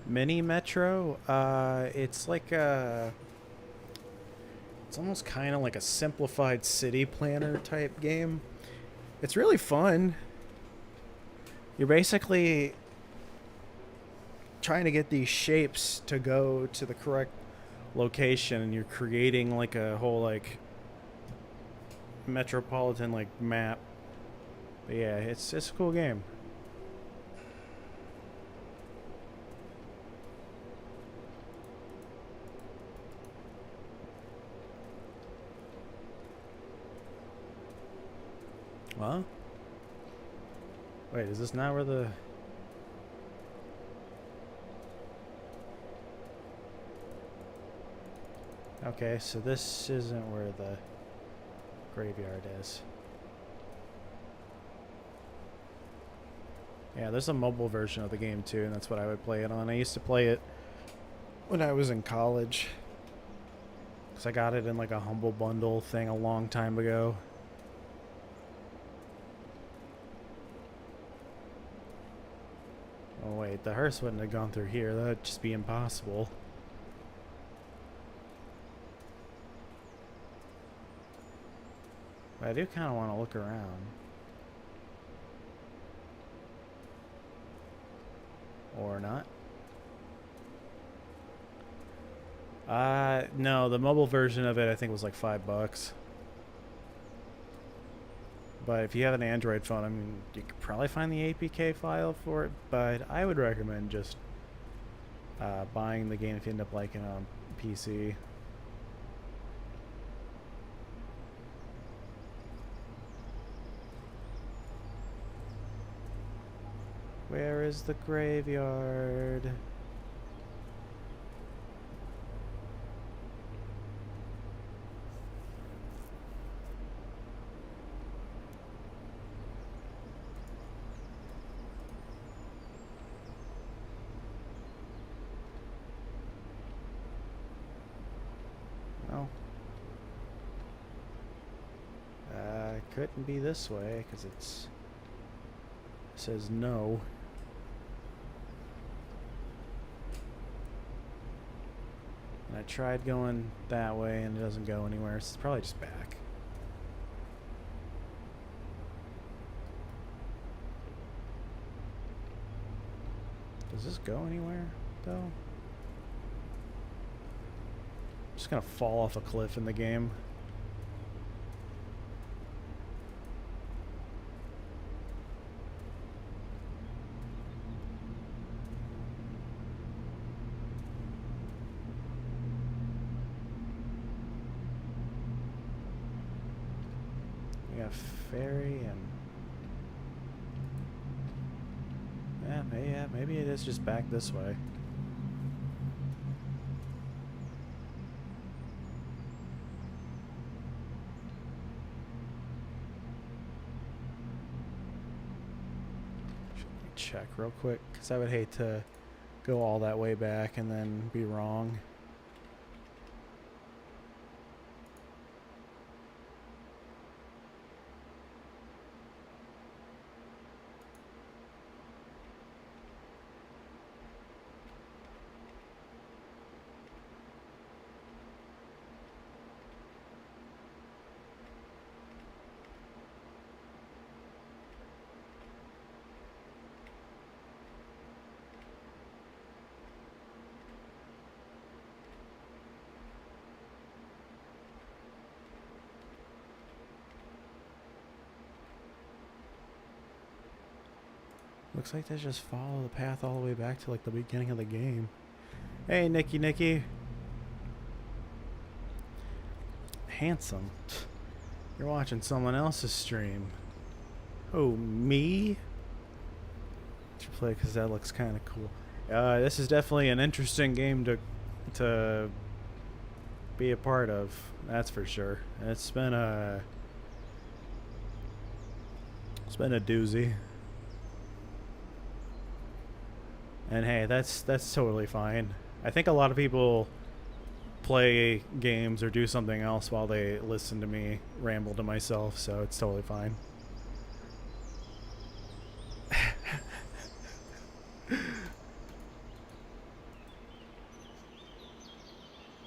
Mini Metro, it's like a... It's almost kind of like a simplified city planner type game. It's really fun. You're basically trying to get these shapes to go to the correct location, and you're creating like a whole like metropolitan like map. But yeah, it's a cool game. Well, wait, is this not where the... Okay, so this isn't where the graveyard is. Yeah, there's a mobile version of the game too, and that's what I would play it on. I used to play it when I was in college, because I got it in like a Humble Bundle thing a long time ago. Oh wait, the hearse wouldn't have gone through here. That would just be impossible. But I do kind of want to look around. Or not. No, the mobile version of it I think was like $5. But if you have an Android phone, I mean, you could probably find the APK file for it, but I would recommend just buying the game if you end up liking it on PC. Where is the graveyard? couldn't be this way because it says no. And I tried going that way and it doesn't go anywhere. So it's probably just back. Does this go anywhere though? I'm just gonna fall off a cliff in the game. We got ferry and yeah, maybe it is just back this way. Should we check real quick? Because I would hate to go all that way back and then be wrong. Looks like they just follow the path all the way back to like the beginning of the game. Hey, Nikki. Handsome. You're watching someone else's stream. Oh, me? Should play because that looks kind of cool. This is definitely an interesting game to be a part of. That's for sure. It's been a doozy. And hey, that's totally fine. I think a lot of people play games or do something else while they listen to me ramble to myself, so it's totally fine.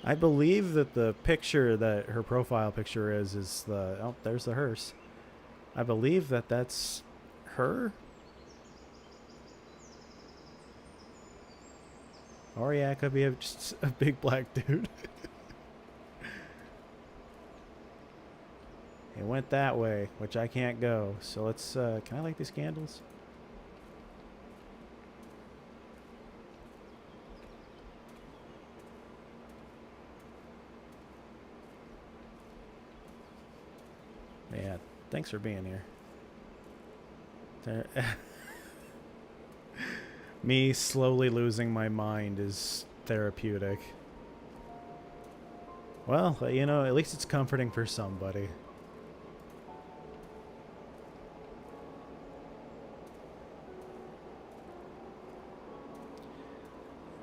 I believe that the picture that her profile picture is the... Oh, there's the hearse. I believe that that's her. Or yeah, it could be just a big black dude. It went that way, which I can't go. So let's, can I light these candles? Yeah, thanks for being here. There. Me slowly losing my mind is therapeutic. Well, you know, at least it's comforting for somebody.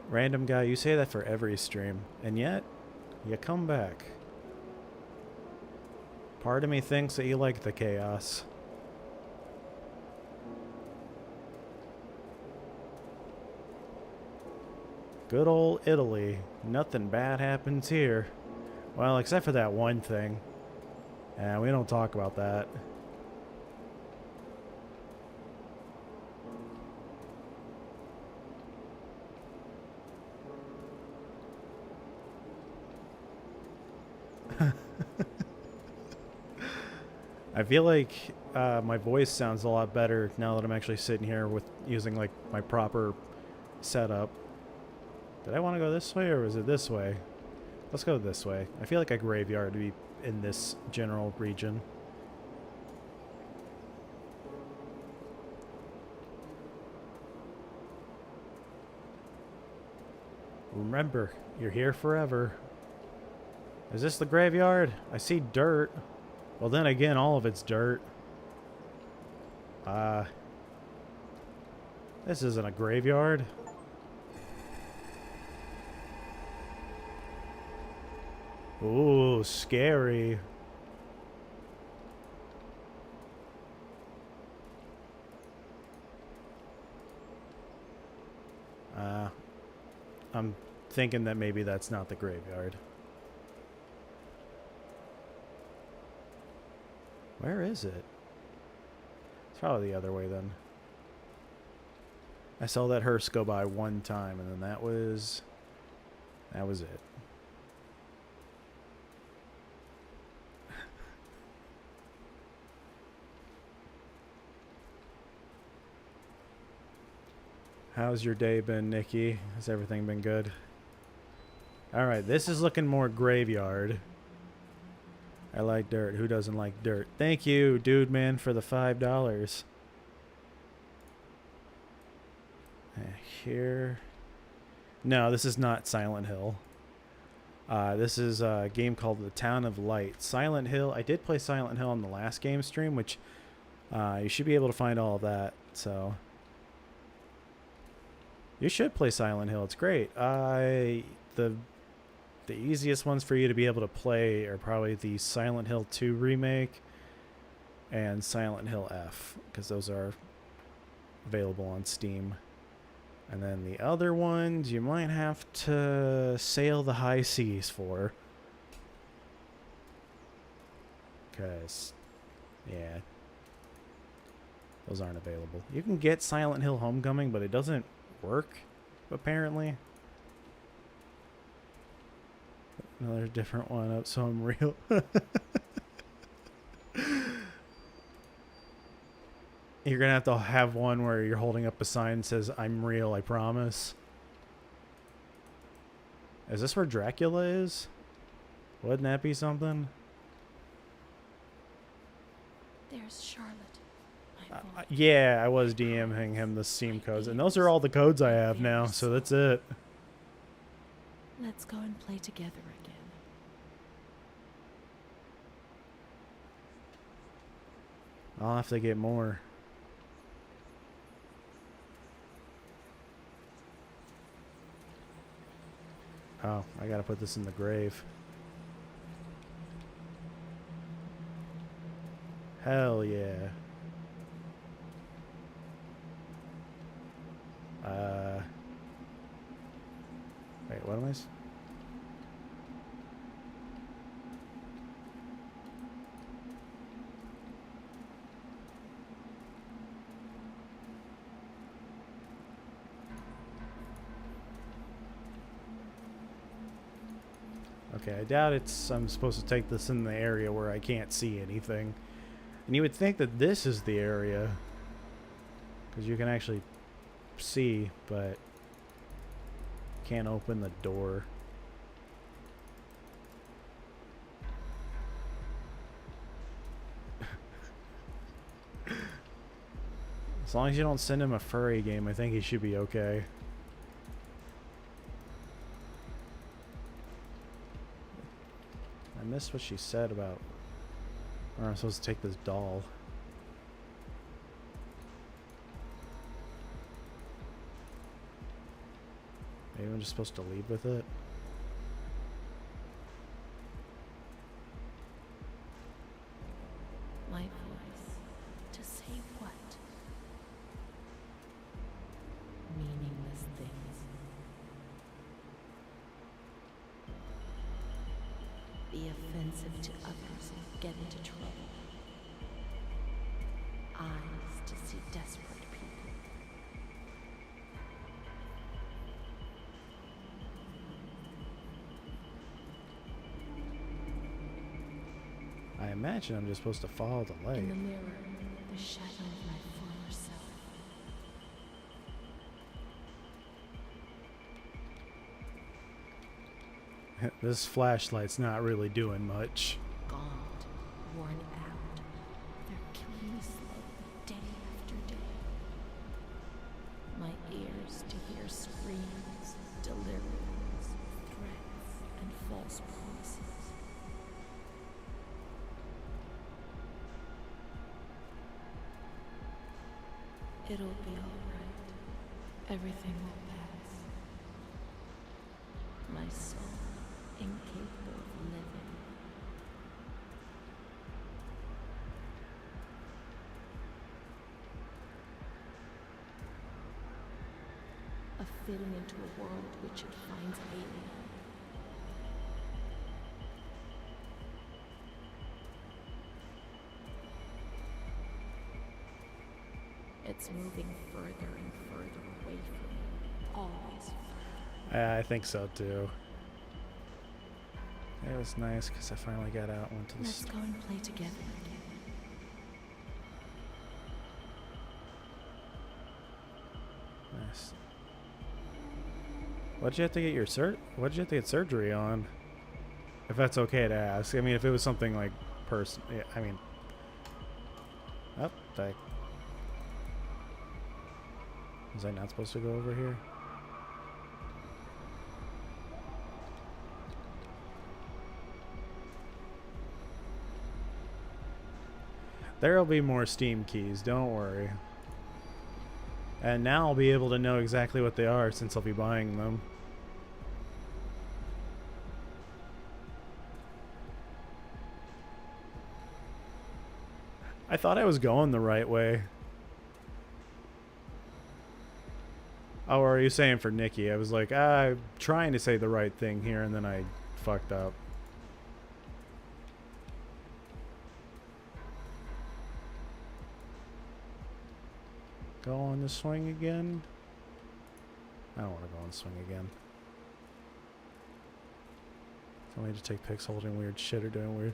Random guy, you say that for every stream, and yet, you come back. Part of me thinks that you like the chaos. Good old Italy. Nothing bad happens here. Well, except for that one thing. And we don't talk about that. I feel like my voice sounds a lot better now that I'm actually sitting here with using like my proper setup. Did I want to go this way or was it this way? Let's go this way. I feel like a graveyard to be in this general region. Remember, you're here forever. Is this the graveyard? I see dirt. Well, then again, all of it's dirt. This isn't a graveyard. Ooh, scary. I'm thinking that maybe that's not the graveyard. Where is it? It's probably the other way then. I saw that hearse go by one time, and then that was it. How's your day been, Nikki? Has everything been good? All right, this is looking more graveyard. I like dirt. Who doesn't like dirt? Thank you, dude, man, for the $5. Here. No, this is not Silent Hill. This is a game called The Town of Light. Silent Hill. I did play Silent Hill on the last game stream, which you should be able to find all of that. So you should play Silent Hill. It's great. The easiest ones for you to be able to play are probably the Silent Hill 2 remake and Silent Hill F, because those are available on Steam. And then the other ones you might have to sail the high seas for. Because, yeah, those aren't available. You can get Silent Hill Homecoming, but it doesn't work, apparently. Another different one up, so I'm real. You're going to have one where you're holding up a sign that says, "I'm real, I promise." Is this where Dracula is? Wouldn't that be something? There's Charlotte. My fault. Yeah, I was DMing him the Steam codes. And those are all the codes I have now, so that's it. Let's go and play together again. I'll have to get more. Oh, I gotta put this in the grave. Hell yeah. Wait, what am I? Okay, I doubt I'm supposed to take this in the area where I can't see anything. And you would think that this is the area, because you can actually see, but can't open the door. As long as you don't send him a furry game, I think he should be okay. I missed what she said about where I'm supposed to take this doll. Maybe I'm just supposed to leave with it. My voice. To say what? Meaningless things. Be offensive to others and get into trouble. Eyes to see desperate people. I imagine I'm just supposed to follow the light. In the mirror, the shadow of my former self. This flashlight's not really doing much. Gaunt, worn out. They're killing me slowly, day after day. My ears to hear screams, deliriums, threats, and false promises. It'll be all right. Everything will pass. My soul, incapable of living. A fitting into a world which it finds alien. It's moving further and further away from me, always further. I think so too. It was nice because I finally got out and went to the Let's go and play together again. Nice. What'd you have to get your What'd you have to get surgery on? If that's okay to ask. I mean, if it was something like yeah, I mean. Oh, was I not supposed to go over here? There'll be more Steam keys, don't worry. And now I'll be able to know exactly what they are since I'll be buying them. I thought I was going the right way. Oh, are you saying for Nikki? I was like, I'm trying to say the right thing here, and then I fucked up. Go on the swing again? I don't want to go on the swing again. Tell me to take pics holding weird shit or doing weird.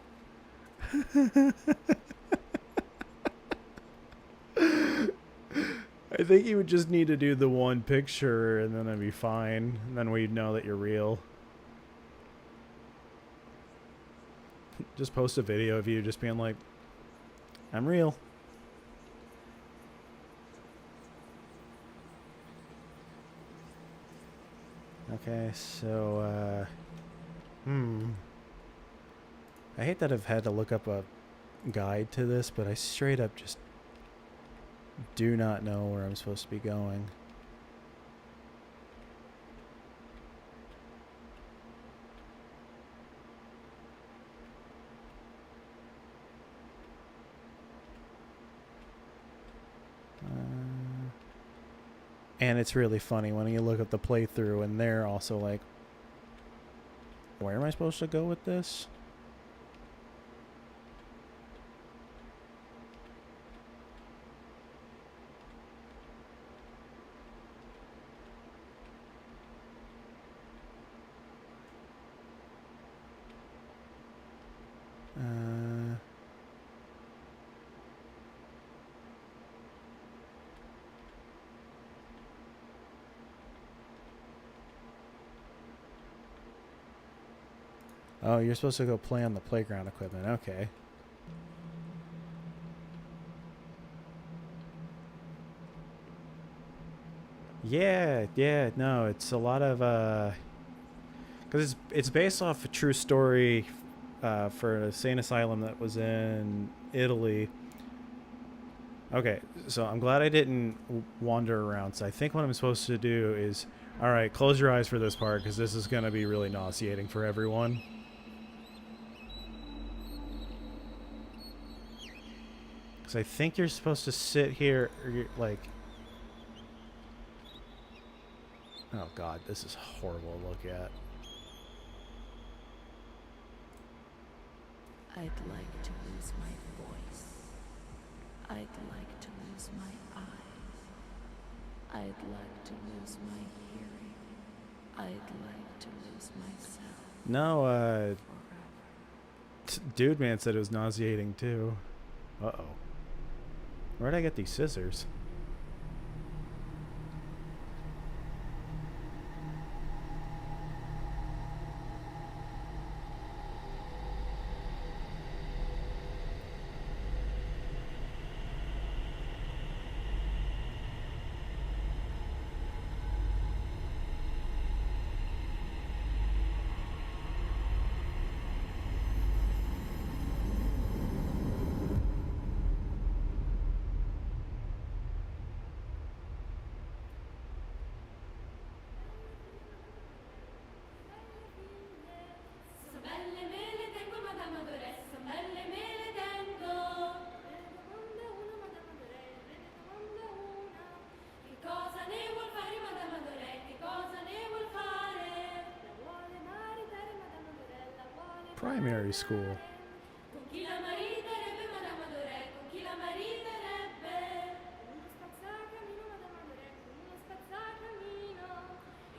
I think you would just need to do the one picture and then it'd be fine. And then we'd know that you're real. Just post a video of you just being like, I'm real. Okay, so, I hate that I've had to look up a guide to this, but I straight up just do not know where I'm supposed to be going. And it's really funny when you look at the playthrough and they're also like, where am I supposed to go with this? Oh, you're supposed to go play on the playground equipment. Okay. Yeah, no, it's a lot of, because it's based off a true story for a sane asylum that was in Italy. Okay, so I'm glad I didn't wander around. So I think what I'm supposed to do is, all right, close your eyes for this part because this is going to be really nauseating for everyone. Because I think you're supposed to sit here, or you're like... Oh god, this is horrible to look at. I'd like to lose my voice. I'd like to lose my eyes. I'd like to lose my hearing. I'd like to lose myself. No, Dude Man said it was nauseating too. Uh-oh. Where'd I get these scissors? primary school. Con chi la mariterebbe Madame Adoré, con chi la mariterebbe. Uno spazzacamino Madame Adoré, uno spazzacamino.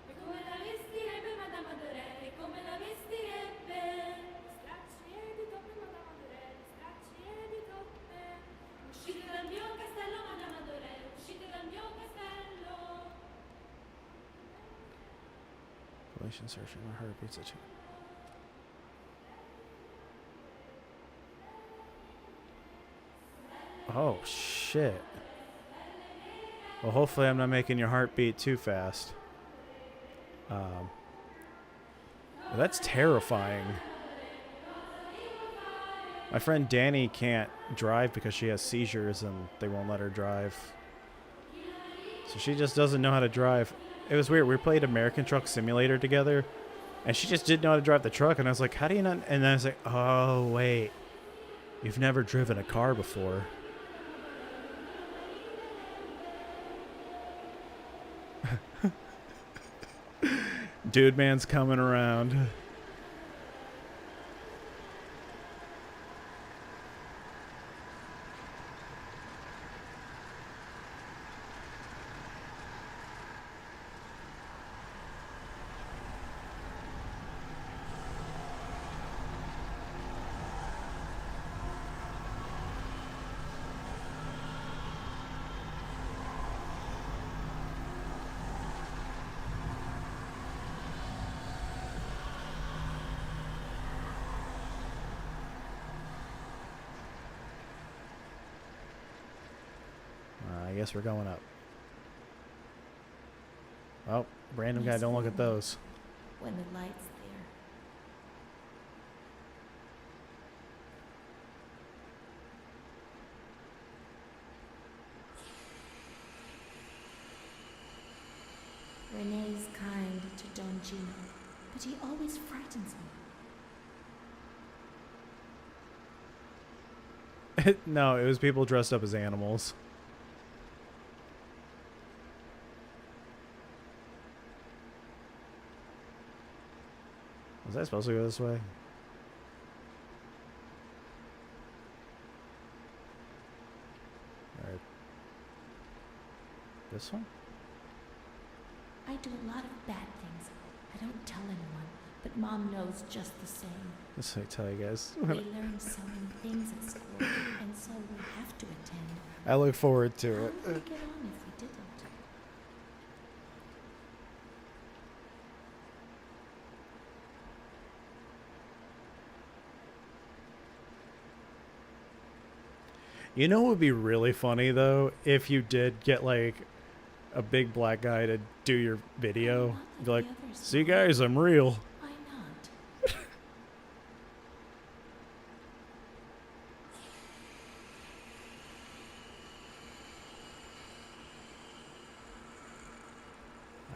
E come la vestirebbe Madame Adoré, e come la vestirebbe. Di stracci e di toppe Madame Adoré, di stracci e di toppe. Uscite dal mio castello Madame Adoré, uscite dal mio castello. Relation searching or heartbeats. Oh, shit. Well, hopefully I'm not making your heart beat too fast. That's terrifying. My friend Danny can't drive because she has seizures and they won't let her drive. So she just doesn't know how to drive. It was weird. We played American Truck Simulator together and she just didn't know how to drive the truck. And I was like, how do you not? And then I was like, oh, wait. You've never driven a car before. Dude man's coming around. I guess we're going up. Oh, random guy, don't look at those. When the light's there. Renee's kind to Don Gino, but he always frightens me. No, it was people dressed up as animals. Was I supposed to go this way? Alright. This one? I do a lot of bad things. I don't tell anyone, but Mom knows just the same. This I tell you guys. We learn so many things at school, and so we have to attend. I look forward to How it. would we get on if we didn't? You know what would be really funny though? If you did get like a big black guy to do your video. Not Be the like, others see will. guys, I'm real. Why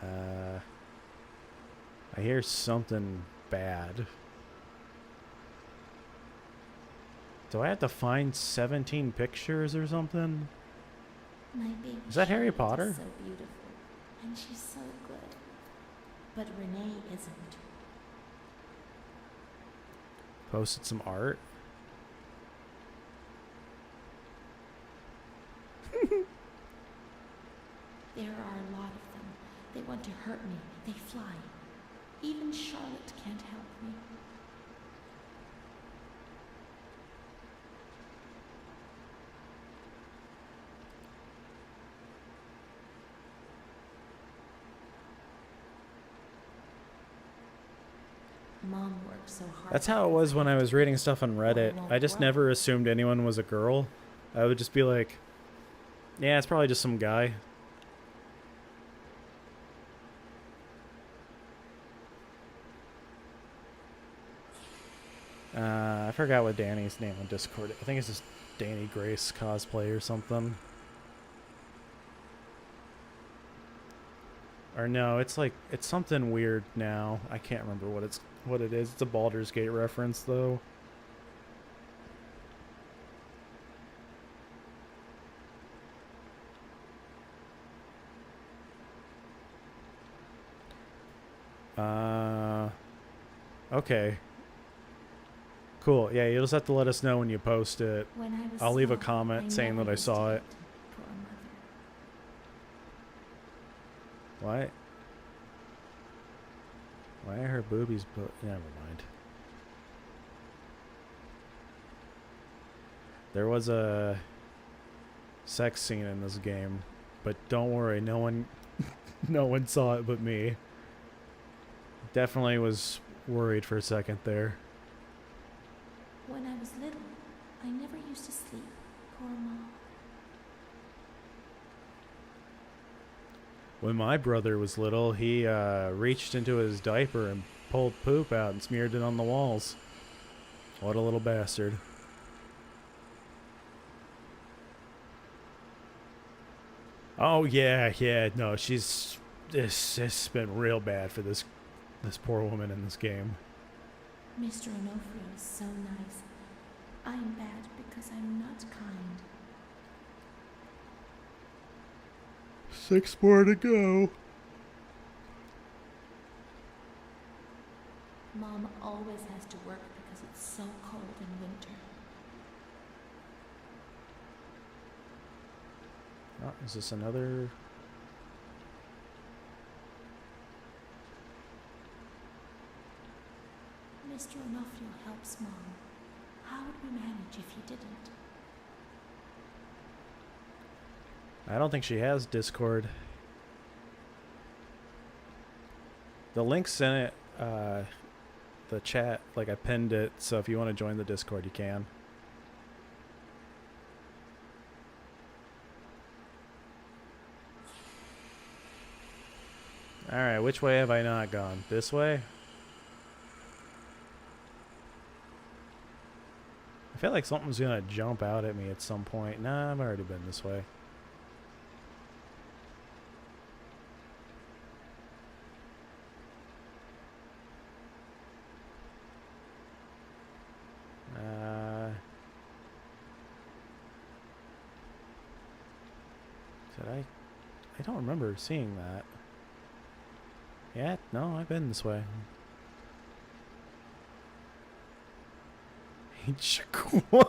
not? I hear something bad. Do I have to find 17 pictures or something? My baby Is that Harry Charlotte Potter? is so beautiful, and she's so good. But Renee isn't. Posted some art. There are a lot of them. They want to hurt me. They fly. Even Charlotte can't help me. Mom works so hard. That's how it was when I was reading stuff on Reddit. won't I just grow. never assumed anyone was a girl. I would just be like, yeah, it's probably just some guy. I forgot what Danny's name on Discord. I think it's just Danny Grace cosplay or something. Or no, it's like it's something weird now. I can't remember what it is. It's a Baldur's Gate reference though. Okay. Cool. Yeah, you'll just have to let us know when you post it. When I was I'll leave a small, comment saying never that I used saw to it. eat. Poor mother. What? Why are her boobies never mind. There was a sex scene in this game, but don't worry, no one no one saw it but me. Definitely was worried for a second there. When I was little, I never used to sleep. Poor mom. When my brother was little, he reached into his diaper and pulled poop out and smeared it on the walls. What a little bastard. Oh yeah, no, it's been real bad for this poor woman in this game. Mr. Onofrio is so nice. I am bad because I'm not kind. 6 more to go. Mom always has to work because it's so cold in winter. Oh, is this another? Mr. Onofrio helps Mom. How would we manage if he didn't? I don't think she has Discord. The link's in it, the chat, like I pinned it, so if you want to join the Discord, you can. Alright, which way have I not gone? This way? I feel like something's gonna jump out at me at some point. Nah, I've already been this way. Did I don't remember seeing that. Yeah, no, I've been this way. He shook one.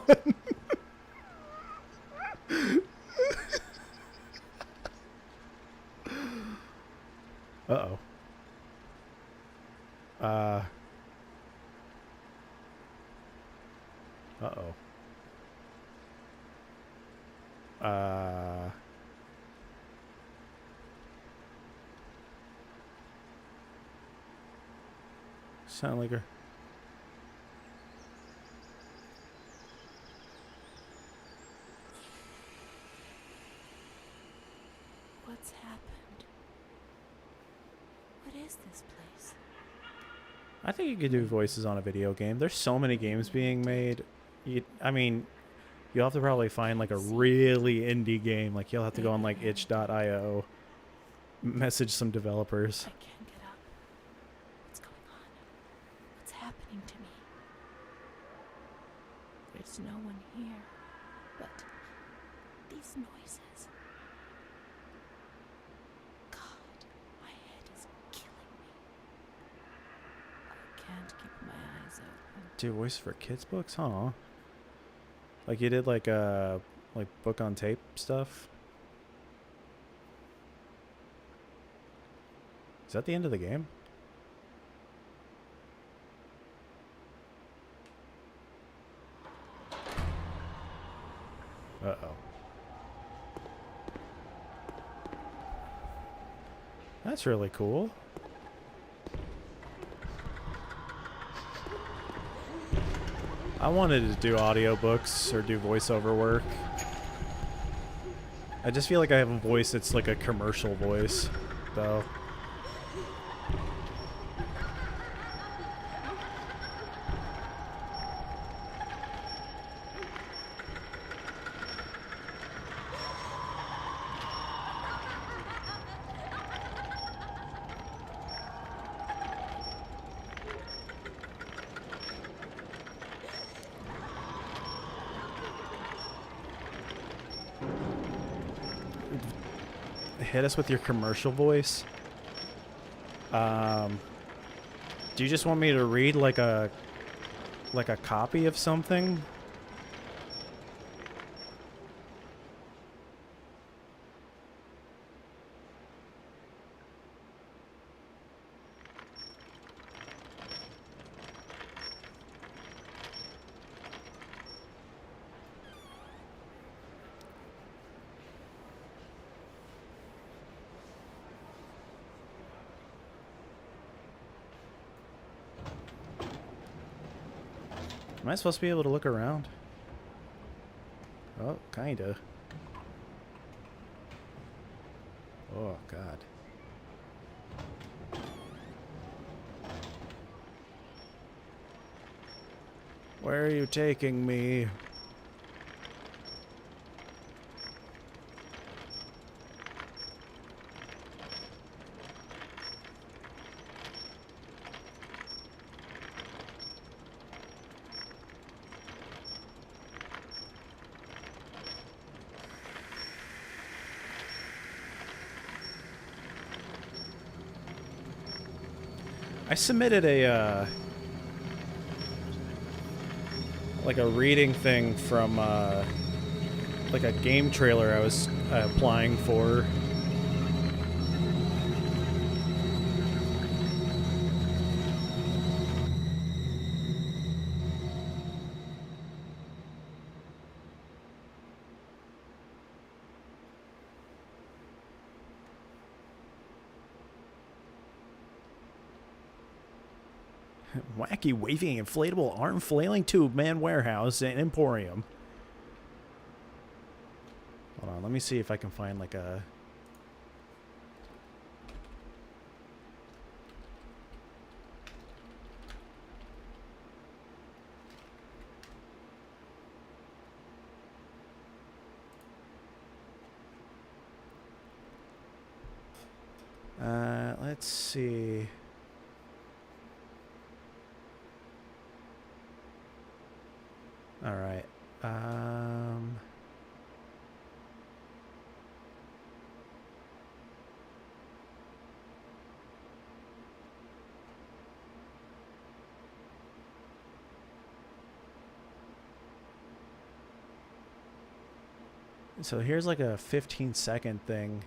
Uh-oh. Uh-oh. Sound like her. What's happened? What is this place? I think you could do voices on a video game. There's so many games being made. I mean, you'll have to probably find like a really indie game. Like you'll have to go on like itch.io, message some developers. I can't get up. What's going on? What's happening to me? There's no one here, but these noises. God, my head is killing me. I can't keep my eyes open. Do voice for kids books, huh? Like you did like book on tape stuff. Is that the end of the game? Uh-oh. That's really cool. I wanted to do audiobooks or do voiceover work. I just feel like I have a voice that's like a commercial voice, though. Hit us with your commercial voice. Do you just want me to read like like a copy of something. Am I supposed to be able to look around? Oh, kinda. Oh, God. Where are you taking me? I submitted a, like a reading thing from, like a game trailer I was applying for. Wacky waving inflatable arm flailing tube man warehouse and emporium. Hold on, let me see if I can find like a... let's see. All right. So here's like a 15-second thing.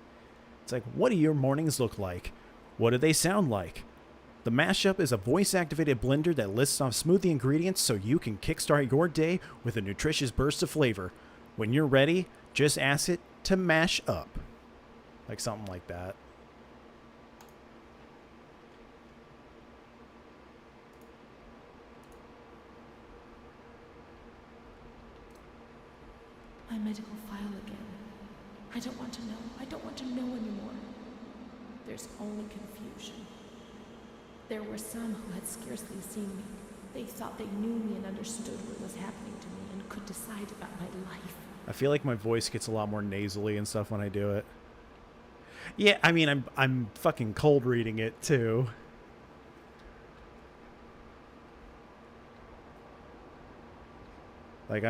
It's like, what do your mornings look like? What do they sound like? The mashup is a voice-activated blender that lists off smoothie ingredients so you can kickstart your day with a nutritious burst of flavor. When you're ready, just ask it to mash up. Like something like that. My medical file again. I don't want to know. I don't want to know anymore. There's only confusion. There were some who had scarcely seen me. They thought they knew me and understood what was happening to me and could decide about my life. I feel like my voice gets a lot more nasally and stuff when I do it. Yeah, I mean, I'm fucking cold reading it too. Like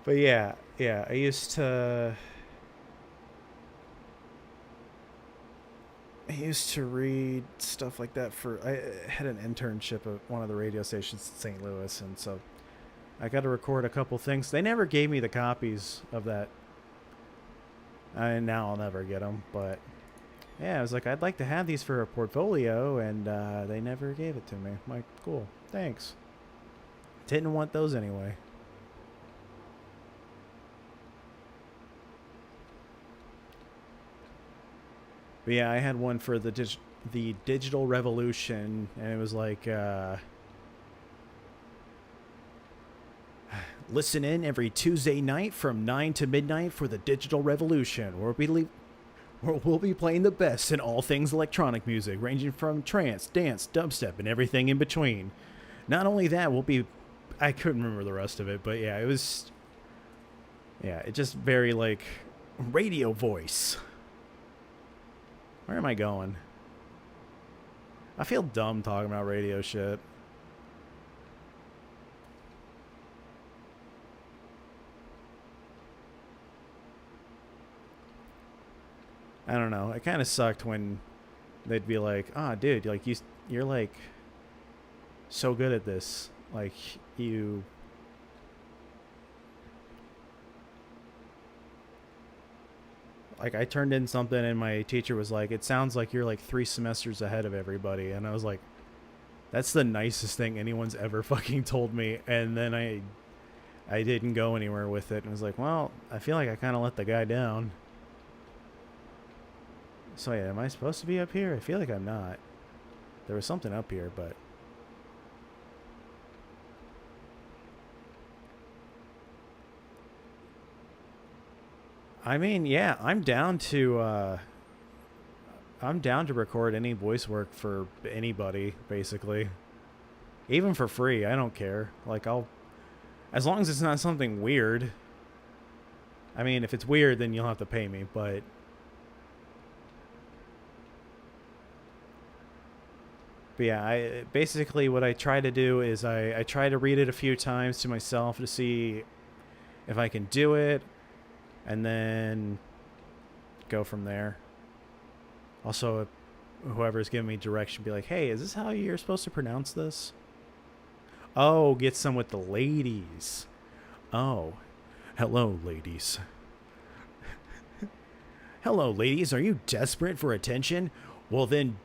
but yeah, I used to read stuff like that I had an internship at one of the radio stations in St. Louis, and so I got to record a couple things. They never gave me the copies of that. Now I'll never get them, but yeah, I was like, I'd like to have these for a portfolio, and they never gave it to me. I'm like, cool, thanks. Didn't want those anyway. But yeah, I had one for the digital revolution, and it was like, listen in every Tuesday night from 9 to midnight for the digital revolution, where we'll be playing the best in all things electronic music, ranging from trance, dance, dubstep, and everything in between. Not only that, I couldn't remember the rest of it, but yeah, it just very like radio voice. Where am I going? I feel dumb talking about radio shit. I don't know. It kind of sucked when they'd be like, "Ah, dude, like you're like so good at this. Like, you... Like, I turned in something and my teacher was like, it sounds like you're like 3 semesters ahead of everybody. And I was like, that's the nicest thing anyone's ever fucking told me. And then I didn't go anywhere with it. And I was like, well, I feel like I kind of let the guy down. So yeah, am I supposed to be up here? I feel like I'm not. There was something up here, but... I mean, yeah, I'm down to record any voice work for anybody, basically. Even for free, I don't care. Like, as long as it's not something weird. I mean, if it's weird, then you'll have to pay me, but... But yeah, basically what I try to do is I try to read it a few times to myself to see if I can do it, and then go from there. Also, whoever's giving me direction, be like, hey, is this how you're supposed to pronounce this? Oh, get some with the ladies. Oh, hello, ladies. Hello, ladies. Are you desperate for attention? Well, then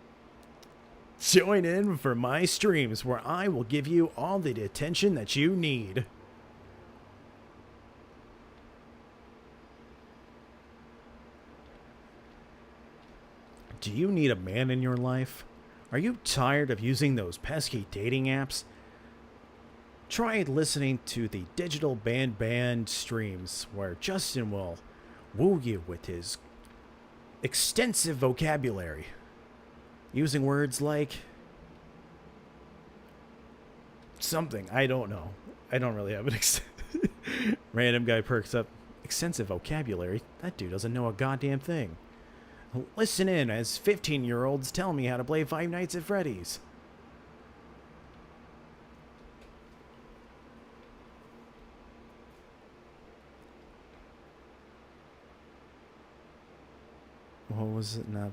join in for my streams where I will give you all the attention that you need. Do you need a man in your life? Are you tired of using those pesky dating apps? Try listening to the Digital Band streams where Justin will woo you with his extensive vocabulary, using words like something. I don't know. I don't really have an random guy perks up. Extensive vocabulary? That dude doesn't know a goddamn thing. Listen in as 15-year-olds tell me how to play Five Nights at Freddy's. What was it? Not,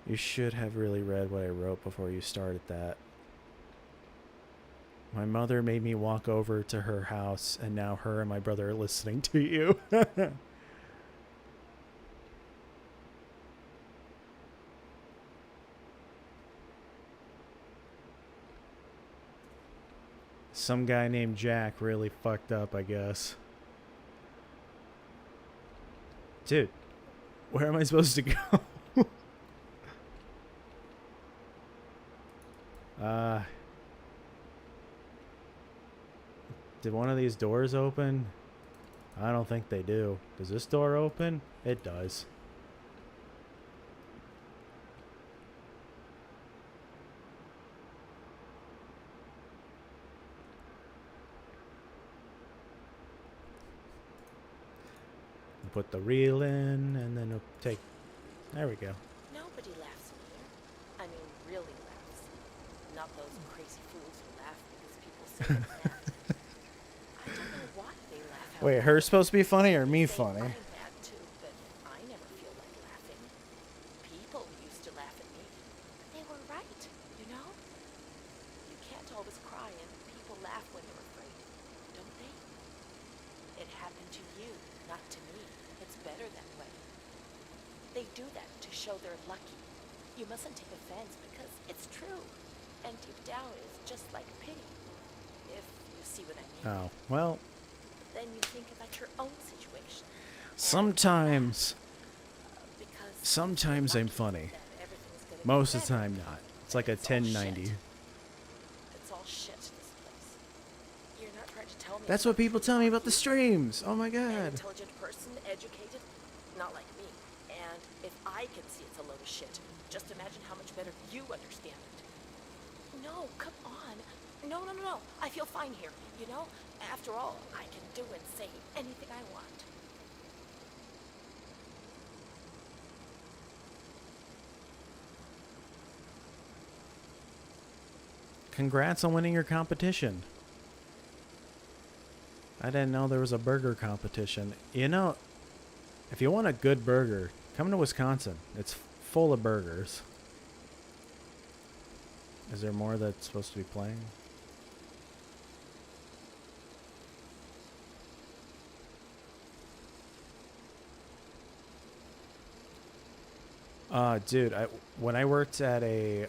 you should have really read what I wrote before you started that. My mother made me walk over to her house, and now her and my brother are listening to you. Some guy named Jack really fucked up, I guess. Dude, where am I supposed to go? Did one of these doors open? I don't think they do. Does this door open? It does. Put the reel in, and then it'll take... There we go. Nobody laughs in here. I mean, really laughs. Not those crazy fools who laugh because people say it's mad. I don't know why they laugh out Wait, loud. her supposed to be funny or me They say funny? I'm mad too, but I never feel like laughing. People used to laugh at me, but they were right, you know? You can't always cry and people laugh when they're afraid, don't they? It happened to you, not to me. It's better that way. They do that to show they're lucky. You mustn't take offense because it's true. And deep down it's just like pity. If you see what I mean. Oh, well, Then you think about your own situation. sometimes... Because Sometimes you're I'm lucky funny. that everything's gonna be Most of the better. time not. It's like a It's all 1090. shit. It's all shit, this place. You're not trying to tell me That's about what people tell me about the you. streams. Oh my An god. intelligent person, educated, not like me. And if I can see it's a load of shit, just imagine how much better you understand it. No, come on. No. I feel fine here, you know? After all, I can do and say anything I want. Congrats on winning your competition. I didn't know there was a burger competition. You know, if you want a good burger, come to Wisconsin. It's full of burgers. Is there more that's supposed to be playing? Dude, when I worked at a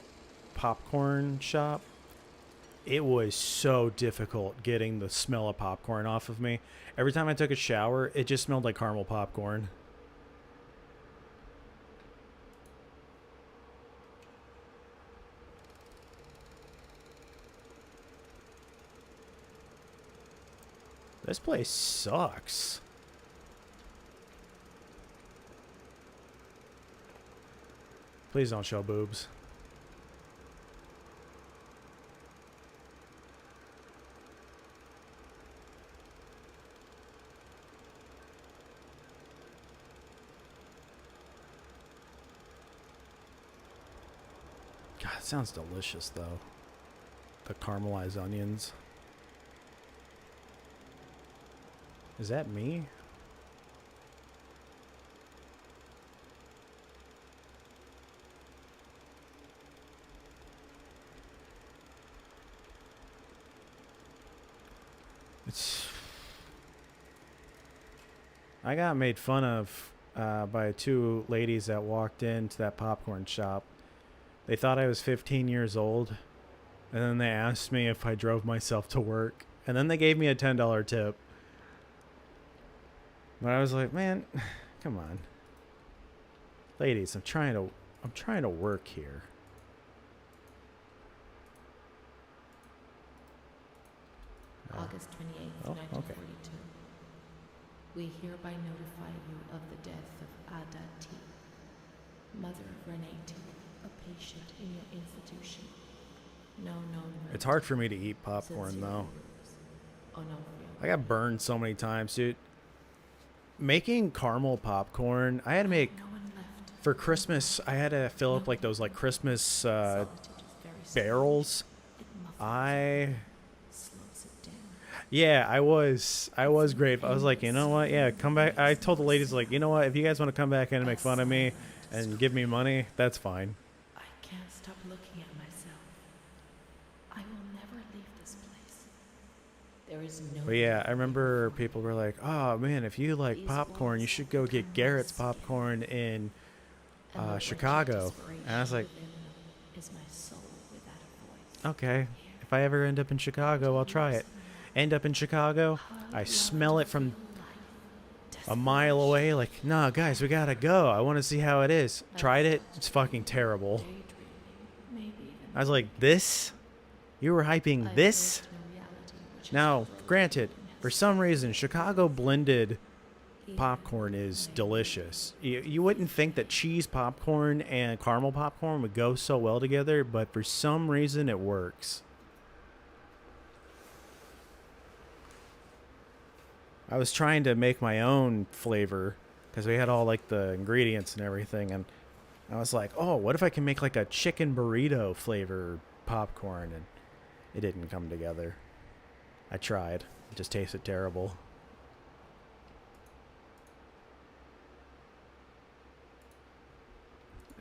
popcorn shop, it was so difficult getting the smell of popcorn off of me. Every time I took a shower, it just smelled like caramel popcorn. This place sucks. Please don't show boobs. God, it sounds delicious though. The caramelized onions. Is that me? I got made fun of by two ladies that walked into that popcorn shop. They thought I was 15 years old, and then they asked me if I drove myself to work, and then they gave me a $10 tip. But I was like, man, come on, ladies, I'm trying to work here. August 28th, oh, 1942. okay. We hereby notify you of the death of Ada T, mother of Renee T, a patient in your institution. No known. It's hard for me to eat popcorn though. I got burned so many times, dude. Making caramel popcorn, I had to make for Christmas. I had to fill up like those like Christmas barrels. Yeah, I was great. I was like, you know what? Yeah, come back. I told the ladies like, you know what? If you guys want to come back in and make fun of me and give me money, that's fine. I can't stop looking at myself. I will never leave this place. There is no. But yeah, I remember people were like, "Oh man, if you like popcorn, you should go get Garrett's popcorn in Chicago." And I was like, "Okay, if I ever end up in Chicago, I'll try it." End up in Chicago, I smell it from a mile away. Like, nah, guys, we gotta go. I want to see how it is. Tried it. It's fucking terrible. I was like, this? You were hyping this? Now, granted, for some reason, Chicago blended popcorn is delicious. You wouldn't think that cheese popcorn and caramel popcorn would go so well together, but for some reason it works. I was trying to make my own flavor because we had all like the ingredients and everything, and I was like, oh, what if I can make like a chicken burrito flavor popcorn? And it didn't come together. I tried. It just tasted terrible.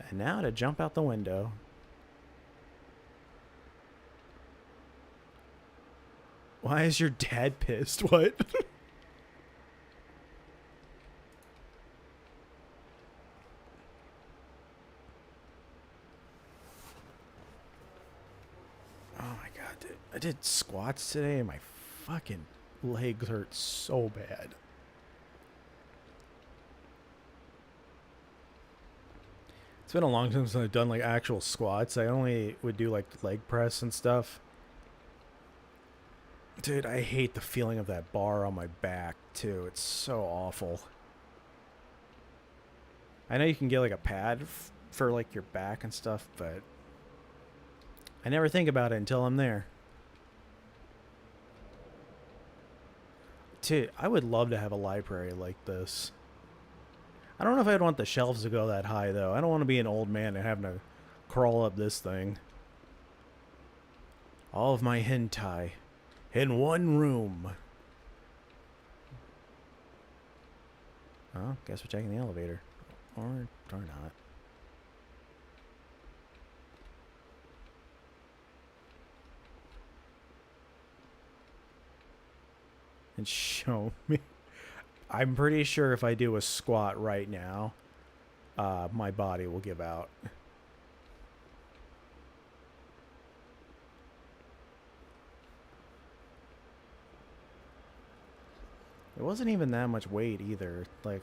And now to jump out the window. Why is your dad pissed? What? I did squats today and my fucking legs hurt so bad. It's been a long time since I've done like actual squats. I only would do like leg press and stuff. Dude, I hate the feeling of that bar on my back too. It's so awful. I know you can get like a pad for like your back and stuff, but I never think about it until I'm there. Dude, I would love to have a library like this. I don't know if I'd want the shelves to go that high, though. I don't want to be an old man and having to crawl up this thing. All of my hentai in one room. Oh, guess we're taking the elevator. Or not. and show me. I'm pretty sure if I do a squat right now, my body will give out. It wasn't even that much weight either. Like,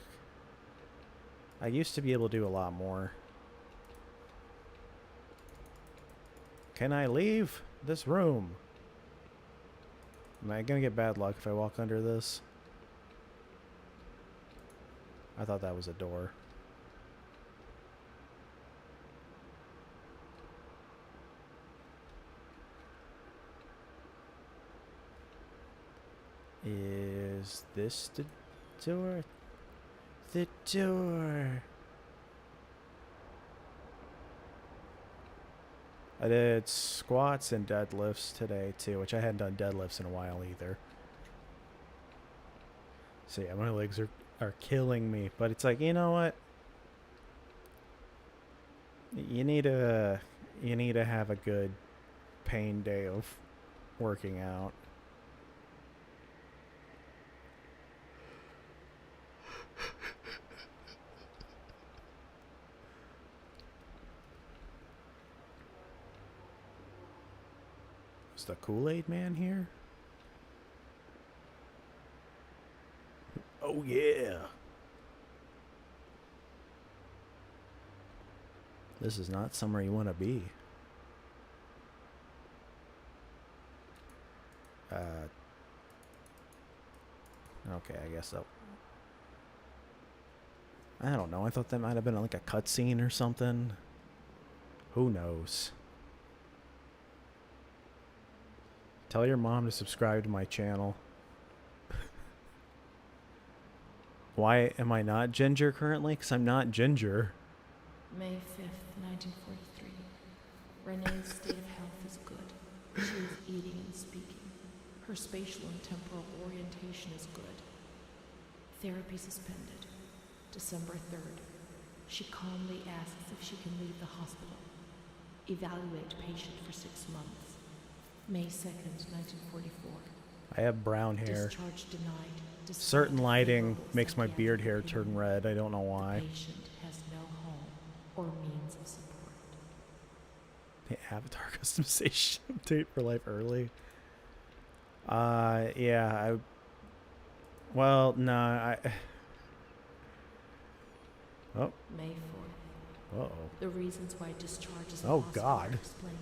I used to be able to do a lot more. Can I leave this room? Am I gonna get bad luck if I walk under this? I thought that was a door. Is this the door? The door. I did squats and deadlifts today too, which I hadn't done deadlifts in a while either. So yeah, my legs are killing me, but it's like, you know what? You need to have a good pain day of working out. Is the Kool-Aid man here? Oh yeah. This is not somewhere you want to be. Okay, I guess so. I don't know. I thought that might have been like a cutscene or something. Who knows? Tell your mom to subscribe to my channel. Why am I not ginger currently? Because I'm not ginger. May 5th, 1943. Renee's state of health is good. She is eating and speaking. Her spatial and temporal orientation is good. Therapy suspended. December 3rd. She calmly asks if she can leave the hospital. Evaluate patient for 6 months. May 2nd, 1944. I have brown hair. Discharge denied. Certain lighting makes my beard hair turn red. I don't know why. Patient has no home or means of support. The avatar customization update for life early. Yeah, well, no, Oh. May 4th. Uh-oh. The reasons why discharge is Oh, lost God. are explained.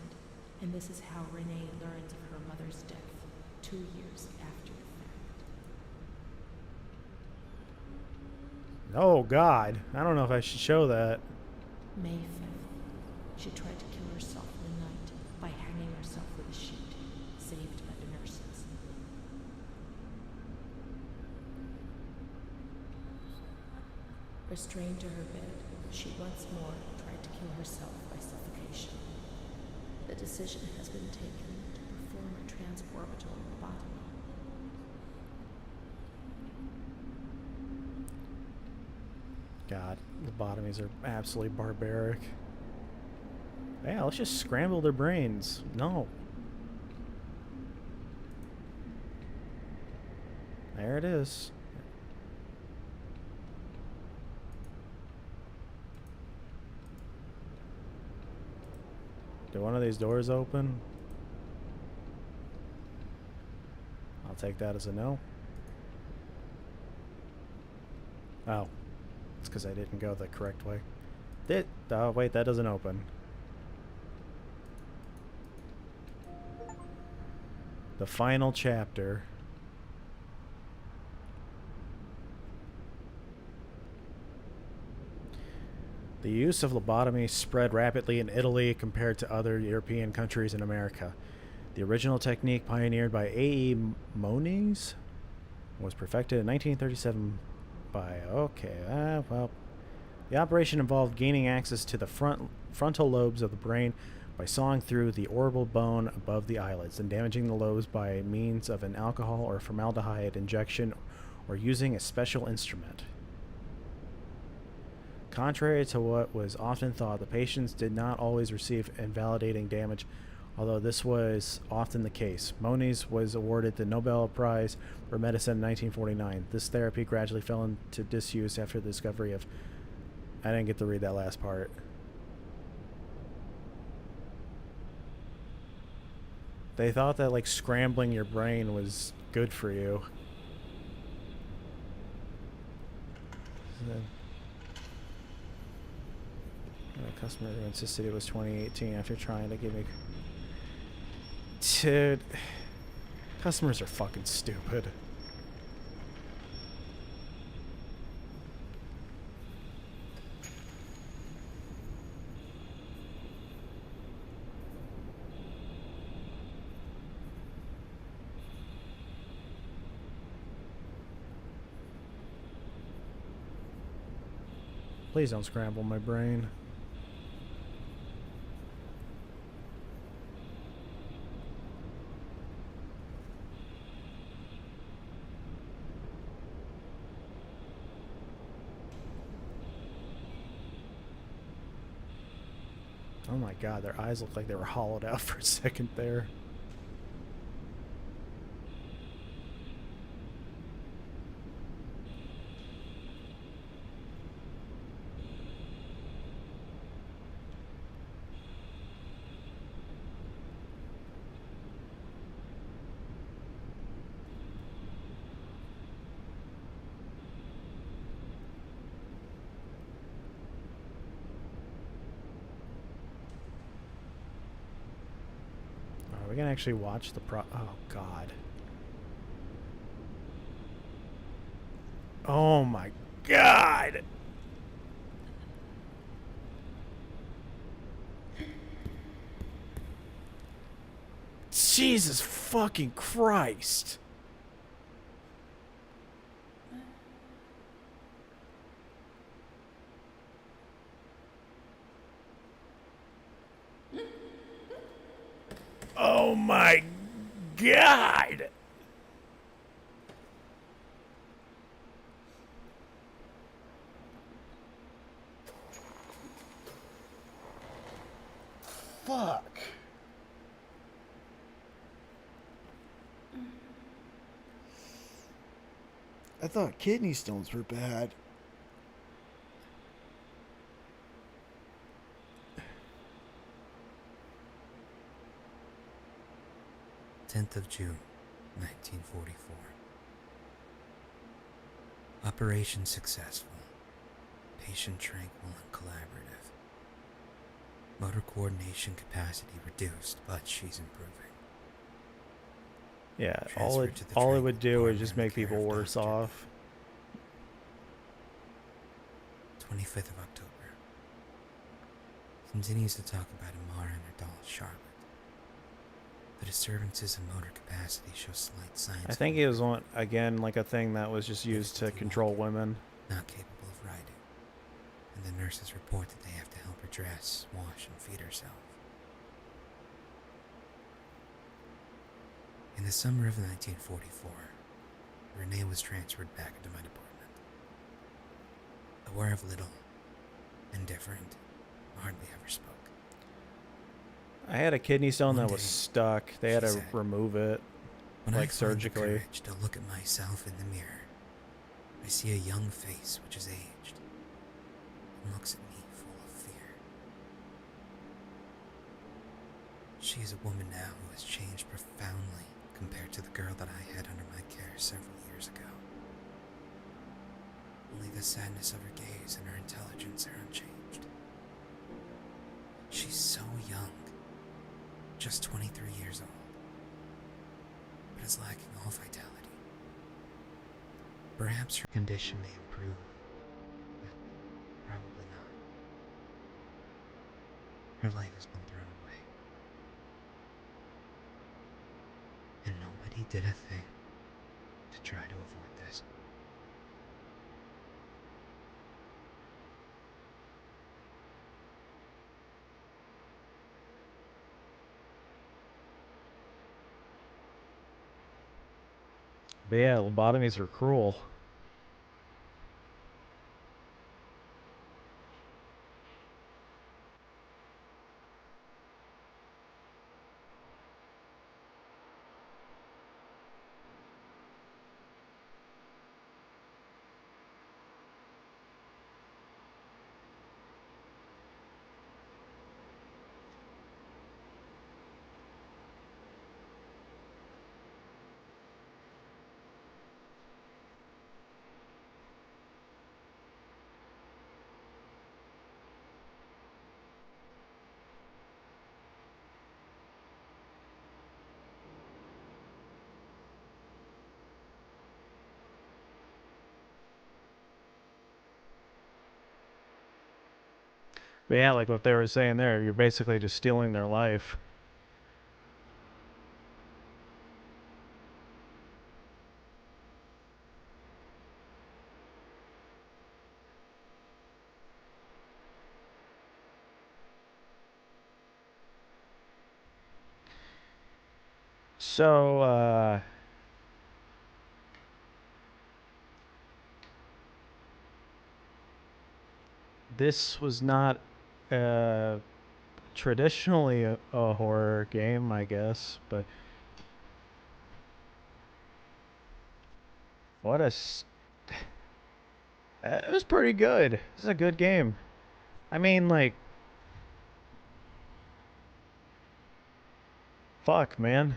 And this is how Renee learns of her mother's death 2 years after the fact. Oh, God. I don't know if I should show that. May 5th. She tried to kill herself in the night by hanging herself with a sheet, saved by the nurses. Restrained to her bed, she once more tried to kill herself by suffocation. The decision has been taken to perform a transorbital lobotomy. God, lobotomies are absolutely barbaric. Yeah, let's just scramble their brains. No. There it is. Do one of these doors open? I'll take that as a no. Oh. It's because I didn't go the correct way. Oh, wait, that doesn't open. The final chapter. The use of lobotomy spread rapidly in Italy compared to other European countries and America. The original technique, pioneered by A.E. Moniz, was perfected in 1937 by... Okay, well... The operation involved gaining access to the frontal lobes of the brain by sawing through the orbital bone above the eyelids and damaging the lobes by means of an alcohol or formaldehyde injection or using a special instrument. Contrary to what was often thought, the patients did not always receive invalidating damage although this was often the case. Moniz was awarded the Nobel Prize for Medicine in 1949. This therapy gradually fell into disuse after the discovery of... I didn't get to read that last part. They thought that, like, scrambling your brain was good for you. A customer who insisted it was 2018 after trying to give me... Dude, customers are fucking stupid. Please don't scramble my brain. Oh my god, their eyes look like they were hollowed out for a second there. We can actually watch the oh god. Oh my god. Jesus fucking Christ. Oh my god! Fuck. I thought kidney stones were bad. 10th of June, 1944. Operation successful. Patient tranquil and collaborative. Motor coordination capacity reduced, but she's improving. Yeah, Transferred to the all it tranquil would do is corridor just in the make care people of worse Dr. off. 25th of October. Continues to talk about Amara and her doll, Charlotte. The disturbances in motor capacity show slight signs. I think it was on again like a thing that was just used to control women. Not capable of riding, and the nurses report that they have to help her dress, wash, and feed herself. In the summer of 1944, Renee was transferred back into my department. Aware of little, indifferent, hardly ever spoke. I had a kidney stone One that was day, stuck. They had she to said, remove it, When I like find the surgically. courage to look at myself in the mirror, I see a young face which is aged and looks at me full of fear. She is a woman now who has changed profoundly compared to the girl that I had under my care several years ago. Only the sadness of her gaze and her intelligence are unchanged. She's so young, just 23 years old, but is lacking all vitality. Perhaps her condition may improve, but probably not. Her life has been thrown away, and nobody did a thing to try to avoid this. But yeah, lobotomies are cruel. But yeah, like what they were saying there, you're basically just stealing their life. So, this was not traditionally a horror game, I guess, but what a. It was pretty good. This is a good game. I mean, like, fuck, man.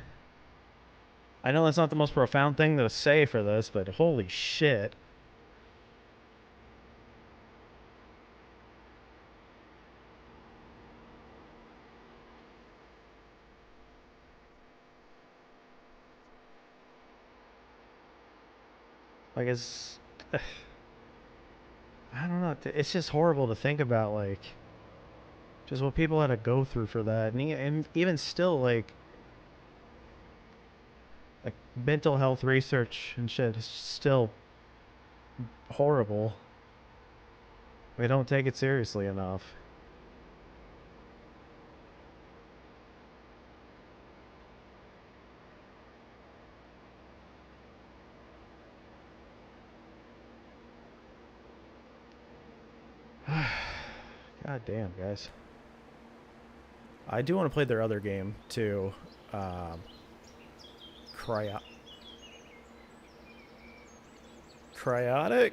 I know that's not the most profound thing to say for this, but holy shit. Like, it's. I don't know. It's just horrible to think about, like, just what people had to go through for that. And even still, like mental health research and shit is still horrible. We don't take it seriously enough. God damn, guys. I do want to play their other game too. Cryotic?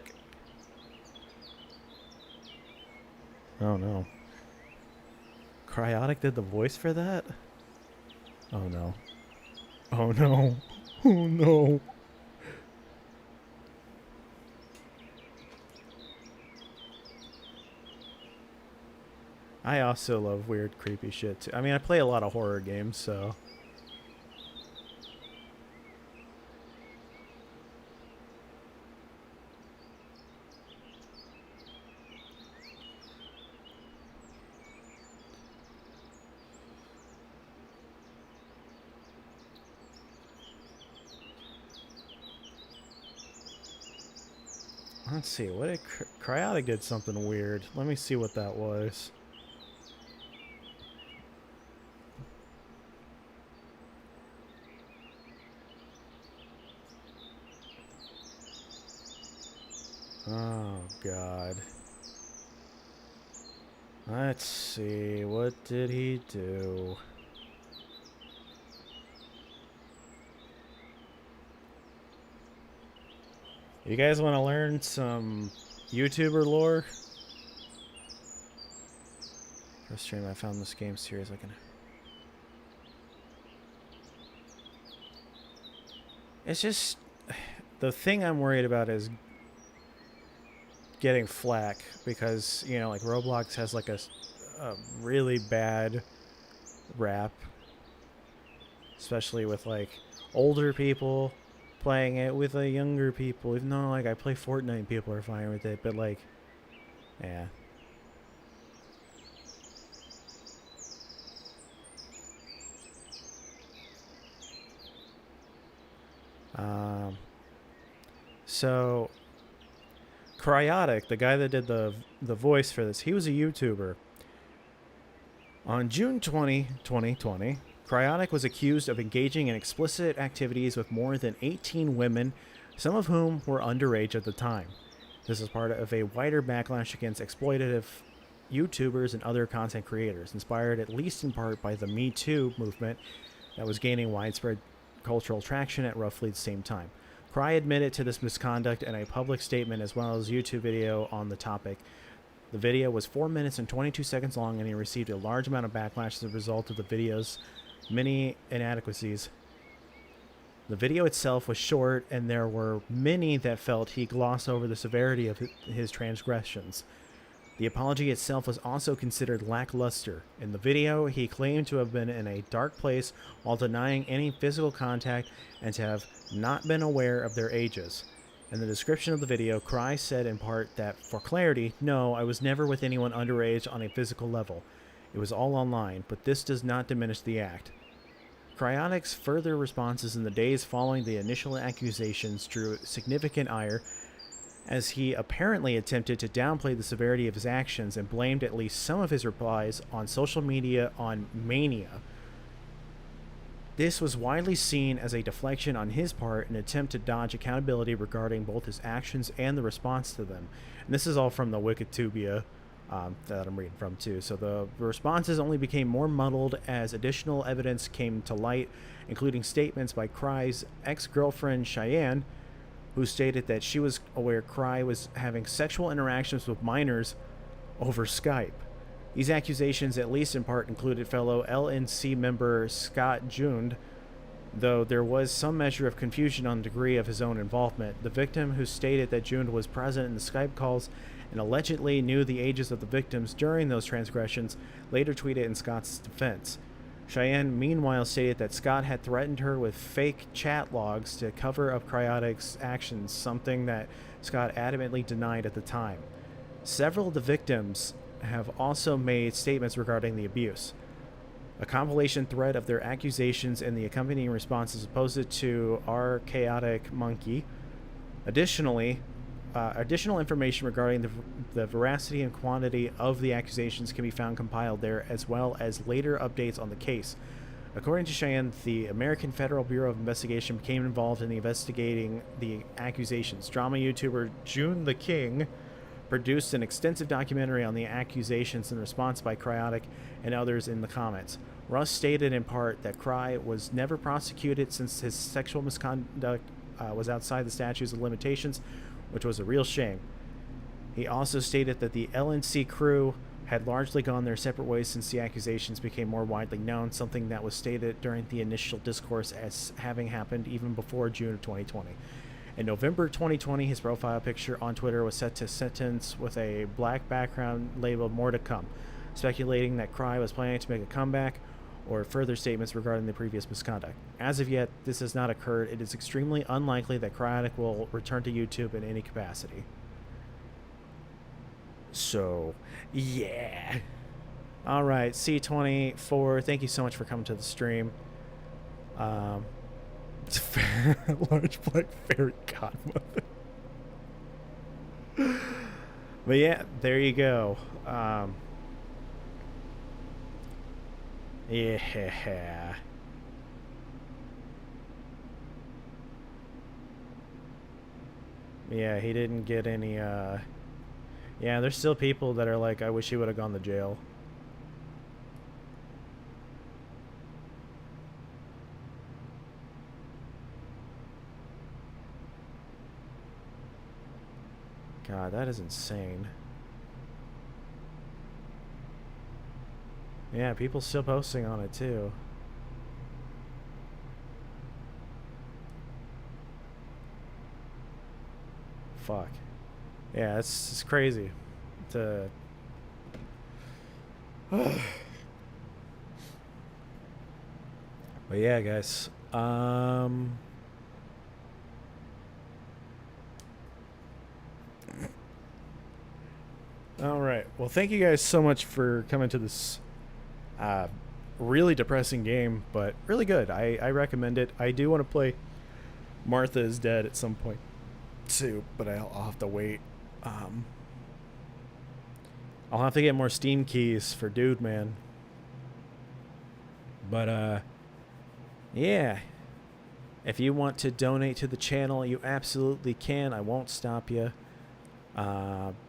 Oh no. Cryotic did the voice for that? Oh no. Oh no. Oh no. I also love weird, creepy shit too. I mean, I play a lot of horror games, so. Let's see, what did Cryotic did something weird. Let me see what that was. Oh, God. Let's see, what did he do? You guys want to learn some YouTuber lore? First stream I found this game series I can... It's just... The thing I'm worried about is getting flack because, you know, like Roblox has like a really bad rap, especially with like older people playing it with the younger people. Even though like I play Fortnite, people are fine with it, but like, yeah. So Cryotic, the guy that did the voice for this, he was a YouTuber. On June 20, 2020, Cryotic was accused of engaging in explicit activities with more than 18 women, some of whom were underage at the time. This is part of a wider backlash against exploitative YouTubers and other content creators, inspired at least in part by the Me Too movement that was gaining widespread cultural traction at roughly the same time. Cry admitted to this misconduct in a public statement as well as a YouTube video on the topic. The video was 4 minutes and 22 seconds long, and he received a large amount of backlash as a result of the video's many inadequacies. The video itself was short, and there were many that felt he glossed over the severity of his transgressions. The apology itself was also considered lackluster. In the video, he claimed to have been in a dark place while denying any physical contact and to have not been aware of their ages. In the description of the video, Cry said in part that, for clarity, no, I was never with anyone underage on a physical level. It was all online, but this does not diminish the act. Cryonic's further responses in the days following the initial accusations drew significant ire, as he apparently attempted to downplay the severity of his actions and blamed at least some of his replies on social media on mania. This was widely seen as a deflection on his part, an attempt to dodge accountability regarding both his actions and the response to them. And this is all from the Wikitubia that I'm reading from too. So the responses only became more muddled as additional evidence came to light, including statements by Cry's ex-girlfriend Cheyenne, who stated that she was aware Cry was having sexual interactions with minors over Skype. These accusations, at least in part, included fellow LNC member Scott Jund, though there was some measure of confusion on the degree of his own involvement. The victim, who stated that Jund was present in the Skype calls and allegedly knew the ages of the victims during those transgressions, later tweeted in Scott's defense. Cheyenne, meanwhile, stated that Scott had threatened her with fake chat logs to cover up Cryonic's actions, something that Scott adamantly denied at the time. Several of the victims have also made statements regarding the abuse. A compilation thread of their accusations and the accompanying responses was posted to our Chaotic Monkey. Additionally, additional information regarding the veracity and quantity of the accusations can be found compiled there, as well as later updates on the case. According to Cheyenne, the American Federal Bureau of Investigation became involved in investigating the accusations. Drama YouTuber June the King produced an extensive documentary on the accusations in response by Cryotic and others in the comments. Russ stated in part that Cry was never prosecuted since his sexual misconduct was outside the statutes of limitations, which was a real shame. He also stated that the LNC crew had largely gone their separate ways since the accusations became more widely known, something that was stated during the initial discourse as having happened even before June of 2020. In November 2020, his profile picture on Twitter was set to sentence with a black background labeled "More to Come," speculating that Cry was planning to make a comeback or further statements regarding the previous misconduct. As of yet, this has not occurred. It is extremely unlikely that Cryotic will return to YouTube in any capacity. So, yeah. Alright, C24, thank you so much for coming to the stream. Large black fairy godmother. But yeah, there you go. Yeah. Yeah, he didn't get any, yeah, there's still people that are like, I wish he would have gone to jail. God, that is insane. Yeah, people still posting on it too. Fuck. Yeah, it's crazy. But yeah, guys. All right. Well, thank you guys so much for coming to this really depressing game, but really good. I recommend it. I do want to play Martha is Dead at some point too, but I'll have to wait. I'll have to get more Steam keys for Dude Man. But yeah. If you want to donate to the channel, you absolutely can. I won't stop you.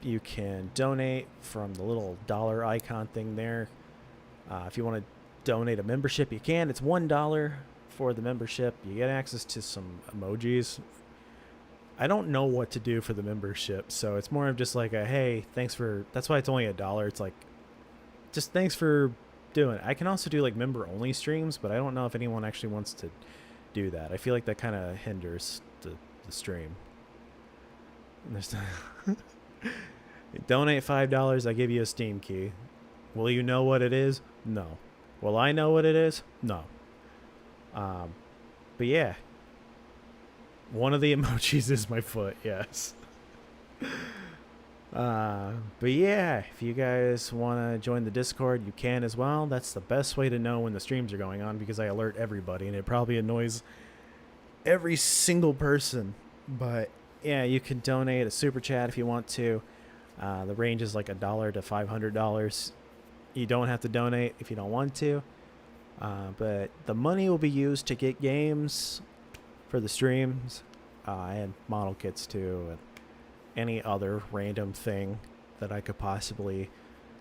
You can donate from the little dollar icon thing there. If you want to donate a membership, you can. It's $1 for the membership. You get access to some emojis. I don't know what to do for the membership, so it's more of just like a, hey, thanks for, that's why it's only $1. It's like, just thanks for doing it. I can also do like member only streams, but I don't know if anyone actually wants to do that. I feel like that kind of hinders the stream. There's donate $5, I give you a Steam key. Will you know what it is? No. Will I know what it is? No. But yeah. One of the emojis is my foot, yes. But yeah, if you guys want to join the Discord, you can as well. That's the best way to know when the streams are going on because I alert everybody, and it probably annoys every single person. But yeah, you can donate a super chat if you want to. The range is like $1 to $500. You don't have to donate if you don't want to. But the money will be used to get games for the streams and model kits too, and any other random thing that I could possibly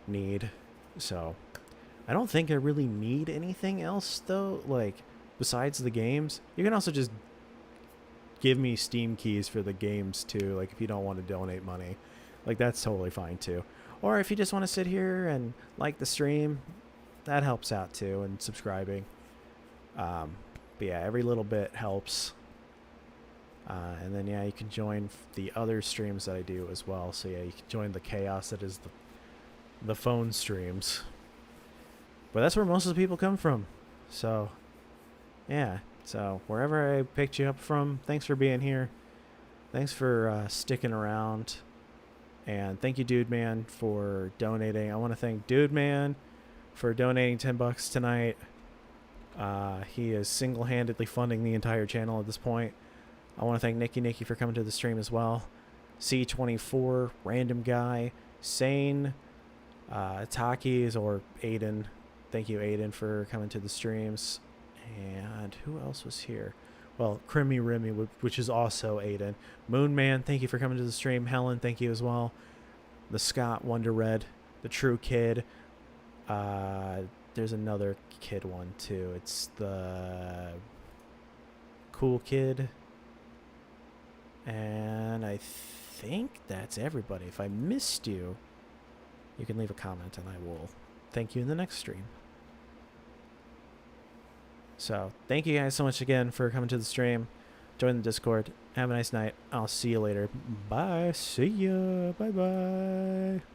need. So I don't think I really need anything else though, like besides the games. You can also just give me Steam keys for the games too, like if you don't want to donate money. Like that's totally fine too. Or if you just want to sit here and like the stream, that helps out too, and subscribing. But yeah, every little bit helps. And then yeah, you can join the other streams that I do as well. So yeah, you can join the chaos that is the phone streams. But that's where most of the people come from. So yeah, so wherever I picked you up from, thanks for being here. Thanks for sticking around. And thank you, Dude Man, for donating. I want to thank Dude Man for donating $10 tonight. He is single-handedly funding the entire channel at this point. I want to thank Nikki for coming to the stream as well. C24, Random Guy, Sane, Takis, or Aiden. Thank you, Aiden, for coming to the streams. And who else was here? Well, Crimmy Rimmy, which is also Aiden. Moonman, thank you for coming to the stream. Helen, thank you as well. The Scott, Wonder Red, the True Kid. There's another kid one too. It's the Cool Kid. And I think that's everybody. If I missed you, you can leave a comment and I will thank you in the next stream. So thank you guys so much again for coming to the stream. Join the Discord. Have a nice night. I'll see you later. Bye. See ya. Bye bye.